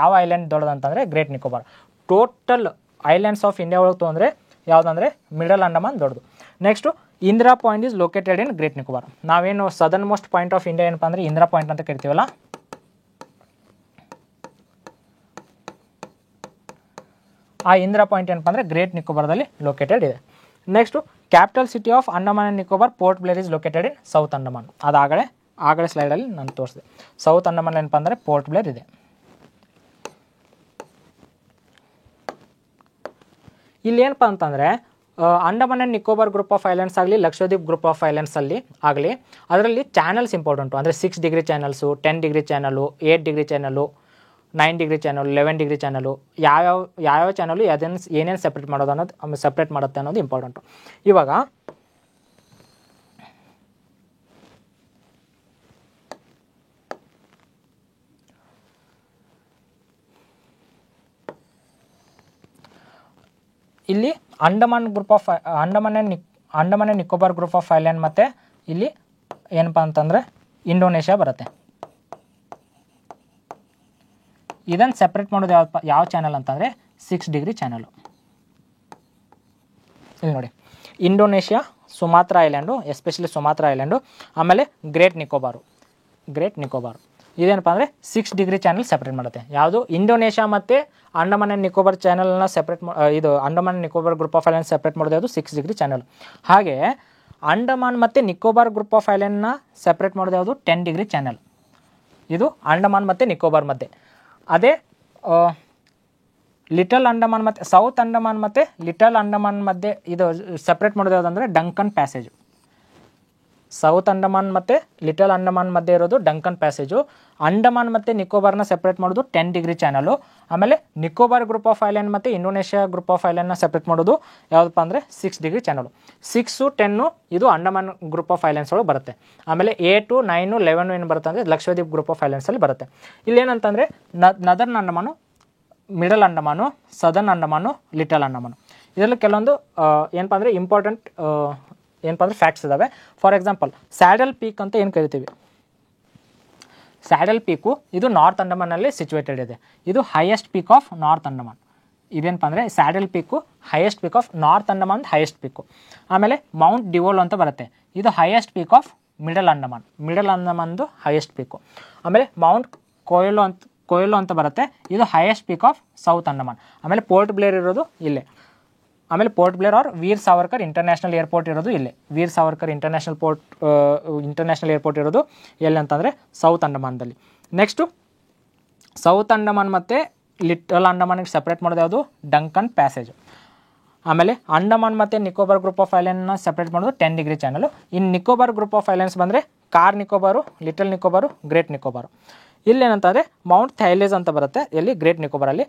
ಯಾವ island ದೊಡ್ಡದು ಅಂತಂದರೆ Great Nicobar. Total islands of India ಒಳಗೆ ತೊಗೊಂಡ್ರೆ ಯಾವುದಂದರೆ ಮಿಡಲ್ ಅಂಡಮಾನ್ ದೊಡ್ಡದು. Next Indira Point is located in Great Nicobar. ನಾವೇನು southern most point of India ಏನಪ್ಪ ಅಂದರೆ ಇಂದಿರಾ ಪಾಯಿಂಟ್ ಅಂತ ಕರಿತೀವಲ್ಲ, ಆ ಇಂದಿರಾ ಪಾಯಿಂಟ್ ಏನಪ್ಪ ಅಂದರೆ ಗ್ರೇಟ್ ನಿಕೋಬಾರ್ದಲ್ಲಿ ಲೊಕೇಟೆಡ್ ಇದೆ. Next capital city of Andaman and Nicobar port Blair is located in south Andaman. ಅದಾಗಲೇ ಸ್ಲೈಡಲ್ಲಿ ನಾನು ತೋರಿಸಿದೆ. ಸೌತ್ ಅಂಡಮಾನ್ ಏನಪ್ಪ ಅಂದರೆ ಪೋರ್ಟ್ ಬ್ಲೇರ್ ಇದೆ. ಇಲ್ಲಿ ಏನಪ್ಪ ಅಂತಂದರೆ Andaman and Nicobar group of islands ಆಗಲಿ ಲಕ್ಷದ್ವೀಪ್ ಗ್ರೂಪ್ ಆಫ್ ಐಲ್ಯಾಂಡ್ಸಲ್ಲಿ ಆಗಲಿ ಅದರಲ್ಲಿ ಚಾನಲ್ಸ್ ಇಂಪಾರ್ಟೆಂಟು. ಅಂದರೆ 6 degree channels, 10 degree channel, 8 degree channel, 9 degree channel, 11 degree channel, ಯಾವ್ಯಾವ ಚಾನಲು ಏನೇನು ಸಪ್ರೇಟ್ ಮಾಡೋದು ಅನ್ನೋದು ಸಪ್ರೇಟ್ ಮಾಡುತ್ತೆ ಅನ್ನೋದು ಇಂಪಾರ್ಟೆಂಟು. ಇವಾಗ ಇಲ್ಲಿ Andaman and Nicobar group of island ಮತ್ತು ಇಲ್ಲಿ ಏನಪ್ಪ ಅಂತಂದರೆ ಇಂಡೋನೇಷ್ಯಾ ಬರುತ್ತೆ. ಇದನ್ನು ಸಪ್ರೇಟ್ ಮಾಡೋದು ಯಾವ ಚಾನಲ್ ಅಂತಂದರೆ 6 ಡಿಗ್ರಿ ಚಾನಲು. ಇಲ್ಲಿ ನೋಡಿ, Indonesia, Sumatra island, especially Sumatra island, ಆಮೇಲೆ ಗ್ರೇಟ್ ನಿಕೋಬಾರು ಇದೇನಪ್ಪ ಅಂದರೆ 6 ಡಿಗ್ರಿ ಚಾನಲ್ ಸಪ್ರೇಟ್ ಮಾಡುತ್ತೆ. ಯಾವುದು ಇಂಡೋನೇಷ್ಯಾ ಮತ್ತು ಅಂಡಮಾನ್ ಆ್ಯಂಡ್ ನಿಕೋಬಾರ್ ಚಾನಲ್ನ ಸಪ್ರೇಟ್ ಇದು Andaman and Nicobar group of island separate ಮಾಡೋದು ಯಾವುದು 6 ಡಿಗ್ರಿ ಚಾನಲ್. ಹಾಗೆ ಅಂಡಮಾನ್ ಮತ್ತು ನಿಕೋಬಾರ್ ಗ್ರೂಪ್ ಆಫ್ ಐಲ್ಯಾಂಡ್ನ ಸಪ್ರೇಟ್ ಮಾಡೋದು ಯಾವುದು 10 ಡಿಗ್ರಿ ಚಾನಲ್. ಇದು ಅಂಡಮಾನ್ ಮತ್ತು ನಿಕೋಬಾರ್ ಮಧ್ಯೆ. ಅದೇ ಲಿಟಲ್ ಅಂಡಮಾನ್ ಮತ್ತು ಸೌತ್ ಅಂಡಮಾನ್ ಮತ್ತು ಲಿಟಲ್ ಅಂಡಮಾನ್ ಮಧ್ಯೆ ಇದು ಸಪ್ರೇಟ್ ಮಾಡೋದು ಯಾವುದಂದರೆ ಡಂಕನ್ ಪ್ಯಾಸೇಜು. ಸೌತ್ ಅಂಡಮಾನ್ ಮತ್ತು ಲಿಟಲ್ ಅಂಡಮಾನ್ ಮಧ್ಯೆ ಇರೋದು ಡಂಕನ್ ಪ್ಯಾಸೇಜು. ಅಂಡಮಾನ್ ಮತ್ತು ನಿಕೋಬಾರ್ನ ಸಪ್ರೇಟ್ ಮಾಡೋದು 10 ಡಿಗ್ರಿ ಚಾನಲು. ಆಮೇಲೆ ನಿಕೋಬಾರ್ ಗ್ರೂಪ್ ಆಫ್ ಐಲ್ಯಾಂಡ್ ಮತ್ತು ಇಂಡೋನೇಷ್ಯಾ ಗ್ರೂಪ್ ಆಫ್ ಐಲ್ಯಾಂಡ್ನ ಸಪ್ರೇಟ್ ಮಾಡೋದು ಯಾವುದಪ್ಪ ಅಂದರೆ 6 ಡಿಗ್ರಿ ಚಾನಲು. 6, 10 ಇದು ಅಂಡಮಾನ್ ಗ್ರೂಪ್ ಆಫ್ ಐಲ್ಯಾಂಡ್ಸ್ ಒಳಗೆ ಬರುತ್ತೆ. ಆಮೇಲೆ 8, 9, 11 ಏನು ಬರುತ್ತೆ ಅಂದರೆ ಲಕ್ಷದ್ವೀಪ್ ಗ್ರೂಪ್ ಆಫ್ ಐಲ್ಯಾಂಡ್ಸಲ್ಲಿ ಬರುತ್ತೆ. ಇಲ್ಲೇನಂತಂದರೆ ನದರ್ನ್ ಅಂಡಮಾನು, ಮಿಡಲ್ ಅಂಡಮಾನು, ಸದರ್ನ್ ಅಂಡಮಾನು, ಲಿಟಲ್ ಅಂಡಮಾನು, ಇದರಲ್ಲಿ ಕೆಲವೊಂದು ಏನಪ್ಪ ಅಂದರೆ ಇಂಪಾರ್ಟೆಂಟ್ ಏನಪ್ಪ ಅಂದರೆ ಫ್ಯಾಕ್ಟ್ಸ್ ಇದ್ದಾವೆ. ಫಾರ್ ಎಕ್ಸಾಂಪಲ್ ಸ್ಯಾಡಲ್ ಪೀಕ್ ಅಂತ ಏನು ಕರಿತೀವಿ, ಸ್ಯಾಡಲ್ ಪೀಕು ಇದು ನಾರ್ತ್ ಅಂಡಮಾನಲ್ಲಿ ಸಿಚುವೇಟೆಡ್ ಇದೆ. ಇದು highest peak of North Andaman. ಇದೇನಪ್ಪ ಅಂದರೆ Saddle Peak highest peak of North Andaman highest peak. ಆಮೇಲೆ ಮೌಂಟ್ ಡಿವೋಲ್ ಅಂತ ಬರುತ್ತೆ, ಇದು ಹೈಯೆಸ್ಟ್ ಪೀಕ್ ಆಫ್ ಮಿಡಲ್ ಅಂಡಮಾನ್ದು ಹೈಯೆಸ್ಟ್ ಪೀಕು. ಆಮೇಲೆ ಮೌಂಟ್ ಕೊಯೆಲೋ ಅಂತ ಬರುತ್ತೆ, ಇದು highest peak of South Andaman. ಆಮೇಲೆ ಪೋರ್ಟ್ ಬ್ಲೇರ್ ಇರೋದು ಇಲ್ಲೇ. ಆಮೇಲೆ Port Blair or Veer Savarkar International Airport ಇರೋದು ಇಲ್ಲೇ. ವೀರ್ ಸಾವರ್ಕರ್ ಇಂಟರ್ನ್ಯಾಷನಲ್ ಏರ್ಪೋರ್ಟ್ ಇರೋದು ಎಲ್ಲಿ ಅಂತಂದರೆ ಸೌತ್ ಅಂಡಮಾನ್ದಲ್ಲಿ. ನೆಕ್ಸ್ಟು ಸೌತ್ ಅಂಡಮಾನ್ ಮತ್ತು ಲಿಟಲ್ ಅಂಡಮಾನ್ಗೆ ಸಪ್ರೇಟ್ ಮಾಡೋದು ಯಾವುದು ಡಂಕನ್ ಪ್ಯಾಸೇಜು. ಆಮೇಲೆ ಅಂಡಮಾನ್ ಮತ್ತು ನಿಕೋಬಾರ್ ಗ್ರೂಪ್ ಆಫ್ ಐಲ್ಯಾಂಡ್ನ ಸಪ್ರೇಟ್ ಮಾಡೋದು 10 ಡಿಗ್ರಿ ಚಾನಲು. ಇನ್ನು ನಿಕೋಬಾರ್ ಗ್ರೂಪ್ ಆಫ್ ಐಲ್ಯಾಂಡ್ಸ್ ಬಂದರೆ car Nicobar, Little Nicobar, Great ನಿಕೋಬಾರು. ಇಲ್ಲೇನಂತಂದರೆ Mount ಥೈಲೇಸ್ ಅಂತ ಬರುತ್ತೆ ಎಲ್ಲಿ ಗ್ರೇಟ್ ನಿಕೋಬಾರಲ್ಲಿ.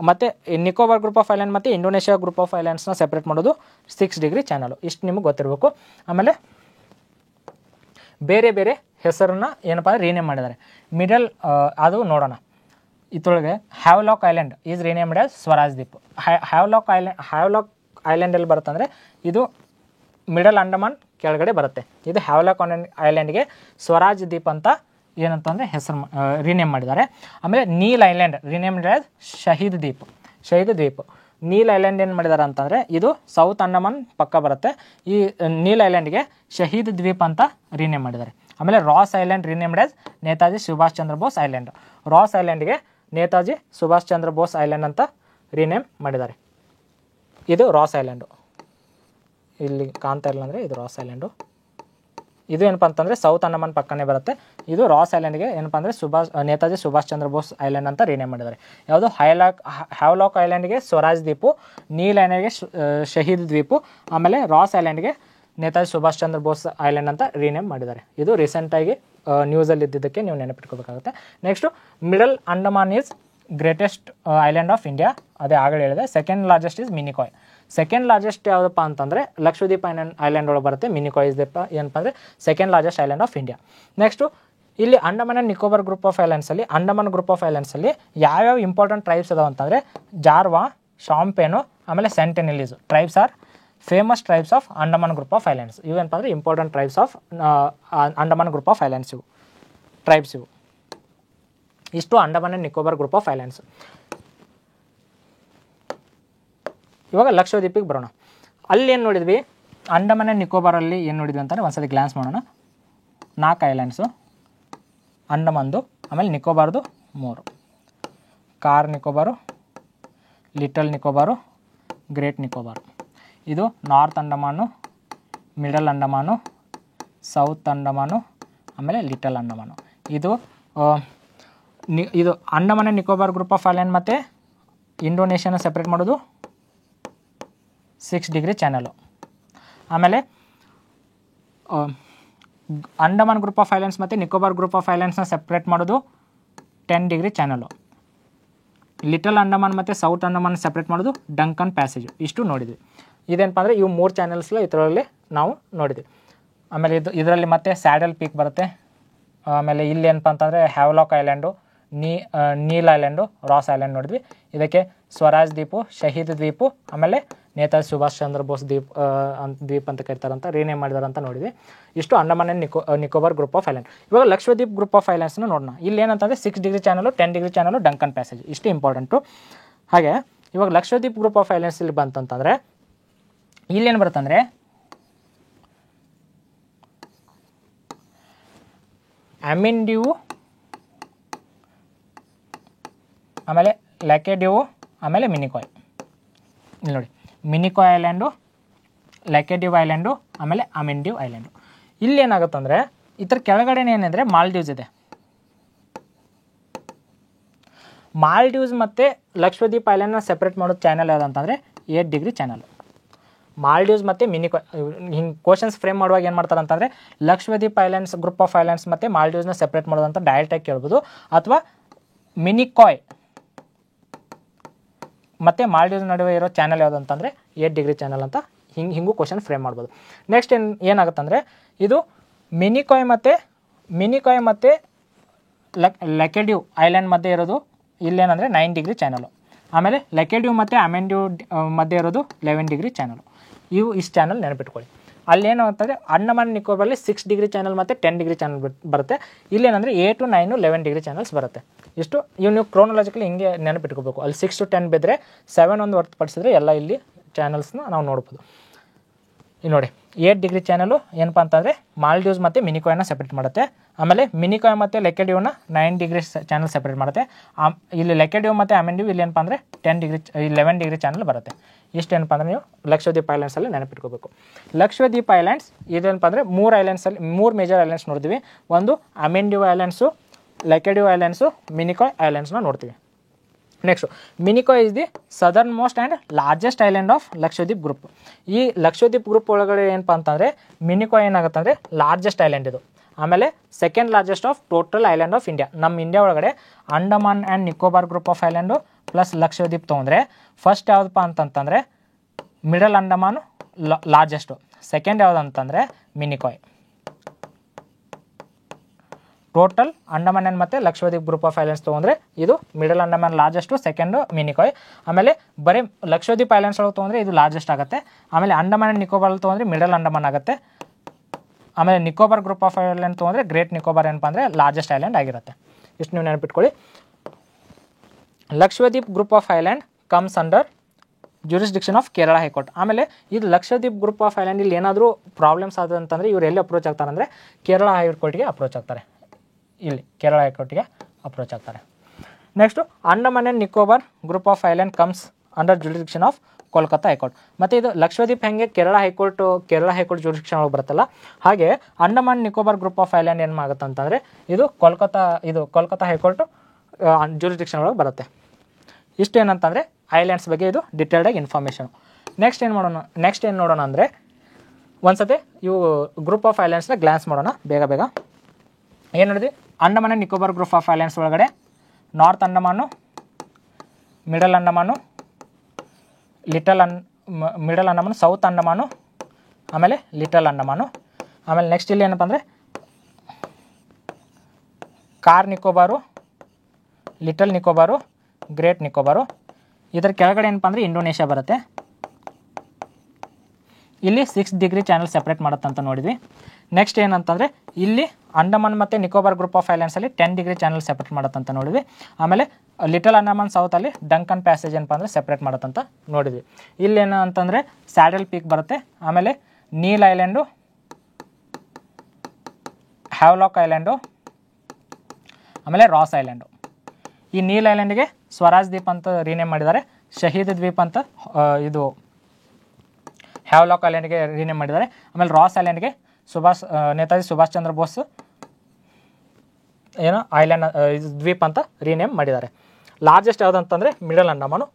ಮತ್ತು ನಿಕೋಬಾರ್ ಗ್ರೂಪ್ ಆಫ್ ಐಲ್ಯಾಂಡ್ ಮತ್ತು ಇಂಡೋನೇಷ್ಯಾ ಗ್ರೂಪ್ ಆಫ್ ಐಲ್ಯಾಂಡ್ಸ್ನ ಸಪ್ರೇಟ್ ಮಾಡೋದು 6 ಡಿಗ್ರಿ ಚಾನಲು. ಇಷ್ಟು ನಿಮಗೆ ಗೊತ್ತಿರಬೇಕು. ಆಮೇಲೆ ಬೇರೆ ಬೇರೆ ಹೆಸರನ್ನ ಏನಪ್ಪ ಅಂದರೆ ರೀನೇಮ್ ಮಾಡಿದ್ದಾರೆ. ಮಿಡಲ್ ಅದು ನೋಡೋಣ. ಇದ್ರೊಳಗೆ Havelock Island is renamed as Swaraj Dweep. Havelock Island ಎಲ್ಲಿ ಬರುತ್ತೆ ಅಂದರೆ ಇದು ಮಿಡಲ್ ಅಂಡಮಾನ್ ಕೆಳಗಡೆ ಬರುತ್ತೆ. ಇದು ಹ್ಯಾವ್ಲಾಕ್ ಐಲ್ಯಾಂಡ್ಗೆ ಸ್ವರಾಜ್ ದ್ವೀಪ್ ಅಂತ ಏನಂತಂದರೆ ಹೆಸರು ರೀನೇಮ್ ಮಾಡಿದ್ದಾರೆ. ಆಮೇಲೆ ನೀಲ್ ಐಲ್ಯಾಂಡ್ ರೀನೇಮ್ಡ್ ಆಸ್ ಶಹೀದ್ ದ್ವೀಪ್. ನೀಲ್ ಐಲ್ಯಾಂಡ್ ಏನು ಮಾಡಿದ್ದಾರೆ ಅಂತಂದರೆ ಇದು ಸೌತ್ ಅಂಡಮಾನ್ ಪಕ್ಕ ಬರುತ್ತೆ. ಈ ನೀಲ್ ಐಲ್ಯಾಂಡ್ಗೆ ಶಹೀದ್ ದ್ವೀಪ್ ಅಂತ ರೀನೇಮ್ ಮಾಡಿದ್ದಾರೆ. ಆಮೇಲೆ Ross Island renamed as Netaji Subhash Chandra Bose Island. Ross ಐಲ್ಯಾಂಡ್ಗೆ ನೇತಾಜಿ ಸುಭಾಷ್ ಚಂದ್ರ ಬೋಸ್ ಐಲ್ಯಾಂಡ್ ಅಂತ ರೀನೇಮ್ ಮಾಡಿದ್ದಾರೆ. ಇದು ರಾಸ್ ಐಲ್ಯಾಂಡು, ಇಲ್ಲಿ ಕಾಣ್ತಾ ಇಲ್ಲ ಅಂದರೆ ಇದು ರಾಸ್ ಐಲ್ಯಾಂಡು. ಇದು ಏನಪ್ಪ ಅಂತಂದರೆ ಸೌತ್ ಅಂಡಮಾನ್ ಪಕ್ಕನೇ ಬರುತ್ತೆ. ಇದು ರಾಸ್ ಐಲ್ಯಾಂಡ್ಗೆ ಏನಪ್ಪ ಅಂದರೆ ನೇತಾಜಿ ಸುಭಾಷ್ ಚಂದ್ರ ಬೋಸ್ ಐಲ್ಯಾಂಡ್ ಅಂತ ರೀನೇಮ್ ಮಾಡಿದ್ದಾರೆ. ಯಾವುದು ಹ್ಯಾವ್ಲಾಕ್ ಐಲ್ಯಾಂಡ್ಗೆ ಸ್ವರಾಜ್ ದ್ವೀಪು, ನೀಲ್ ಐಲ್ಯಾಂಡ್ಗೆ ಶಹೀದ್ ದ್ವೀಪು, ಆಮೇಲೆ ರಾಸ್ ಐಲ್ಯಾಂಡ್ಗೆ ನೇತಾಜಿ ಸುಭಾಷ್ ಚಂದ್ರ ಬೋಸ್ ಐಲ್ಯಾಂಡ್ ಅಂತ ರೀನೇಮ್ ಮಾಡಿದ್ದಾರೆ. ಇದು ರೀಸೆಂಟಾಗಿ ನ್ಯೂಸಲ್ಲಿ ಇದ್ದಿದ್ದಕ್ಕೆ ನೀವು ನೆನಪಿಟ್ಕೋಬೇಕಾಗುತ್ತೆ. Next Middle Andaman is greatest island of India, ಅದೇ ಆಗಲೇ ಹೇಳಿದೆ. Second largest is Minicoy. Second largest ಯಾವುದಪ್ಪ ಅಂತಂದರೆ ಲಕ್ಷದ್ವೀಪ್ ಐಲ್ಯಾಂಡ್ ಒಳಗೆ ಬರುತ್ತೆ. ಮಿನಿಕಾಯ್ ಇಸ್ ದಪ್ಪ ಏನಪ್ಪ ಅಂದರೆ second largest island of India. Next ಇಲ್ಲಿ Andaman and Nicobar group of ಐಲ್ಯಾಂಡ್ಸಲ್ಲಿ ಯಾವ್ಯಾವ ಇಂಪಾರ್ಟೆಂಟ್ ಟ್ರೈಬ್ಸ್ ಅದಾವೆ ಅಂತಂದರೆ ಜಾರ್ವಾ, ಶಾಂಪೇನು, ಆಮೇಲೆ Sentinelese tribes are famous tribes of Andaman group of islands. ಇವೇನಪ್ಪ ಅಂದರೆ important tribes of Andaman group of islands tribes ಇವು. ಇಷ್ಟು Andaman and Nicobar group of islands. ಇವಾಗ ಲಕ್ಷದ್ವೀಪಿಗೆ ಬರೋಣ. ಅಲ್ಲಿ ಏನು ನೋಡಿದ್ವಿ, ಅಂಡಮಾನ್ ಆ್ಯಂಡ್ ನಿಕೋಬಾರಲ್ಲಿ ಏನು ನೋಡಿದ್ವಿ ಅಂತಂದರೆ ಒಂದ್ಸತಿ ಗ್ಲಾನ್ಸ್ ಮಾಡೋಣ. 4 ಐಲ್ಯಾಂಡ್ಸು ಅಂಡಮಾನ್ದು, ಆಮೇಲೆ ನಿಕೋಬಾರ್ದು 3, car Nicobar, Little Nicobar, Great ನಿಕೋಬಾರು. ಇದು north Andaman, Middle Andaman, South ಅಂಡಮಾನು, ಆಮೇಲೆ ಲಿಟಲ್ ಅಂಡಮಾನು. ಇದು Andaman and Nicobar group of island ಮತ್ತು ಇಂಡೋನೇಷ್ಯಾನ ಸಪ್ರೇಟ್ ಮಾಡೋದು 6 ಡಿಗ್ರಿ ಚಾನಲು. ಆಮೇಲೆ ಅಂಡಮಾನ್ ಗ್ರೂಪ್ ಆಫ್ ಐಲ್ಯಾಂಡ್ಸ್ ಮತ್ತು ನಿಕೋಬಾರ್ ಗ್ರೂಪ್ ಆಫ್ ಐಲ್ಯಾಂಡ್ಸ್ನ ಸಪ್ರೇಟ್ ಮಾಡೋದು 10 ಡಿಗ್ರಿ ಚಾನಲು. ಲಿಟಲ್ ಅಂಡಮಾನ್ ಮತ್ತು ಸೌತ್ ಅಂಡಮಾನ್ ಸಪ್ರೇಟ್ ಮಾಡೋದು ಡಂಕನ್ ಪ್ಯಾಸೇಜು. ಇಷ್ಟು ನೋಡಿದ್ವಿ. ಇದೇನಪ್ಪ ಅಂದರೆ ಇವು 3 ಚಾನಲ್ಸ್ಲ ಇದರಲ್ಲಿ ನಾವು ನೋಡಿದ್ವಿ. ಆಮೇಲೆ ಇದರಲ್ಲಿ ಮತ್ತೆ ಸ್ಯಾಡಲ್ ಪೀಕ್ ಬರುತ್ತೆ. ಆಮೇಲೆ ಇಲ್ಲಿ ಏನಪ್ಪ ಅಂತಂದರೆ Havelock island, Neil island, Ross island ನೋಡಿದ್ವಿ. ಇದಕ್ಕೆ ಸ್ವರಾಜ್ ದ್ವೀಪು, ಶಹೀದ್ ದ್ವೀಪು, ಆಮೇಲೆ ನೇತಾಜಿ ಸುಭಾಷ್ ಚಂದ್ರ ಬೋಸ್ ದ್ವೀಪ್ ಅಂತ ಕರೀತಾರಂತ ರೀನೇಮ್ ಮಾಡಿದಾರೆ ಅಂತ ನೋಡಿದ್ವಿ. ಇಷ್ಟು Andaman and Nicobar group of island. ಇವಾಗ ಲಕ್ಷದ್ವೀಪ್ ಗ್ರೂಪ್ ಆಫ್ ಐಲ್ಯಾಂಡ್ಸ್ನ ನೋಡೋಣ. ಇಲ್ಲಿ ಏನಂತಂದರೆ 6 degree channel, 10 degree channel, Duncan passage ಇಷ್ಟು ಇಂಪಾರ್ಟೆಂಟು. ಹಾಗೆ ಇವಾಗ ಲಕ್ಷದ್ವೀಪ್ ಗ್ರೂಪ್ ಆಫ್ ಐಲ್ಯಾಂಡ್ಸ್ ಇಲ್ಲಿ ಬಂತಂತಂದರೆ ಇಲ್ಲೇನು ಬರುತ್ತಂದರೆ ಅಮಿನ್ಡ್ಯೂ, ಆಮೇಲೆ ಲ್ಯಾಕೆಡ್ಯೂ, ಆಮೇಲೆ ಮಿನಿಕಾಯ್. ಇಲ್ಲಿ ನೋಡಿ, ಮಿನಿಕಾಯ್ ಐಲ್ಯಾಂಡು, ಲ್ಯಾಕೆಡ್ಯೂ ಐಲ್ಯಾಂಡು, ಆಮೇಲೆ ಅಮಿನ್ಡ್ಯೂ ಐಲ್ಯಾಂಡು. ಇಲ್ಲಿ ಏನಾಗುತ್ತಂದರೆ ಇದ್ರ ಕೆಳಗಡೆನೇ ಏನಂದರೆ ಮಾಲ್ಡೀವ್ಸ್ ಇದೆ. ಮಾಲ್ಡೀವ್ಸ್ ಮತ್ತು ಲಕ್ಷದ್ವೀಪ್ ಐಲ್ಯಾಂಡ್ನ ಸೆಪ್ರೇಟ್ ಮಾಡೋದು ಚಾನಲ್ ಯಾವುದಂತಂದರೆ 8 ಡಿಗ್ರಿ ಚಾನಲು. ಮಾಲ್ಡೀವ್ಸ್ ಮತ್ತು ಮಿನಿಕಾಯ್ ಹಿಂಗೆ ಕ್ವಶನ್ಸ್ ಫ್ರೇಮ್ ಮಾಡುವಾಗ ಏನು ಮಾಡ್ತಾರೆ ಅಂತಂದರೆ Lakshadweep islands group of islands ಮತ್ತು ಮಾಲ್ಡೀವ್ಸ್ನ ಸೆಪ್ರೇಟ್ ಮಾಡೋದಂತ ಡೈರೆಕ್ಟಾಗಿ ಕೇಳ್ಬೋದು, ಅಥವಾ ಮಿನಿಕಾಯ್ ಮತ್ತು ಮಾಲ್ಡೀವ್ಸ್ ನಡುವೆ ಇರೋ ಚಾನಲ್ ಯಾವುದು ಅಂತಂದರೆ 8 ಡಿಗ್ರಿ ಚಾನಲ್ ಅಂತ ಹಿಂಗೂ ಕ್ವಶನ್ ಫ್ರೇಮ್ ಮಾಡ್ಬೋದು. ನೆಕ್ಸ್ಟ್ ಏನಾಗುತ್ತಂದರೆ ಇದು ಮಿನಿಕಾಯ್ ಮತ್ತು ಲ್ಯಾಕೆಡ್ಯೂ ಐಲ್ಯಾಂಡ್ ಮಧ್ಯೆ ಇರೋದು ಇಲ್ಲೇನಂದರೆ 9 ಡಿಗ್ರಿ ಚಾನಲು. ಆಮೇಲೆ ಲ್ಯಾಕೆಡ್ಯೂ ಮತ್ತು ಅಮೆಂಡ್ಯೂ ಮಧ್ಯೆ ಇರೋದು 11 ಡಿಗ್ರಿ ಚಾನಲು. ಇವು ಇಷ್ಟು ಚಾನಲ್ ನೆನಪಿಟ್ಕೊಳ್ಳಿ. ಅಲ್ಲೇನು ಅಂತಂದರೆ ಅಂಡಮಾನ್ ನಿಕೋಬಾರಲ್ಲಿ 6 ಡಿಗ್ರಿ ಚಾನಲ್ ಮತ್ತು 10 ಡಿಗ್ರಿ ಚಾನಲ್ ಬರುತ್ತೆ. ಇಲ್ಲೇನಂದರೆ 8 to 9 11 ಡಿಗ್ರಿ ಚಾನಲ್ಸ್ ಬರುತ್ತೆ. ಇಷ್ಟು ಇವು ನೀವು ಕ್ರೋನಾಲಜಿಕಲಿ ಹಿಂಗೆ ನೆನಪಿಟ್ಕೋಬೇಕು. ಅಲ್ಲಿ 6 to 10 ಬಿದ್ದರೆ 7 ಒಂದು ಹೊರತುಪಡಿಸಿದ್ರೆ ಎಲ್ಲ ಇಲ್ಲಿ ಚಾನಲ್ಸ್ನ ನಾವು ನೋಡ್ಬೋದು. ಇಲ್ಲಿ ನೋಡಿ, 8 ಡಿಗ್ರಿ ಚಾನಲು ಏನಪ್ಪ ಅಂತಂದರೆ ಮಾಲ್ಡೀವ್ಸ್ ಮತ್ತು ಮಿನಿಕಾಯ್ನ ಸೆಪ್ರೇಟ್ ಮಾಡುತ್ತೆ. ಆಮೇಲೆ ಮಿನಿಕಾಯ್ ಮತ್ತು ಲ್ಯಾಕೆಡ್ಯೂನ 9 ಡಿಗ್ರಿ ಚಾನಲ್ ಸೆಪ್ರೇಟ್ ಮಾಡುತ್ತೆ. ಇಲ್ಲಿ ಲ್ಯಾಕೆಡ್ಯೂ ಮತ್ತು ಅಮೆಂಡ್ಯೂ ಇಲ್ಲಿ ಏನಪ್ಪ ಅಂದರೆ 11 ಡಿಗ್ರಿ ಚಾನಲ್ ಬರುತ್ತೆ. ಇಷ್ಟು ಏನಪ್ಪ ಅಂದರೆ ನೀವು ಲಕ್ಷದ್ವೀಪ್ ಐಲ್ಯಾಂಡ್ಸಲ್ಲಿ ನೆನಪಿಟ್ಕೋಬೇಕು. ಲಕ್ಷದ್ವೀಪ್ ಐಲ್ಯಾಂಡ್ಸ್ ಇದೇನಪ್ಪ ಅಂದರೆ 3 ಮೇಜರ್ ಐಲ್ಯಾಂಡ್ಸ್ ನೋಡ್ತೀವಿ. ಒಂದು ಅಮೆಂಡ್ಯೂ ಐಲ್ಯಾಂಡ್ಸು, ಲ್ಯಾಕೆಡ್ಯೂ ಐಲ್ಯಾಂಡ್ಸು, ಮಿನಿಕಾಯ್ ಐಲ್ಯಾಂಡ್ಸ್ನ ನೋಡ್ತೀವಿ. Next Minicoy is the southern most and largest island of Lakshadweep group. ಈ ಲಕ್ಷದ್ವೀಪ್ ಗ್ರೂಪ್ ಒಳಗಡೆ ಏನಪ್ಪ ಅಂತಂದರೆ ಮಿನಿಕಾಯ್ ಏನಾಗುತ್ತೆ ಅಂದರೆ ಲಾರ್ಜೆಸ್ಟ್ ಐಲ್ಯಾಂಡ್ ಇದು. ಆಮೇಲೆ second largest of total island of India. ನಮ್ಮ ಇಂಡಿಯಾ ಒಳಗಡೆ Andaman and Nicobar group of island plus Lakshadweep ತೊಗೊಂಡ್ರೆ ಫಸ್ಟ್ ಯಾವುದಪ್ಪ ಅಂತಂತಂದರೆ ಮಿಡಲ್ ಅಂಡಮಾನು ಲಾರ್ಜೆಸ್ಟು, ಸೆಕೆಂಡ್ ಯಾವುದು ಅಂತಂದರೆ ಮಿನಿಕಾಯ್. ಟೋಟಲ್ ಅಂಡಮಾನ್ ಆ್ಯಂಡ್ ಮತ್ತು ಲಕ್ಷದ್ವೀಪ್ ಗ್ರೂಪ್ ಆಫ್ ಐಲ್ಯಾಂಡ್ಸ್ ತೊಗೊಂಡ್ರೆ ಇದು middle Andaman largest, second Minicoy. ಆಮೇಲೆ ಬರೀ ಲಕ್ಷದ್ವೀಪ್ ಐಲ್ಯಾಂಡ್ಸ್ ಒಳಗೆ ತೊಗೊಂಡ್ರೆ ಇದು ಲಾರ್ಜೆಸ್ಟ್ ಆಗುತ್ತೆ. ಆಮೇಲೆ ಅಂಡಮಾನ್ ಆ್ಯಂಡ್ ನಿಕೋಬಾರ್ ತೊಗೊಂಡ್ರೆ ಮಿಡಲ್ ಅಂಡಮಾನ್ ಆಗುತ್ತೆ. ಆಮೇಲೆ ನಿಕೋಬಾರ್ ಗ್ರೂಪ್ ಆಫ್ ಐಲ್ಯಾಂಡ್ ತೊಗೊಂಡ್ರೆ ಗ್ರೇಟ್ ನಿಕೋಬಾರ್ ಏನಪ್ಪ ಅಂದರೆ ಲಾರ್ಜೆಸ್ಟ್ ಐಲ್ಯಾಂಡ್ ಆಗಿರುತ್ತೆ. ಇಷ್ಟು ನೀವು ನೆನಪಿಟ್ಕೊಳ್ಳಿ. Lakshadweep group of island comes under jurisdiction of Kerala High Court. ಆಮೇಲೆ ಇದು ಲಕ್ಷದ್ವೀಪ್ ಗ್ರೂಪ್ ಆಫ್ ಐಲ್ಯಾಂಡ್ ಇಲ್ಲಿ ಏನಾದರೂ ಪ್ರಾಬ್ಲಮ್ಸ್ ಆದ ಅಂತಂದರೆ ಇವ್ರು ಎಲ್ಲಿ ಅಪ್ರೋಚ್ ಆಗ್ತಾರೆ ಅಂದರೆ ಕೇರಳ ಹೈಕೋರ್ಟ್ಗೆ ಅಪ್ರೋಚ್ ಆಗ್ತಾರೆ. ಇಲ್ಲಿ ಕೇರಳ ಹೈಕೋರ್ಟ್ಗೆ ಅಪ್ರೋಚ್ ಆಗ್ತಾರೆ. Next Andaman and Nicobar group of island comes under jurisdiction of Kolkata high court. ಮತ್ತು ಇದು ಲಕ್ಷದ್ವೀಪ್ ಹೆಂಗೆ ಕೇರಳ ಹೈಕೋರ್ಟ್ ಜ್ಯೂರಿಸ್ಡಿಕ್ಷನ್ ಒಳಗೆ ಬರುತ್ತಲ್ಲ, ಹಾಗೆ Andaman Nicobar group of island ಏನು ಆಗುತ್ತೆ ಅಂತಂದರೆ ಇದು ಕೋಲ್ಕತ್ತಾ ಹೈಕೋರ್ಟ್ ಜ್ಯೂರಿಸ್ಡಿಕ್ಷನ್ ಒಳಗೆ ಬರುತ್ತೆ. ಇಷ್ಟು ಏನಂತಂದರೆ ಐಲ್ಯಾಂಡ್ಸ್ ಬಗ್ಗೆ ಇದು ಡಿಟೇಲ್ಡಾಗಿ ಇನ್ಫಾರ್ಮೇಷನು. ನೆಕ್ಸ್ಟ್ ಏನು ನೋಡೋಣ ಅಂದರೆ ಒಂದ್ಸತಿ ಇವು ಗ್ರೂಪ್ ಆಫ್ ಐಲ್ಯಾಂಡ್ಸ್ನ ಗ್ಲಾನ್ಸ್ ಮಾಡೋಣ ಬೇಗ. ಏನು ನೋಡಿದ್ವಿ, Andaman and Nicobar group of islands ಒಳಗಡೆ north Andaman, Middle ಅಂಡಮಾನು, Middle Andaman, South ಅಂಡಮಾನು, ಆಮೇಲೆ ಲಿಟಲ್ ಅಂಡಮಾನು. ಆಮೇಲೆ ನೆಕ್ಸ್ಟ್ ಇಲ್ಲಿ ಏನಪ್ಪ ಅಂದರೆ car Nicobar, Little Nicobar, Great ನಿಕೋಬಾರು. ಇದರ ಕೆಳಗಡೆ ಏನಪ್ಪ ಅಂದರೆ ಇಂಡೋನೇಷ್ಯಾ ಬರುತ್ತೆ. ಇಲ್ಲಿ 6 ಡಿಗ್ರಿ ಚಾನಲ್ ಸೆಪ್ರೇಟ್ ಮಾಡುತ್ತಂತ ನೋಡಿದ್ವಿ. ನೆಕ್ಸ್ಟ್ ಏನಂತಂದರೆ ಇಲ್ಲಿ ಅಂಡಮಾನ್ ಮತ್ತು ನಿಕೋಬಾರ್ ಗ್ರೂಪ್ ಆಫ್ ಐಲ್ಯಾಂಡ್ಸಲ್ಲಿ 10 ಡಿಗ್ರಿ ಚಾನಲ್ ಸೆಪ್ರೇಟ್ ಮಾಡುತ್ತಂತ ನೋಡಿದ್ವಿ. ಆಮೇಲೆ ಲಿಟಲ್ ಅಂಡಮಾನ್ ಸೌತಲ್ಲಿ ಡಂಕನ್ ಪ್ಯಾಸೇಜ್ ಏನಪ್ಪ ಅಂದರೆ ಸೆಪ್ರೇಟ್ ಮಾಡುತ್ತಂತ ನೋಡಿದ್ವಿ. ಇಲ್ಲೇನು ಅಂತಂದರೆ ಸ್ಯಾಡಲ್ ಪೀಕ್ ಬರುತ್ತೆ. ಆಮೇಲೆ ನೀಲ್ ಐಲ್ಯಾಂಡು, ಹ್ಯಾವ್ಲಾಕ್ ಐಲ್ಯಾಂಡು, ಆಮೇಲೆ ರಾಸ್ ಐಲ್ಯಾಂಡು. ಈ ನೀಲ್ ಐಲ್ಯಾಂಡಿಗೆ ಸ್ವರಾಜ್ ದ್ವೀಪ್ ಅಂತ ರೀನೇಮ್ ಮಾಡಿದ್ದಾರೆ. ಶಹೀದ್ ದ್ವೀಪ್ ಅಂತ ಇದು ಹ್ಯಾವ್ಲಾಕ್ ಐಲ್ಯಾಂಡ್ಗೆ ರೀನೇಮ್ ಮಾಡಿದ್ದಾರೆ. ಆಮೇಲೆ ರಾಸ್ ಐಲ್ಯಾಂಡ್ಗೆ ನೇತಾಜಿ ಸುಭಾಷ್ ಚಂದ್ರ ಬೋಸ್ ದ್ವೀಪ್ ಅಂತ ರೀನೇಮ್ ಮಾಡಿದ್ದಾರೆ. ಲಾರ್ಜೆಸ್ಟ್ ಯಾವುದಂತಂದರೆ Middle Andaman,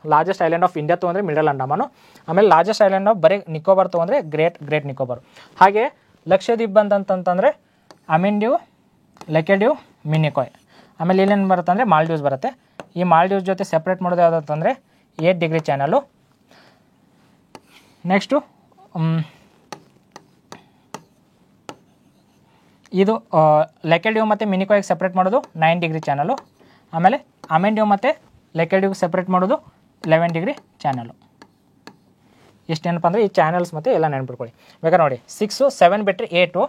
largest island of India ತೊಗೊಂಡ್ರೆ ಮಿಡಲ್ ಅಂಡಮಾನು, ಆಮೇಲೆ ಲಾರ್ಜೆಸ್ಟ್ ಐಲ್ಯಾಂಡ್ ಆಫ್ ಬರೀ ನಿಕೋಬಾರ್ ತೊಗೊಂಡ್ರೆ ಗ್ರೇಟ್ ನಿಕೋಬಾರ್. ಹಾಗೆ ಲಕ್ಷದ್ವೀಪ್ ಬಂತಂತಂದರೆ ಅಮಿನ್ ಲೆಕೆಡ್ಯೂ ಮಿನಿಕಾಯ್. ಆಮೇಲೆ ಇಲ್ಲೇನು ಬರುತ್ತೆ ಅಂದರೆ ಮಾಲ್ಡೀವ್ಸ್ ಬರುತ್ತೆ. ಈ ಮಾಲ್ಡೀವ್ಸ್ ಜೊತೆ ಸೆಪ್ರೇಟ್ ಮಾಡೋದು ಯಾವುದಂತಂದರೆ 8 ಡಿಗ್ರಿ ಚಾನಲು. ನೆಕ್ಸ್ಟು ಇದು ಲೆಕೆಡ್ಯೂ ಮತ್ತು ಮಿನಿಕಾಯ್ಗೆ ಸಪ್ರೇಟ್ ಮಾಡೋದು 9 ಡಿಗ್ರಿ ಚಾನಲು. ಆಮೇಲೆ ಅಮೆಂಡ್ಯೂ ಮತ್ತು ಲೆಕೆಡ್ಯೂಗೆ ಸಪ್ರೇಟ್ ಮಾಡೋದು 11 ಡಿಗ್ರಿ ಚಾನಲು. ಇಷ್ಟೇನಪ್ಪ ಅಂದರೆ ಈ ಚಾನಲ್ಸ್ ಮತ್ತು ಎಲ್ಲ ನೆನ್ಪಿಟ್ಕೊಳ್ಳಿ. ಬೇಕಾದ್ರೆ ನೋಡಿ 6, 7 ಬಿಟ್ಟರೆ 8,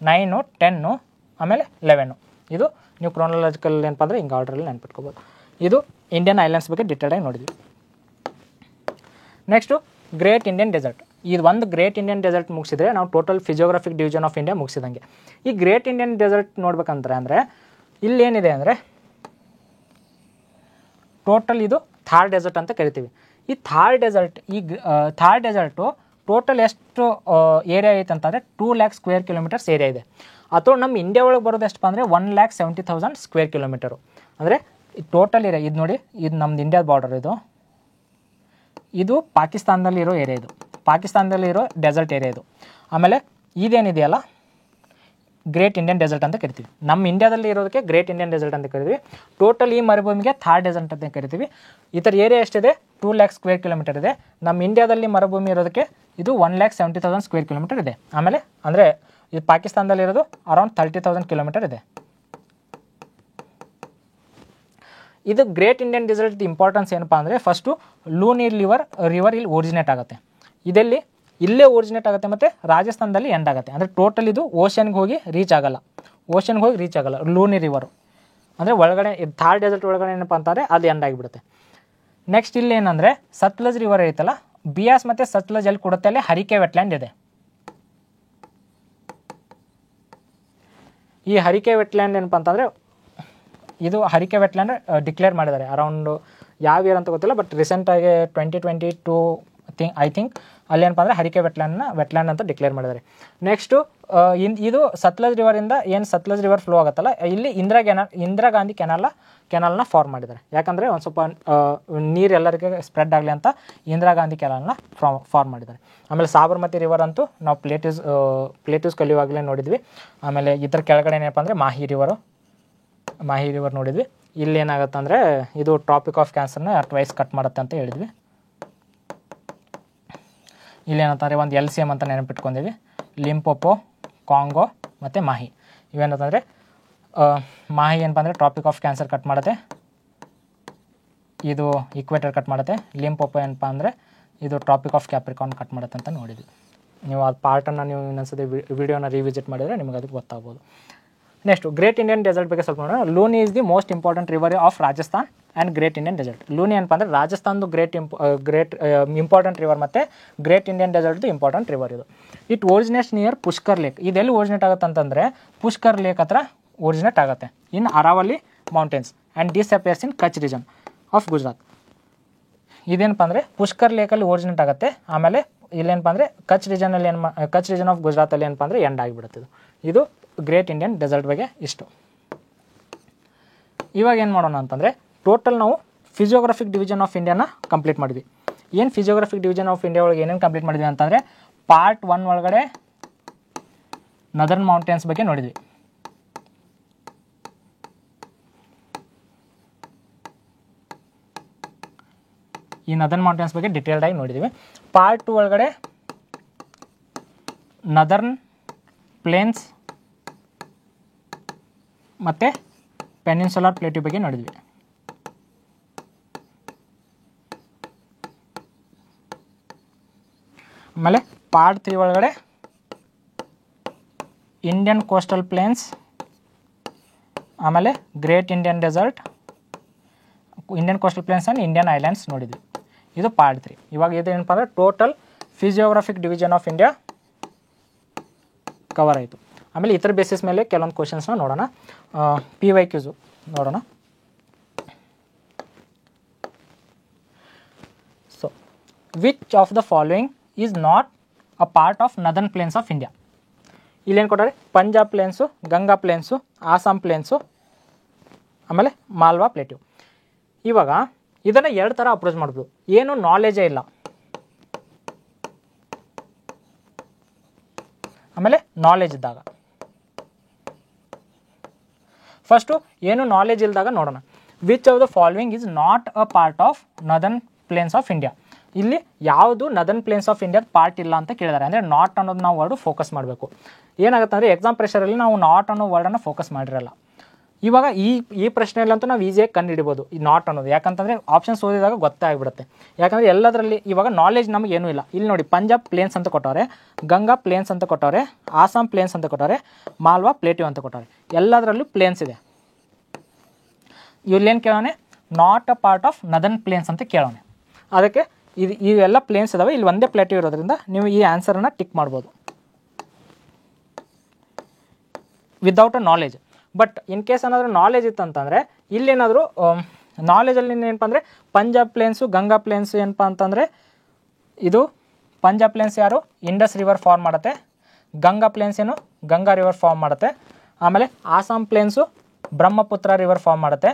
9, 10, ಆಮೇಲೆ 11. ಇದು ನೀವು ಕ್ರೋನಾಲಜಿಕಲ್ ಏನಪ್ಪ ಅಂದರೆ ಹಿಂಗೆ ಆರ್ಡ್ರಲ್ಲಿ ನೆನ್ಪಿಟ್ಕೋಬೋದು. ಇದು ಇಂಡಿಯನ್ ಐಲ್ಯಾಂಡ್ಸ್ ಬಗ್ಗೆ ಡಿಟೇಲಾಗಿ ನೋಡಿದ್ವಿ. Next great Indian desert. ಇದು ಒಂದು ಗ್ರೇಟ್ ಇಂಡಿಯನ್ ಡೆಸರ್ಟ್ ಮುಗಿಸಿದ್ರೆ ನಾವು total physiographic division of India ಮುಗಿಸಿದಂಗೆ. ಈ ಗ್ರೇಟ್ ಇಂಡಿಯನ್ ಡೆಸರ್ಟ್ ನೋಡ್ಬೇಕಂದ್ರೆ ಅಂದರೆ ಇಲ್ಲೇನಿದೆ ಅಂದರೆ ಟೋಟಲ್ ಇದು ಥಾರ್ ಡೆಸರ್ಟ್ ಅಂತ ಕರಿತೀವಿ. ಈ ಥಾರ್ ಡೆಸರ್ಟು ಟೋಟಲ್ ಎಷ್ಟು ಏರಿಯಾ ಐತೆ ಅಂತಂದರೆ 2 ಲ್ಯಾಕ್ ಸ್ಕ್ವೇರ್ ಕಿಲೋಮೀಟರ್ಸ್ ಏರಿಯಾ ಇದೆ. ಅಥವಾ ನಮ್ಮ ಇಂಡಿಯಾ ಒಳಗೆ ಬರೋದು ಎಷ್ಟಪ್ಪ ಅಂದರೆ 1,70,000 ಸ್ಕ್ವೇರ್ ಕಿಲೋಮೀಟರು. ಅಂದರೆ ಟೋಟಲ್ ಏರಿಯಾ ಇದು ನೋಡಿ, ಇದು ನಮ್ದು ಇಂಡಿಯಾದ ಬಾರ್ಡರ್, ಇದು ಪಾಕಿಸ್ತಾನದಲ್ಲಿರೋ ಏರಿಯಾ, ಇದು ಪಾಕಿಸ್ತಾನದಲ್ಲಿರೋ ಡೆಸರ್ಟ್ ಏರಿಯಾ ಇದು. ಆಮೇಲೆ ಇದೇನಿದೆಯಲ್ಲ ಗ್ರೇಟ್ ಇಂಡಿಯನ್ ಡೆಸರ್ಟ್ ಅಂತ ಕರಿತೀವಿ. ನಮ್ಮ ಇಂಡಿಯಾದಲ್ಲಿ ಇರೋದಕ್ಕೆ ಗ್ರೇಟ್ ಇಂಡಿಯನ್ ಡೆಸರ್ಟ್ ಅಂತ ಕರಿತೀವಿ. ಟೋಟಲ್ ಈ ಮರುಭೂಮಿಗೆ ಥಾರ್ ಡೆಸರ್ಟ್ ಅಂತ ಕರಿತೀವಿ. ಇದರ ಏರಿಯಾ ಎಷ್ಟಿದೆ? 2 ಲ್ಯಾಕ್ ಸ್ಕ್ವೇರ್ ಕಿಲೋಮೀಟರ್ ಇದೆ. ನಮ್ಮ ಇಂಡಿಯಾದಲ್ಲಿ ಮರುಭೂಮಿ ಇರೋದಕ್ಕೆ ಇದು 1,70,000 ಸ್ಕ್ವೇರ್ ಕಿಲೋಮೀಟರ್ ಇದೆ. ಆಮೇಲೆ ಅಂದರೆ ಇದು ಪಾಕಿಸ್ತಾನದಲ್ಲಿರೋದು ಅರೌಂಡ್ 30,000 ಕಿಲೋಮೀಟರ್ ಇದೆ. ಇದು ಗ್ರೇಟ್ ಇಂಡಿಯನ್ ಡೆಸರ್ಟ್ ಇಂಪಾರ್ಟೆನ್ಸ್ ಏನಪ್ಪ ಅಂದರೆ ಫಸ್ಟು ಲೂನಿ ರಿವರ್ ಇಲ್ಲಿ ಒರಿಜಿನೇಟ್ ಆಗುತ್ತೆ. ಇಲ್ಲೇ ಒರಿಜಿನೇಟ್ ಆಗುತ್ತೆ ಮತ್ತು ರಾಜಸ್ಥಾನದಲ್ಲಿ ಎಂಡ್ ಆಗುತ್ತೆ. ಅಂದರೆ ಟೋಟಲ್ ಇದು ಓಷನ್ಗೆ ಹೋಗಿ ರೀಚ್ ಆಗಲ್ಲ. ಲೂನಿ ರಿವರು ಅಂದರೆ ಒಳಗಡೆ ಥಾರ್ ಡೆಸರ್ಟ್ ಒಳಗಡೆ ಏನಪ್ಪ ಅಂತಂದರೆ ಅದು ಎಂಡ್ ಆಗಿಬಿಡುತ್ತೆ. ನೆಕ್ಸ್ಟ್ ಇಲ್ಲಿ ಏನಂದರೆ ಸತ್ಲಜ್ ರಿವರ್ ಐತಲ್ಲ, ಬಿಯಾಸ್ ಮತ್ತು ಸತ್ಲಜ್ ಎಲ್ಲಿ ಕೊಡುತ್ತೆ ಅಲ್ಲಿ ಹರಿಕೆ ವೆಟ್ಲ್ಯಾಂಡ್ ಇದೆ. ಈ ಹರಿಕೆ ವೆಟ್ಲ್ಯಾಂಡ್ ಏನಪ್ಪ ಅಂತಂದರೆ ಇದು ಹರಿಕೆ ವೆಟ್ಲ್ಯಾಂಡ್ ಡಿಕ್ಲೇರ್ ಮಾಡಿದ್ದಾರೆ ಅರೌಂಡು ಯಾವ ಇಯರ್ ಅಂತ ಗೊತ್ತಿಲ್ಲ, ಬಟ್ ರೀಸೆಂಟಾಗಿ 2022 ಐ ಥಿಂಕ್ ಅಲ್ಲಿ ಏನಪ್ಪ ಅಂದರೆ ಹರಿಕೆ ವೆಟ್ಲ್ಯಾಂಡ್ ಅಂತ ಡಿಕ್ಲೇರ್ ಮಾಡಿದ್ದಾರೆ. ನೆಕ್ಸ್ಟು ಇದು ಸತ್ಲಜ್ ರಿವರಿಂದ ಏನು ಸತ್ಲಜ್ ರಿವರ್ ಫ್ಲೋ ಆಗುತ್ತಲ್ಲ, ಇಲ್ಲಿ ಇಂದಿರಾ ಗಾಂಧಿ ಕೆನಾಲ್ನ ಫಾರ್ಮ್ ಮಾಡಿದ್ದಾರೆ. ಯಾಕಂದರೆ ಒಂದು ಸ್ವಲ್ಪ ನೀರು ಎಲ್ಲರಿಗೆ ಸ್ಪ್ರೆಡ್ ಆಗಲಿ ಅಂತ ಇಂದಿರಾ ಗಾಂಧಿ ಕೆನಾಲ್ನ ಫಾರ್ಮ್ ಮಾಡಿದ್ದಾರೆ. ಆಮೇಲೆ ಸಾಬರ್ಮತಿ ರಿವರ್ ಅಂತೂ ನಾವು ಪ್ಲೇಟೂಸ್ ಕಲಿಯುವಾಗಲೇ ನೋಡಿದ್ವಿ. ಆಮೇಲೆ ಇದರ ಕೆಳಗಡೆ ಏನಪ್ಪ ಅಂದರೆ ಮಾಹಿ ರಿವರ್ ನೋಡಿದ್ವಿ. ಇಲ್ಲಿ ಏನಾಗುತ್ತೆ ಅಂದರೆ ಇದು ಟ್ರಾಪಿಕ್ ಆಫ್ ಕ್ಯಾನ್ಸರ್ನ ಟ್ವೈಸ್ ಕಟ್ ಮಾಡುತ್ತೆ ಅಂತ ಹೇಳಿದ್ವಿ. ಇಲ್ಲೇನಂತಂದರೆ ಒಂದು LCM ಅಂತ ನೆನಪಿಟ್ಕೊಂಡಿದ್ವಿ. ಲಿಂಪೋಪೋ, ಕಾಂಗೋ ಮತ್ತು ಮಾಹಿ. ಇವೇನಂತಂದರೆ ಮಾಹಿ ಏನಪ್ಪ ಅಂದರೆ ಟ್ರಾಪಿಕ್ ಆಫ್ ಕ್ಯಾನ್ಸರ್ ಕಟ್ ಮಾಡುತ್ತೆ, ಇದು ಈಕ್ವೇಟರ್ ಕಟ್ ಮಾಡುತ್ತೆ. ಲಿಂಪೋಪೋ ಏನಪ್ಪ ಅಂದರೆ ಇದು ಟ್ರಾಪಿಕ್ ಆಫ್ ಕ್ಯಾಪ್ರಿಕಾನ್ ಕಟ್ ಮಾಡುತ್ತೆ ಅಂತ ನೋಡಿದ್ವಿ. ನೀವು ಆ ಪಾರ್ಟನ್ನು ನೀವು ಇನ್ನೊಂದ್ಸತಿ ವಿಡಿಯೋನ ರಿವಿಸಿಟ್ ಮಾಡಿದರೆ ನಿಮಗೆ ಅದಕ್ಕೆ ಗೊತ್ತಾಗ್ಬೋದು. ನೆಕ್ಸ್ಟು ಗ್ರೇಟ್ ಇಂಡಿಯನ್ ಡೆಸರ್ಟ್ ಬಗ್ಗೆ ಸ್ವಲ್ಪ ನೋಡೋಣ. Luni is the most important river of Rajasthan and Great Indian Desert. Luni ಏನಪ್ಪ ಅಂದರೆ ರಾಜಸ್ಥಾನದು ಗ್ರೇಟ್ ಇಂಪಾರ್ಟೆಂಟ್ ರಿವರ್ ಮತ್ತು ಗ್ರೇಟ್ ಇಂಡಿಯನ್ ಡೆಸರ್ಟ್ದು ಇಂಪಾರ್ಟೆಂಟ್ ರಿವರ್ ಇದು. It originates near Pushkar Lake. ಇದೆಲ್ಲಿ ಒರಿಜಿನೇಟ್ ಆಗುತ್ತೆ ಅಂತಂದರೆ ಪುಷ್ಕರ್ ಲೇಕ್ ಹತ್ರ ಒರಿಜಿನೇಟ್ ಆಗುತ್ತೆ in Aravali mountains and disappears in Kutch region of Gujarat. ಇದೇನಪ್ಪ ಅಂದರೆ ಪುಷ್ಕರ್ ಲೇಕಲ್ಲಿ ಒರಿಜಿನೇಟ್ ಆಗುತ್ತೆ. ಆಮೇಲೆ ಇಲ್ಲೇನಪ್ಪ ಅಂದರೆ ಕಚ್ ರೀಜನ್ ಆಫ್ ಗುಜರಾತಲ್ಲಿ ಏನಪ್ಪ ಅಂದರೆ ಎಂಡ್ ಆಗಿಬಿಡುತ್ತೆ. ಇದು ಗ್ರೇಟ್ ಇಂಡಿಯನ್ ಡೆಸರ್ಟ್ ಬಗ್ಗೆ ಇಷ್ಟು. ಇವಾಗ ಏನು ಮಾಡೋಣ ಅಂತಂದರೆ ಟೋಟಲ್ ನಾವು ಫಿಜಿಯೋಗ್ರಫಿಕ್ ಡಿವಿಷನ್ ಆಫ್ ಇಂಡಿಯಾನ ಕಂಪ್ಲೀಟ್ ಮಾಡಿದ್ವಿ. ಏನು ಫಿಜಿಯೋಗ್ರಫಿಕ್ ಡಿವಿಷನ್ ಆಫ್ ಇಂಡಿಯಾ ಒಳಗೆ ಏನೇನು ಕಂಪ್ಲೀಟ್ ಮಾಡಿದ್ವಿ ಅಂತಂದರೆ ಪಾರ್ಟ್ 1 ಒಳಗಡೆ ನದರ್ನ್ ಮೌಂಟೇನ್ಸ್ ಬಗ್ಗೆ ನೋಡಿದ್ವಿ. ಈ ನದರ್ನ್ ಮೌಂಟೇನ್ಸ್ ಬಗ್ಗೆ ಡಿಟೇಲ್ಡಾಗಿ ನೋಡಿದ್ವಿ. ಪಾರ್ಟ್ 2 ಒಳಗಡೆ ನದರ್ನ್ ಪ್ಲೇನ್ಸ್ ಮತ್ತು ಪೆನಿನ್ಸುಲರ್ ಪ್ಲೇಟ್ಯೂ ಬಗ್ಗೆ ನೋಡಿದ್ವಿ. ಆಮೇಲೆ ಪಾರ್ಟ್ 3 ಒಳಗಡೆ ಇಂಡಿಯನ್ ಕೋಸ್ಟಲ್ ಪ್ಲೇನ್ಸ್, ಆಮೇಲೆ Great Indian Desert, Indian coastal plains and Indian islands ನೋಡಿದ್ವಿ. ಇದು ಪಾರ್ಟ್ 3. ಇವಾಗ ಇದೇನಪ್ಪ ಅಂದರೆ total physiographic division of India cover ಆಯಿತು. ಆಮೇಲೆ ಇತರ ಬೇಸಿಸ್ ಮೇಲೆ ಕೆಲವೊಂದು ಕ್ವಶನ್ಸ್ನ ನೋಡೋಣ. PYQs ನೋಡೋಣ. So which of the following is not a part of Northern Plains of India. ಇಲ್ಲೇನು ಕೊಟ್ಟಾರೆ? ಪಂಜಾಬ್ ಪ್ಲೇನ್ಸು, ಗಂಗಾ ಪ್ಲೇನ್ಸು, ಆಸಾಮ್ ಪ್ಲೇನ್ಸು, ಆಮೇಲೆ ಮಾಲ್ವಾ ಪ್ಲೇಟ್ಯೂ. ಇವಾಗ ಇದನ್ನು 2 ಥರ ಅಪ್ರೋಚ್ ಮಾಡ್ಬೋದು. ಏನು ನಾಲೆಜೇ ಇಲ್ಲ, ಆಮೇಲೆ ನಾಲೆಜ್ ಇದ್ದಾಗ. ಫಸ್ಟು ಏನು ನಾಲೆಜ್ ಇಲ್ದಾಗ ನೋಡೋಣ. Which of the following is not a part of Northern Plains of India. ಇಲ್ಲಿ ಯಾವುದು ನದರ್ನ್ ಪ್ಲೇನ್ಸ್ ಆಫ್ ಇಂಡಿಯಾದ ಪಾರ್ಟ್ ಇಲ್ಲ ಅಂತ ಕೇಳಿದ್ದಾರೆ. ಅಂದರೆ ನಾಟ್ ಅನ್ನೋದು ನಾವು ವರ್ಡು ಫೋಕಸ್ ಮಾಡಬೇಕು. ಏನಾಗುತ್ತೆ ಅಂದರೆ ಎಕ್ಸಾಮ್ ಪ್ರೆಷರಲ್ಲಿ ನಾವು ನಾಟ್ ಅನ್ನೋ ವರ್ಡನ್ನು ಫೋಕಸ್ ಮಾಡಿರಲ್ಲ. ಇವಾಗ ಈ ಪ್ರಶ್ನೆಯಲ್ಲಂತೂ ನಾವು ಈಸಿಯಾಗಿ ಕಂಡುಹಿಡಿಬೋದು ಈ ನಾಟ್ ಅನ್ನೋದು. ಯಾಕಂತಂದರೆ ಆಪ್ಷನ್ಸ್ ಓದಿದಾಗ ಗೊತ್ತೇ ಆಗಿಬಿಡುತ್ತೆ. ಯಾಕಂದರೆ ಎಲ್ಲದರಲ್ಲಿ ಇವಾಗ ನಾಲೆಜ್ ನಮಗೆ ಏನೂ ಇಲ್ಲ. ಇಲ್ಲಿ ನೋಡಿ, ಪಂಜಾಬ್ ಪ್ಲೇನ್ಸ್ ಅಂತ ಕೊಟ್ಟವ್ರೆ, ಗಂಗಾ ಪ್ಲೇನ್ಸ್ ಅಂತ ಕೊಟ್ಟವ್ರೆ, ಆಸಾಮ್ ಪ್ಲೇನ್ಸ್ ಅಂತ ಕೊಟ್ಟವ್ರೆ, ಮಾಲ್ವಾ ಪ್ಲೇಟ್ಯೂ ಅಂತ ಕೊಟ್ಟವ್ರೆ. ಎಲ್ಲದರಲ್ಲೂ ಪ್ಲೇನ್ಸ್ ಇದೆ. ಇಲ್ಲೇನು ಕೇಳೋಣ, not a part of Northern Plains ಅಂತ ಕೇಳೋಣ. ಅದಕ್ಕೆ ಇವೆಲ್ಲ ಪ್ಲೇನ್ಸ್ ಇದಾವೆ, ಇಲ್ಲಿ ಒಂದೇ ಪ್ಲೇಟ್ಯೂ ಇರೋದ್ರಿಂದ ನೀವು ಈ ಆನ್ಸರನ್ನು ಟಿಕ್ ಮಾಡ್ಬೋದು without a knowledge. But in case ಏನಾದರೂ ನಾಲೆಜ್ ಇತ್ತಂತಂದರೆ ಇಲ್ಲೇನಾದರೂ ನಾಲೆಜಲ್ಲಿ ಏನಪ್ಪ ಅಂದರೆ ಪಂಜಾಬ್ ಪ್ಲೇನ್ಸು, ಗಂಗಾ ಪ್ಲೇನ್ಸು ಏನಪ್ಪ ಅಂತಂದರೆ ಇದು ಪಂಜಾಬ್ ಪ್ಲೇನ್ಸ್ ಯಾರು ಇಂಡಸ್ ರಿವರ್ ಫಾರ್ಮ್ ಮಾಡುತ್ತೆ, ಗಂಗಾ ಪ್ಲೇನ್ಸ್ ಏನು ಗಂಗಾ ರಿವರ್ ಫಾರ್ಮ್ ಮಾಡುತ್ತೆ, ಆಮೇಲೆ ಆಸಾಮ್ ಪ್ಲೇನ್ಸು ಬ್ರಹ್ಮಪುತ್ರ ರಿವರ್ ಫಾರ್ಮ್ ಮಾಡುತ್ತೆ,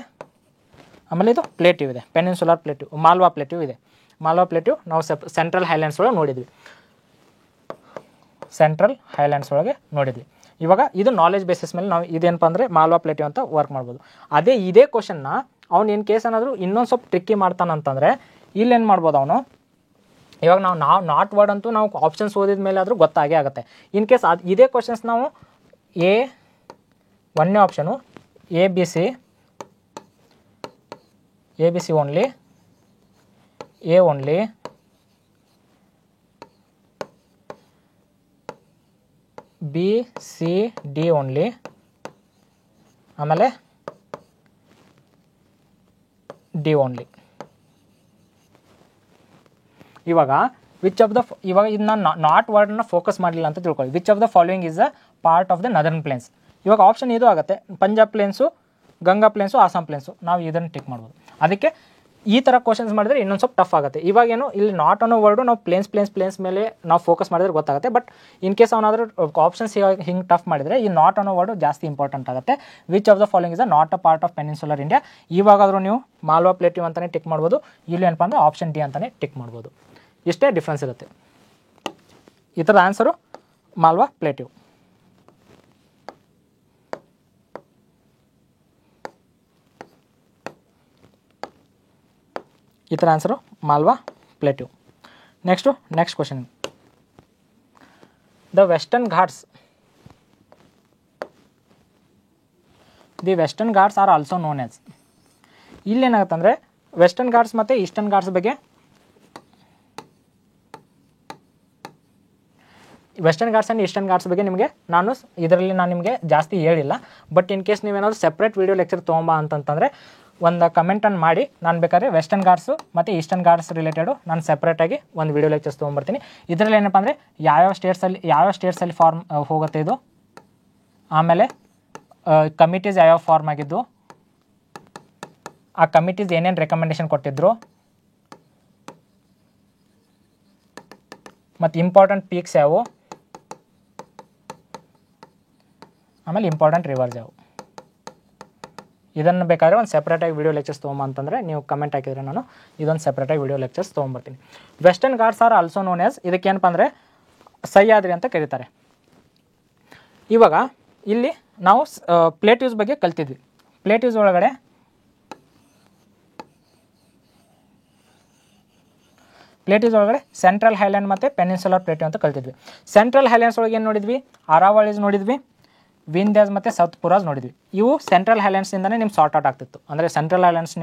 ಆಮೇಲೆ ಇದು ಪ್ಲೇಟ್ಯೂ ಇದೆ, ಪೆನಿನ್ಸುಲರ್ ಪ್ಲೇಟ್ಯೂ, ಮಾಲ್ವಾ ಪ್ಲೇಟ್ಯೂ ಇದೆ. ಮಾಲ್ವಾ ಪ್ಲೇಟ್ಯೂ ನಾವು ಸೆಂಟ್ರಲ್ ಹೈಲ್ಯಾಂಡ್ಸ್ ಒಳಗೆ ನೋಡಿದ್ವಿ, ಇವಾಗ ಇದು ನಾಲೆಜ್ ಬೇಸಿಸ್ ಮೇಲೆ ನಾವು ಇದೇನಪ್ಪ ಅಂದರೆ ಮಾಲ್ವಾ ಪ್ಲೇಟ್ಯೂ ಅಂತ ವರ್ಕ್ ಮಾಡ್ಬೋದು. ಅದೇ ಇದೇ ಕ್ವಶನ್ನ ಅವ್ನು ಏನು ಕೇಸ್ ಏನಾದರೂ ಇನ್ನೊಂದು ಸ್ವಲ್ಪ ಟ್ರಿಕ್ಕಿ ಮಾಡ್ತಾನಂತಂದರೆ ಇಲ್ಲೇನು ಮಾಡ್ಬೋದು ಅವನು, ಇವಾಗ ನಾವು ನಾಟ್ ವರ್ಡ್ ಅಂತೂ ನಾವು ಆಪ್ಷನ್ಸ್ ಓದಿದ ಮೇಲೆ ಆದರೂ ಗೊತ್ತಾಗೇ ಆಗುತ್ತೆ. ಇನ್ ಕೇಸ್ ಇದೇ ಕ್ವಶನ್ಸ್ ನಾವು ಒಂದನೇ option A B C only, A only, B C D only, ಆಮೇಲೆ ಡಿ ಓನ್ಲಿ. ಇವಾಗ ವಿಚ್ ಆಫ್ ದ ಇವಾಗ ಇದನ್ನ ನಾಟ್ ವರ್ಡ್ನ ಫೋಕಸ್ ಮಾಡಲಿಲ್ಲ ಅಂತ ತಿಳ್ಕೊಳ್ಳಿ. Which of the following is a part of the Northern Plains. ಇವಾಗ ಆಪ್ಷನ್ ಇದು ಆಗುತ್ತೆ, ಪಂಜಾಬ್ ಪ್ಲೇನ್ಸು, ಗಂಗಾ ಪ್ಲೇನ್ಸು, ಆಸಾಮ್ ಪ್ಲೇನ್ಸು. ನಾವು ಇದನ್ನು ಟಿಕ್ ಮಾಡ್ಬೋದು. ಅದಕ್ಕೆ ಈ ಥರ ಕ್ವಶನ್ಸ್ ಮಾಡಿದ್ರೆ ಇನ್ನೊಂದು ಸ್ವಲ್ಪ ಟಫ್ ಆಗುತ್ತೆ. ಇವಾಗೇನು ಇಲ್ಲಿ ನಾಟ್ ಅನ್ನೋ ವರ್ಡು ನಾವು ಪ್ಲೇನ್ಸ್ ಮೇಲೆ ನಾವು ಫೋಕಸ್ ಮಾಡಿದ್ರೆ ಗೊತ್ತಾಗುತ್ತೆ. ಬಟ್ ಇನ್ ಕೇಸ್ ಅವನಾದರೂ ಆಪ್ಷನ್ಸ್ ಹಿಂಗೆ ಟಫ್ ಮಾಡಿದರೆ ಈ ನಾಟ್ ಅನ್ನೋ ವರ್ಡು ಜಾಸ್ತಿ ಇಂಪಾರ್ಟೆಂಟ್ ಆಗುತ್ತೆ. Which of the following is a not a part of peninsular India. ಇವಾಗಾದರೂ ನೀವು ಮಾಲ್ವಾ ಪ್ಲೇಟ್ಯೂ ಅಂತಲೇ ಟಿಕ್ ಮಾಡ್ಬೋದು, ಇಲ್ಲಿ ಏನಪ್ಪ ಅಂದರೆ ಆಪ್ಷನ್ ಡಿ ಅಂತಲೇ ಟಿಕ್ ಮಾಡ್ಬೋದು. ಇಷ್ಟೇ ಡಿಫ್ರೆನ್ಸ್ ಇರುತ್ತೆ. ಈ ಥರದ ಆನ್ಸರು ಮಾಲ್ವಾ ಪ್ಲೇಟ್ಯೂ. ಈ ಥರ answer Malwa Plateau. Next question. The Western Ghats are also known as. ಇಲ್ಲೇನಾಗುತ್ತೆ ಅಂದರೆ ವೆಸ್ಟರ್ನ್ ಘಾಟ್ಸ್ ಮತ್ತು ಈಸ್ಟರ್ನ್ ಘಾಟ್ಸ್ ಬಗ್ಗೆ, Western Ghats and Eastern Ghats ಬಗ್ಗೆ ನಾನು ನಿಮಗೆ ಜಾಸ್ತಿ ಹೇಳಿಲ್ಲ. ಬಟ್ ಇನ್ ಕೇಸ್ ನೀವೇನಾದರೂ ಸಪ್ರೇಟ್ ವೀಡಿಯೋ ಲೆಕ್ಚರ್ ತೊಗೊಂಬ ಅಂತಂತಂದರೆ ಒಂದು ಕಮೆಂಟನ್ನು ಮಾಡಿ, ನಾನು ಬೇಕಾದ್ರೆ ವೆಸ್ಟರ್ನ್ ಘಾಟ್ಸು ಮತ್ತು ಈಸ್ಟರ್ನ್ ಘಾಟ್ಸ್ ರಿಲೇಟೆಡು ನಾನು ಸೆಪ್ರೇಟಾಗಿ ಒಂದು ವೀಡಿಯೋ ಲೆಕ್ಚರ್ಸ್ ತೊಗೊಂಬರ್ತೀನಿ. ಇದರಲ್ಲಿ ಏನಪ್ಪ ಅಂದರೆ ಯಾವ್ಯಾವ ಸ್ಟೇಟ್ಸಲ್ಲಿ ಫಾರ್ಮ್ ಹೋಗುತ್ತೆ ಇದು, ಆಮೇಲೆ ಕಮಿಟೀಸ್ ಯಾವ್ಯಾವ ಫಾರ್ಮ್ ಆಗಿದ್ದು, ಆ ಕಮಿಟೀಸ್ ಏನೇನು ರೆಕಮೆಂಡೇಶನ್ ಕೊಟ್ಟಿದ್ರು, ಮತ್ತು ಇಂಪಾರ್ಟೆಂಟ್ ಪೀಕ್ಸ್ ಯಾವುವು, ಆಮೇಲೆ ಇಂಪಾರ್ಟೆಂಟ್ ರಿವರ್ಸ್ ಯಾವುವು. ಇದನ್ನು ಬೇಕಾದರೆ ಒಂದು ಸೆಪ್ರೇಟಾಗಿ ವೀಡಿಯೋ ಲೆಕ್ಚರ್ಸ್ ತೊಗೊಂಬ ಅಂತಂದರೆ ನೀವು ಕಮೆಂಟ್ ಹಾಕಿದರೆ ನಾನು ಇದೊಂದು ಸೆಪ್ರೇಟಾಗಿ ವೀಡಿಯೋ ಲೆಕ್ಚರ್ಸ್ ತೊಗೊಂಬರ್ತೀನಿ. Western Ghats are also known as, ಇದಕ್ಕೇನಪ್ಪ ಅಂದರೆ ಸಹ್ಯಾದ್ರಿ ಅಂತ ಕರೀತಾರೆ. ಇವಾಗ ಇಲ್ಲಿ ನಾವು ಪ್ಲೇಟ್ಯೂಸ್ ಬಗ್ಗೆ ಕಲ್ತಿದ್ವಿ. ಪ್ಲೇಟ್ಯೂಸ್ ಒಳಗಡೆ ಸೆಂಟ್ರಲ್ ಹೈಲ್ಯಾಂಡ್ ಮತ್ತು ಪೆನಿನ್ಸುಲರ್ ಪ್ಲೇಟ್ಯೂ ಅಂತ ಕಲ್ತಿದ್ವಿ. ಸೆಂಟ್ರಲ್ ಹೈಲ್ಯಾಂಡ್ಸ್ ಒಳಗೆ ಏನು ನೋಡಿದ್ವಿ, ಅರಾವಳೀಸ್ ನೋಡಿದ್ವಿ, ವಿಂಧ್ಯಾಸ್ ಮತ್ತು ಸತ್ಪುರಾಸ್ ನೋಡಿದ್ವಿ. ಇವು ಸೆಂಟ್ರಲ್ ಹೈಲ್ಯಾಂಡ್ಸಿಂದನೇ ನಿಮ್ಗೆ ಸಾರ್ಟ್ ಔಟ್ ಆಗ್ತಿತ್ತು. ಅಂದರೆ ಸೆಂಟ್ರಲ್ ಹೈಲ್ಯಾಂಡ್ಸ್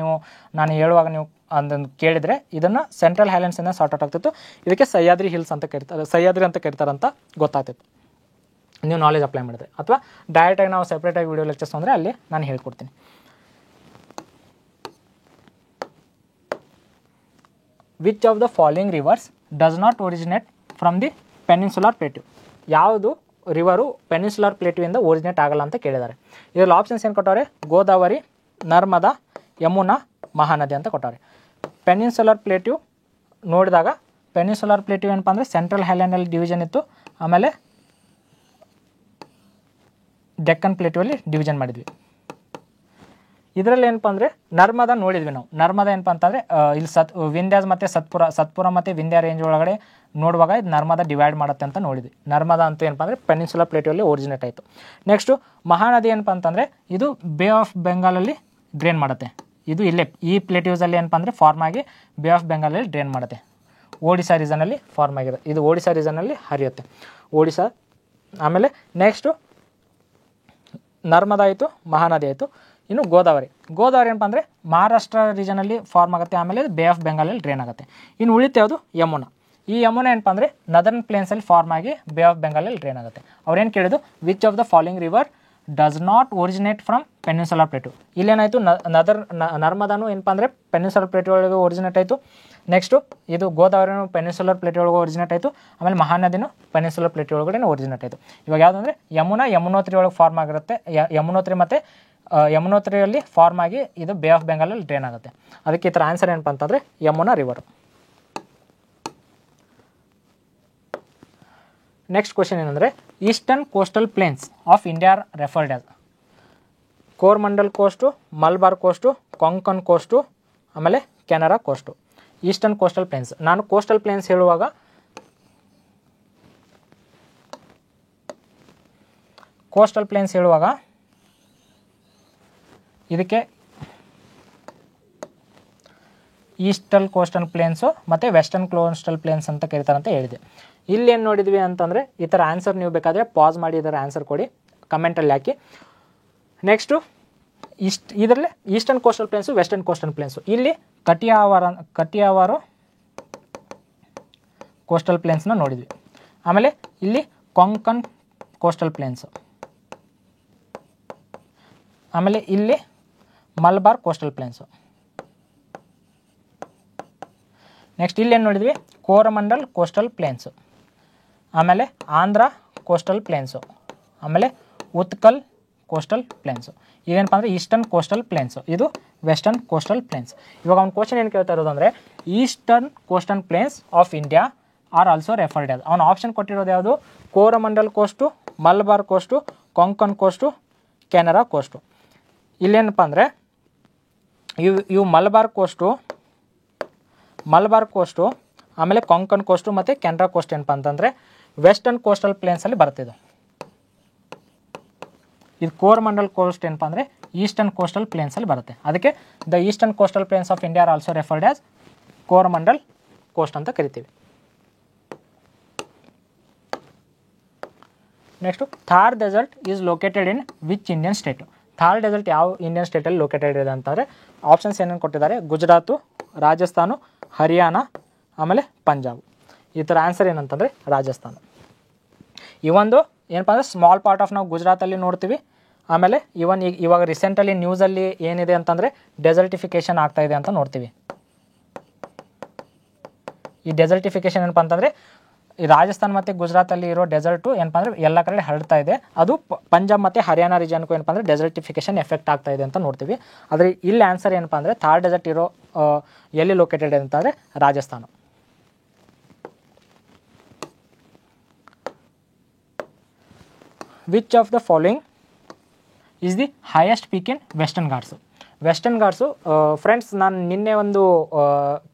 ನಾನು ಹೇಳುವಾಗ ನೀವು ಅದನ್ನು ಕೇಳಿದರೆ ಇದನ್ನು ಸೆಂಟ್ರಲ್ ಹೈಲ್ಯಾಂಡ್ಸಿಂದ ಸಾರ್ಟ್ ಔಟ್ ಆಗ್ತಿತ್ತು. ಇದಕ್ಕೆ ಸಹ್ಯಾದ್ರಿ ಹಿಲ್ಸ್ ಅಂತ ಕರೀತಾರೆ, ಸಹ್ಯಾದ್ರಿ ಅಂತ ಕರೀತಾರಂತ ಗೊತ್ತಾಗ್ತಿತ್ತು ನೀವು ನಾಲೆಜ್ ಅಪ್ಲೈ ಮಾಡಿದ್ರೆ. ಅಥವಾ ಡೈರೆಕ್ಟಾಗಿ ನಾವು ಸೆಪ್ರೇಟಾಗಿ ವೀಡಿಯೋ ಲೆಕ್ಚರ್ಸ್ ಅಂದರೆ ಅಲ್ಲಿ ನಾನು ಹೇಳ್ಕೊಡ್ತೀನಿ. Which of the following rivers does not originate from the peninsular plateau. ಯಾವುದು ರಿವರು ಪೆನಿನ್ಸುಲರ್ ಪ್ಲೇಟ್ಯೂಯಿಂದ ಒರಿಜಿನೇಟ್ ಆಗಲ್ಲ ಅಂತ ಕೇಳಿದ್ದಾರೆ. ಇದರಲ್ಲಿ ಆಪ್ಷನ್ಸ್ ಏನು ಕೊಟ್ಟವ್ರೆ, ಗೋದಾವರಿ, ನರ್ಮದಾ, ಯಮುನಾ, ಮಹಾನದಿ ಅಂತ ಕೊಟ್ಟವ್ರೆ. ಪೆನಿನ್ಸುಲರ್ ಪ್ಲೇಟ್ಯೂ ನೋಡಿದಾಗ ಪೆನಿನ್ಸುಲರ್ ಪ್ಲೇಟ್ಯೂ ಏನಪ್ಪ ಅಂದರೆ ಸೆಂಟ್ರಲ್ ಹೈಲ್ಯಾಂಡಲ್ಲಿ ಡಿವಿಷನ್ ಇತ್ತು, ಆಮೇಲೆ ಡೆಕ್ಕನ್ ಪ್ಲೇಟ್ಯೂ ಅಲ್ಲಿ ಡಿವಿಷನ್ ಮಾಡಿದ್ವಿ. ಇದರಲ್ಲಿ ಏನಪ್ಪ ಅಂದರೆ ನರ್ಮದಾ ನೋಡಿದ್ವಿ ನಾವು. ನರ್ಮದಾ ಏನಪ್ಪ ಅಂತಂದರೆ ಇಲ್ಲಿ ವಿಂಧ್ಯಾಸ್ ಮತ್ತು ಸತ್ಪುರ ಮತ್ತು ವಿಂಧ್ಯ ರೇಂಜ್ ಒಳಗಡೆ ನೋಡುವಾಗ ಇದು ನರ್ಮದಾ ಡಿವೈಡ್ ಮಾಡುತ್ತೆ ಅಂತ ನೋಡಿದ್ವಿ. ನರ್ಮದಾ ಅಂತ ಏನಪ್ಪ ಅಂದರೆ ಪೆನಿನ್ಸುಲಾ ಪ್ಲೇಟಲ್ಲಿ ಒರಿಜಿನೇಟ್ ಆಯಿತು. ನೆಕ್ಸ್ಟು ಮಹಾನದಿ ಏನಪ್ಪ ಅಂತಂದರೆ ಇದು ಬೇ ಆಫ್ ಬೆಂಗಾಲಲ್ಲಿ ಡ್ರೈನ್ ಮಾಡುತ್ತೆ. ಇದು ಇಲ್ಲೇ ಈ ಪ್ಲೇಟ್ಯೂಸಲ್ಲಿ ಏನಪ್ಪ ಅಂದರೆ ಫಾರ್ಮ್ ಆಗಿ ಬೇ ಆಫ್ ಬೆಂಗಾಲಲ್ಲಿ ಡ್ರೈನ್ ಮಾಡುತ್ತೆ. ಒಡಿಶಾ ರೀಸನಲ್ಲಿ ಫಾರ್ಮ್ ಆಗಿರುತ್ತೆ. ಇದು ಒಡಿಶಾ ರೀಸನಲ್ಲಿ ಹರಿಯುತ್ತೆ. ಒಡಿಶಾ. ಆಮೇಲೆ ನೆಕ್ಸ್ಟು ನರ್ಮದಾ ಆಯಿತು, ಮಹಾನದಿ ಆಯಿತು. ಇನ್ನು ಗೋದಾವರಿ ಏನಪ್ಪ ಅಂದರೆ ಮಹಾರಾಷ್ಟ್ರ ರೀಜನಲ್ಲಿ ಫಾರ್ಮ್ ಆಗುತ್ತೆ. ಆಮೇಲೆ ಬೇ ಆಫ್ ಬೆಂಗಾಲಲ್ಲಿ ಡ್ರೈನ್ ಆಗುತ್ತೆ. ಇನ್ನು ಉಳಿತು ಯಾವುದು ಯಮುನಾ. ಈ ಯಮುನಾ ಏನಪ್ಪ ಅಂದರೆ ನದರ್ನ್ ಪ್ಲೇನ್ಸಲ್ಲಿ ಫಾರ್ಮ್ ಆಗಿ ಬೇ ಆಫ್ ಬೆಂಗಾಲಲ್ಲಿ ಡ್ರೈನ್ ಆಗುತ್ತೆ. ಅವ್ರೇನು ಕೇಳಿದ್ದು, which of the following river does not originate from peninsula plate. ಇಲ್ಲೇನಾಯಿತು, ನರ್ಮದಾನು ಏನಪ್ಪ ಅಂದರೆ ಪೆನಿನ್ಸುಲರ್ ಪ್ಲೇಟ್ ಒಳಗೆ ಒರಿಜಿನೇಟ್ ಆಯಿತು. ನೆಕ್ಸ್ಟು ಇದು ಗೋದಾವರಿನೂ ಪೆನಿನ್ಸುಲರ್ ಪ್ಲೇಟ್ ಒಳಗೆ ಒರಿಜಿನೇಟ್ ಆಯಿತು. ಆಮೇಲೆ ಮಹಾನದಿನೂ ಪೆನಿನ್ಸುಲರ್ ಪ್ಲೇಟ್ ಒಳಗಡೆ ಒರಿಜಿನೇಟ್ ಆಯಿತು. ಇವಾಗ ಯಾವುದಂದರೆ ಯಮುನೋತ್ರಿ ಒಳಗೆ ಫಾರ್ಮ್ ಆಗಿರುತ್ತೆ. ಯಮುನೋತ್ರಿ ಮತ್ತು ಯಮುನೋತ್ರಿಯಲ್ಲಿ ಫಾರ್ಮ್ ಆಗಿ ಇದು ಬೇ ಆಫ್ ಬೆಂಗಾಲಲ್ಲಿ ಡ್ರೈನ್ ಆಗುತ್ತೆ. ಅದಕ್ಕೆ ಈ ಥರ ಆನ್ಸರ್ ಏನಪ್ಪ ಅಂತಂದರೆ ಯಮುನಾ ರಿವರು. ನೆಕ್ಸ್ಟ್ ಕ್ವಶನ್ ಏನಂದರೆ eastern coastal plains of India are referred as Coromandel coast, Malabar coast, Konkan coast, ಆಮೇಲೆ Canara coast. Eastern coastal plains. ನಾನು ಕೋಸ್ಟಲ್ ಪ್ಲೇನ್ಸ್ ಹೇಳುವಾಗ ಇದಕ್ಕೆ ಈಸ್ಟರ್ನ್ ಕೋಸ್ಟಲ್ ಪ್ಲೇನ್ಸು ಮತ್ತು ವೆಸ್ಟರ್ನ್ ಕೋಸ್ಟಲ್ ಪ್ಲೇನ್ಸ್ ಅಂತ ಕರೀತಾರೆ ಅಂತ ಹೇಳಿದೆ. ಇಲ್ಲೇನು ನೋಡಿದ್ವಿ ಅಂತಂದರೆ ಈ ಥರ ಆನ್ಸರ್ ನೀವು ಬೇಕಾದರೆ ಪಾಸ್ ಮಾಡಿ ಇದರ ಆನ್ಸರ್ ಕೊಡಿ, ಕಮೆಂಟಲ್ಲಿ ಹಾಕಿ. ನೆಕ್ಸ್ಟು ಇದರಲ್ಲೇ ಈಸ್ಟರ್ನ್ ಕೋಸ್ಟಲ್ ಪ್ಲೇನ್ಸು, ವೆಸ್ಟರ್ನ್ ಕೋಸ್ಟಲ್ ಪ್ಲೇನ್ಸು. ಇಲ್ಲಿ ಕಟಿಯಾವಾರು ಕೋಸ್ಟಲ್ ಪ್ಲೇನ್ಸ್ನ ನೋಡಿದ್ವಿ. ಆಮೇಲೆ ಇಲ್ಲಿ ಕೊಂಕನ್ ಕೋಸ್ಟಲ್ ಪ್ಲೇನ್ಸು, ಆಮೇಲೆ ಇಲ್ಲಿ ಮಲಬಾರ್ ಕೋಸ್ಟಲ್ ಪ್ಲೇನ್ಸು. ನೆಕ್ಸ್ಟ್ ಇಲ್ಲೇನು ನೋಡಿದ್ವಿ, ಕೋರಮಂಡಲ್ ಕೋಸ್ಟಲ್ ಪ್ಲೇನ್ಸು, ಆಮೇಲೆ ಆಂಧ್ರ ಕೋಸ್ಟಲ್ ಪ್ಲೇನ್ಸು, ಆಮೇಲೆ ಉತ್ಕಲ್ ಕೋಸ್ಟಲ್ ಪ್ಲೇನ್ಸು. ಇದೇನಪ್ಪ ಅಂದರೆ ಈಸ್ಟರ್ನ್ ಕೋಸ್ಟಲ್ ಪ್ಲೇನ್ಸು, ಇದು ವೆಸ್ಟರ್ನ್ ಕೋಸ್ಟಲ್ ಪ್ಲೇನ್ಸ್. ಇವಾಗ ಅವ್ನು ಕ್ವಶನ್ ಏನು ಕೇಳ್ತಾ ಇರೋದು ಅಂದರೆ eastern coastal plains of India are also referred as. ಅವನು ಆಪ್ಷನ್ ಕೊಟ್ಟಿರೋದು ಯಾವುದು, Coromandel coast, Malabar coast, Konkan coast, Canara coast. ಇಲ್ಲೇನಪ್ಪ ಅಂದರೆ ಇವು ಮಲಬಾರ್ ಕೋಸ್ಟು, ಆಮೇಲೆ ಕೊಂಕನ್ ಕೋಸ್ಟು ಮತ್ತು ಕೆನರಾ ಕೋಸ್ಟ್ ಏನಪ್ಪ ಅಂತಂದರೆ ವೆಸ್ಟರ್ನ್ ಕೋಸ್ಟಲ್ ಪ್ಲೇನ್ಸಲ್ಲಿ ಬರ್ತಿದ್ದು. ಇದು ಕೋರಮಂಡಲ್ ಕೋಸ್ಟ್ ಏನಪ್ಪ ಅಂದರೆ ಈಸ್ಟರ್ನ್ ಕೋಸ್ಟಲ್ ಪ್ಲೇನ್ಸಲ್ಲಿ ಬರುತ್ತೆ. ಅದಕ್ಕೆ the eastern coastal plains of India are also referred as Coromandel coast ಅಂತ ಕರಿತೀವಿ. Next Thar desert is located in which Indian state. Thar desert ಯಾವ ಇಂಡಿಯನ್ ಸ್ಟೇಟಲ್ಲಿ ಲೊಕೇಟೆಡ್ ಇದೆ ಅಂತಂದರೆ ಆಪ್ಷನ್ಸ್ ಏನೇನು ಕೊಟ್ಟಿದ್ದಾರೆ, ಗುಜರಾತು, ರಾಜಸ್ಥಾನು, ಹರಿಯಾಣ, ಆಮೇಲೆ ಪಂಜಾಬ್. ಈ ಥರ ಆನ್ಸರ್ ಏನಂತಂದರೆ ರಾಜಸ್ಥಾನ. ಇವೊಂದು ಏನಪ್ಪ ಅಂದರೆ ಸ್ಮಾಲ್ ಪಾರ್ಟ್ ಆಫ್ ನಾವು ಗುಜರಾತಲ್ಲಿ ನೋಡ್ತೀವಿ. ಆಮೇಲೆ ಇವಾಗ ರೀಸೆಂಟಲ್ಲಿ ನ್ಯೂಸಲ್ಲಿ ಏನಿದೆ ಅಂತಂದರೆ ಡೆಸರ್ಟಿಫಿಕೇಷನ್ ಆಗ್ತಾಯಿದೆ ಅಂತ ನೋಡ್ತೀವಿ. ಈ ಡೆಸರ್ಟಿಫಿಕೇಷನ್ ಏನಪ್ಪ ಅಂತಂದರೆ ಈ ರಾಜಸ್ಥಾನ ಮತ್ತು ಗುಜರಾತಲ್ಲಿ ಇರೋ ಡೆಸರ್ಟು ಏನಪ್ಪ ಅಂದರೆ ಎಲ್ಲ ಕಡೆ ಹರಡ್ತಾ ಇದೆ. ಅದು ಪಂಜಾಬ್ ಮತ್ತು ಹರಿಯಾಣ ರೀಜನ್ಗೂ ಏನಪ್ಪ ಅಂದರೆ ಡೆಸರ್ಟಿಫಿಕೇಷನ್ ಎಫೆಕ್ಟ್ ಆಗ್ತಾ ಇದೆ ಅಂತ ನೋಡ್ತೀವಿ. ಆದರೆ ಇಲ್ಲಿ ಆನ್ಸರ್ ಏನಪ್ಪ ಅಂದರೆ ಥಾರ್ ಡೆಸರ್ಟ್ ಇರೋ ಎಲ್ಲಿ ಲೊಕೇಟೆಡ್ ಅಂತಂದರೆ Rajasthan. Which of the following is the highest peak in western Ghats. Western Ghats friends, ನಾನು ನಿನ್ನೆ ಒಂದು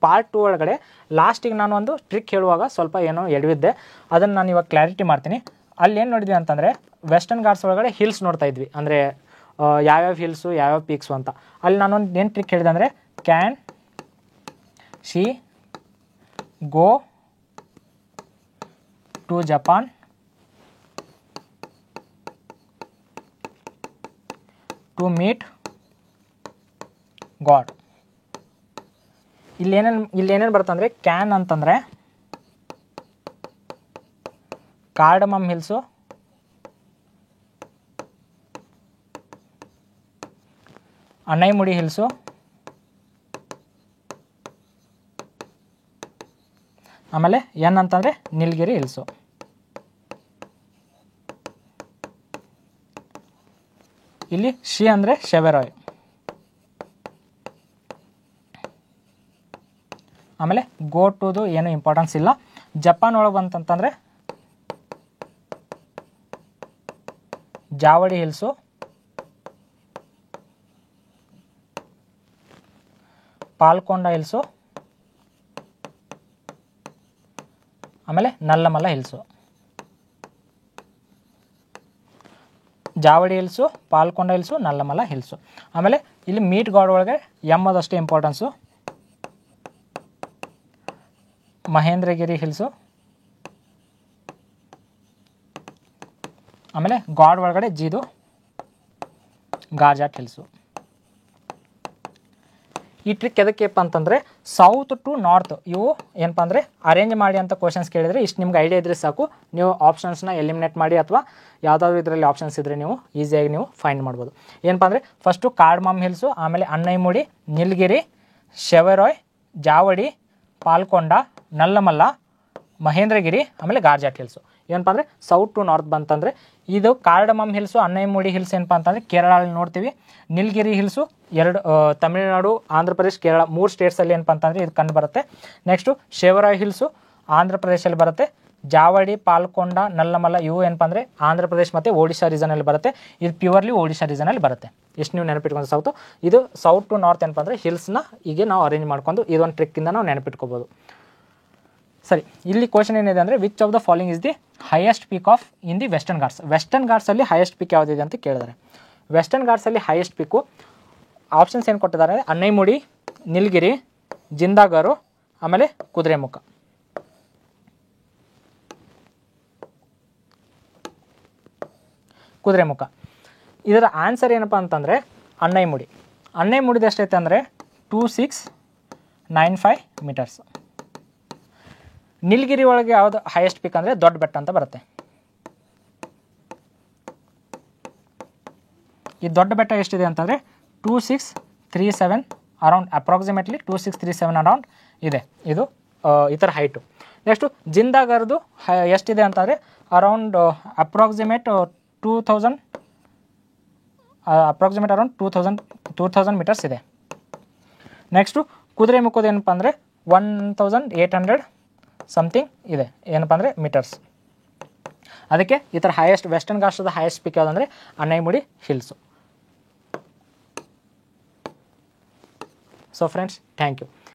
ಪಾರ್ಟ್ 2 ಒಳಗಡೆ ಲಾಸ್ಟಿಗೆ ನಾನು ಒಂದು ಟ್ರಿಕ್ ಹೇಳುವಾಗ ಸ್ವಲ್ಪ ಏನೋ ಎಡವಿದ್ದೆ. ಅದನ್ನು ನಾನು ಇವಾಗ ಕ್ಲಾರಿಟಿ ಮಾಡ್ತೀನಿ. ಅಲ್ಲಿ ಏನು ನೋಡಿದ್ವಿ ಅಂತಂದರೆ ವೆಸ್ಟರ್ನ್ ಘಾಟ್ಸ್ ಒಳಗಡೆ ಹಿಲ್ಸ್ ನೋಡ್ತಾ ಇದ್ವಿ, ಅಂದರೆ ಯಾವ್ಯಾವ ಹಿಲ್ಸು ಯಾವ್ಯಾವ ಪೀಕ್ಸು ಅಂತ. ಅಲ್ಲಿ ನಾನೊಂದು ಏನು ಟ್ರಿಕ್ ಹೇಳಿದೆ ಅಂದರೆ can she go to Japan to meet god. ಇಲ್ಲೇನೇನು ಬರುತ್ತೆ ಅಂದರೆ ಕ್ಯಾನ್ ಅಂತಂದರೆ ಕಾರ್ಡಮಮ್ ಹಿಲ್ಸು, ಅನೈಮುಡಿ ಹಿಲ್ಸು, ಆಮೇಲೆ ಎನ್ ಅಂತಂದರೆ ನೀಲಗಿರಿ ಹಿಲ್ಸು. ಇಲ್ಲಿ ಶಿ ಅಂದರೆ ಶೆವೆರಾಯ್. ಆಮೇಲೆ ಗೋ ಟುದು ಏನು ಇಂಪಾರ್ಟೆನ್ಸ್ ಇಲ್ಲ. ಜಪಾನ್ ಒಳಗೆ ಬಂತಂತಂದರೆ ಜಾವಡಿ ಹಿಲ್ಸು, ಪಾಲ್ಕೊಂಡ ಹಿಲ್ಸು, ಆಮೇಲೆ Nallamala hills. Javadi hills, Palkonda hills, Nallamala hills. ಆಮೇಲೆ ಇಲ್ಲಿ ಮೀಟ್ ಗಾಡ್ ಒಳಗೆ ಎಮ್ ಅದಷ್ಟೇ ಇಂಪಾರ್ಟೆನ್ಸು. ಮಹೇಂದ್ರಗಿರಿ ಹಿಲ್ಸು, ಆಮೇಲೆ ಗಾಡ್ ಒಳಗಡೆ ಜಿದು ಗಾರ್ಜಾಟ್ ಹಿಲ್ಸು. ಈ ಟ್ರಿಕ್ ಎದಕ್ಕೆಪ್ಪ ಅಂತಂದರೆ ಸೌತ್ ಟು ನಾರ್ತ್ ಇವು ಏನಪ್ಪ ಅಂದರೆ ಅರೇಂಜ್ ಮಾಡಿ ಅಂತ ಕ್ವಶನ್ಸ್ ಕೇಳಿದರೆ ಇಷ್ಟು ನಿಮ್ಗೆ ಐಡಿಯಾ ಇದ್ದರೆ ಸಾಕು. ನೀವು ಆಪ್ಷನ್ಸ್ನ ಎಲಿಮಿನೇಟ್ ಮಾಡಿ ಅಥವಾ ಯಾವುದಾದ್ರು ಇದರಲ್ಲಿ ಆಪ್ಷನ್ಸ್ ಇದ್ದರೆ ನೀವು ಈಸಿಯಾಗಿ ನೀವು ಫೈಂಡ್ ಮಾಡ್ಬೋದು. ಏನಪ್ಪ ಅಂದರೆ ಫಸ್ಟು ಕಾರ್ಡ್ಮಮ್ ಹಿಲ್ಸು, ಆಮೇಲೆ ಅನ್ನೈಮುಡಿ, ನೀಲಗಿರಿ, ಶೆವರಾಯ್, ಜಾವಡಿ, ಪಾಲ್ಕೊಂಡ, ನಲ್ಲಮಲ್ಲ, ಮಹೇಂದ್ರಗಿರಿ, ಆಮೇಲೆ ಗಾರ್ಜಾಟ್ ಹಿಲ್ಸು. ಏನಪ್ಪ ಅಂದರೆ ಸೌತ್ ಟು ನಾರ್ತ್ ಬಂತಂದರೆ ಇದು ಕಾರ್ಡಮಮ್ ಹಿಲ್ಸು, ಅನ್ನೈಮುಡಿ ಹಿಲ್ಸ್ ಏನಪ್ಪ ಅಂತಂದರೆ ಕೇರಳಲ್ಲಿ ನೋಡ್ತೀವಿ. ನೀಲಗಿರಿ ಹಿಲ್ಸು ತಮಿಳುನಾಡು, ಆಂಧ್ರ ಪ್ರದೇಶ್, ಕೇರಳ 3 ಸ್ಟೇಟ್ಸಲ್ಲಿ ಏನಪ್ಪ ಅಂತಂದರೆ ಇದು ಕಂಡು ಬರುತ್ತೆ. ನೆಕ್ಸ್ಟು ಶೆವರಾಯ್ ಹಿಲ್ಸು ಆಂಧ್ರ ಪ್ರದೇಶಲ್ಲಿ ಬರುತ್ತೆ. ಜಾವಡಿ, ಪಾಲ್ಕೊಂಡ, ನಲ್ಲಮಲ್ಲ ಇವು ಏನಪ್ಪ ಅಂದರೆ ಆಂಧ್ರ ಪ್ರದೇಶ್ ಮತ್ತು ಒಡಿಶಾ ರೀಸನಲ್ಲಿ ಬರುತ್ತೆ. ಇದು ಪ್ಯೂರ್ಲಿ ಒಡಿಶಾ ರೀಸನಲ್ಲಿ ಬರುತ್ತೆ. ಎಷ್ಟು ನೀವು ನೆನಪಿಟ್ಕೊಂಡು ಸೌತು ಇದು ಸೌತ್ ಟು ನಾರ್ತ್ ಏನಪ್ಪ ಅಂದರೆ ಹಿಲ್ಸ್ನ ಹೀಗೆ ನಾವು ಅರೇಂಜ್ ಮಾಡ್ಕೊಂಡು ಇದೊಂದು ಟ್ರಿಕ್ಕಿಂದ ನಾವು ನೆನಪಿಟ್ಕೋಬೋದು. ಸರಿ, ಇಲ್ಲಿ ಕ್ವಶನ್ ಏನಿದೆ ಅಂದರೆ which of the following is the highest peak of in the Western Ghats. Western ಘಾಟ್ಸಲ್ಲಿ ಹೈಯೆಸ್ಟ್ ಪೀಕ್ ಯಾವುದಿದೆ ಅಂತ ಕೇಳಿದ್ದಾರೆ. ವೆಸ್ಟರ್ನ್ ಘಾಟ್ಸಲ್ಲಿ ಹೈಯೆಸ್ಟ್ ಪೀಕು ಆಪ್ಷನ್ಸ್ ಏನು ಕೊಟ್ಟಿದ್ದಾರೆ ಅಂದರೆ ಅನ್ನೈಮುಡಿ, ನೀಲಗಿರಿ, ಜಿಂದಾಗರು, ಆಮೇಲೆ ಕುದುರೆಮುಖ. ಕುದುರೆಮುಖ ಇದರ ಆನ್ಸರ್ ಏನಪ್ಪ ಅಂತಂದರೆ ಅನ್ನೈಮುಡಿ. ಅನ್ನೈಮುಡಿದು ಎಷ್ಟೈತೆ ಅಂದರೆ 2695 ಮೀಟರ್ಸ್. ನೀಲಗಿರಿ ಒಳಗೆ ಯಾವುದು ಹೈಯೆಸ್ಟ್ ಪೀಕ್ ಅಂದರೆ ದೊಡ್ಡ ಬೆಟ್ಟ ಅಂತ ಬರುತ್ತೆ. ಈ ದೊಡ್ಡ ಬೆಟ್ಟ ಎಷ್ಟಿದೆ ಅಂತಂದರೆ 2637 ಅರೌಂಡ್, ಅಪ್ರಾಕ್ಸಿಮೇಟ್ಲಿ 2637 ಅರೌಂಡ್ ಇದೆ. ಇದು ಇದರ ಹೈಟು. ನೆಕ್ಸ್ಟು ಜಿಂದಾಗರ್ದು ಎಷ್ಟಿದೆ ಅಂತಂದರೆ ಅರೌಂಡ್ ಅಪ್ರಾಕ್ಸಿಮೇಟ್ 2000 ಮೀಟರ್ಸ್ ಇದೆ. ನೆಕ್ಸ್ಟು ಕುದುರೆಮುಖದ ಏನಪ್ಪ ಅಂದರೆ 1800 ಸಮಥಿಂಗ್ ಇದೆ ಏನಪ್ಪ ಅಂದರೆ ಮೀಟರ್ಸ್. ಅದಕ್ಕೆ ಈ ಥರ ಹೈಯೆಸ್ಟ್ ವೆಸ್ಟರ್ನ್ ಘಾಟ್ಸ್ದ ಹೈಯೆಸ್ಟ್ ಪೀಕ್ ಯಾವುದಂದರೆ Anaimudi hills. So friends, thank you.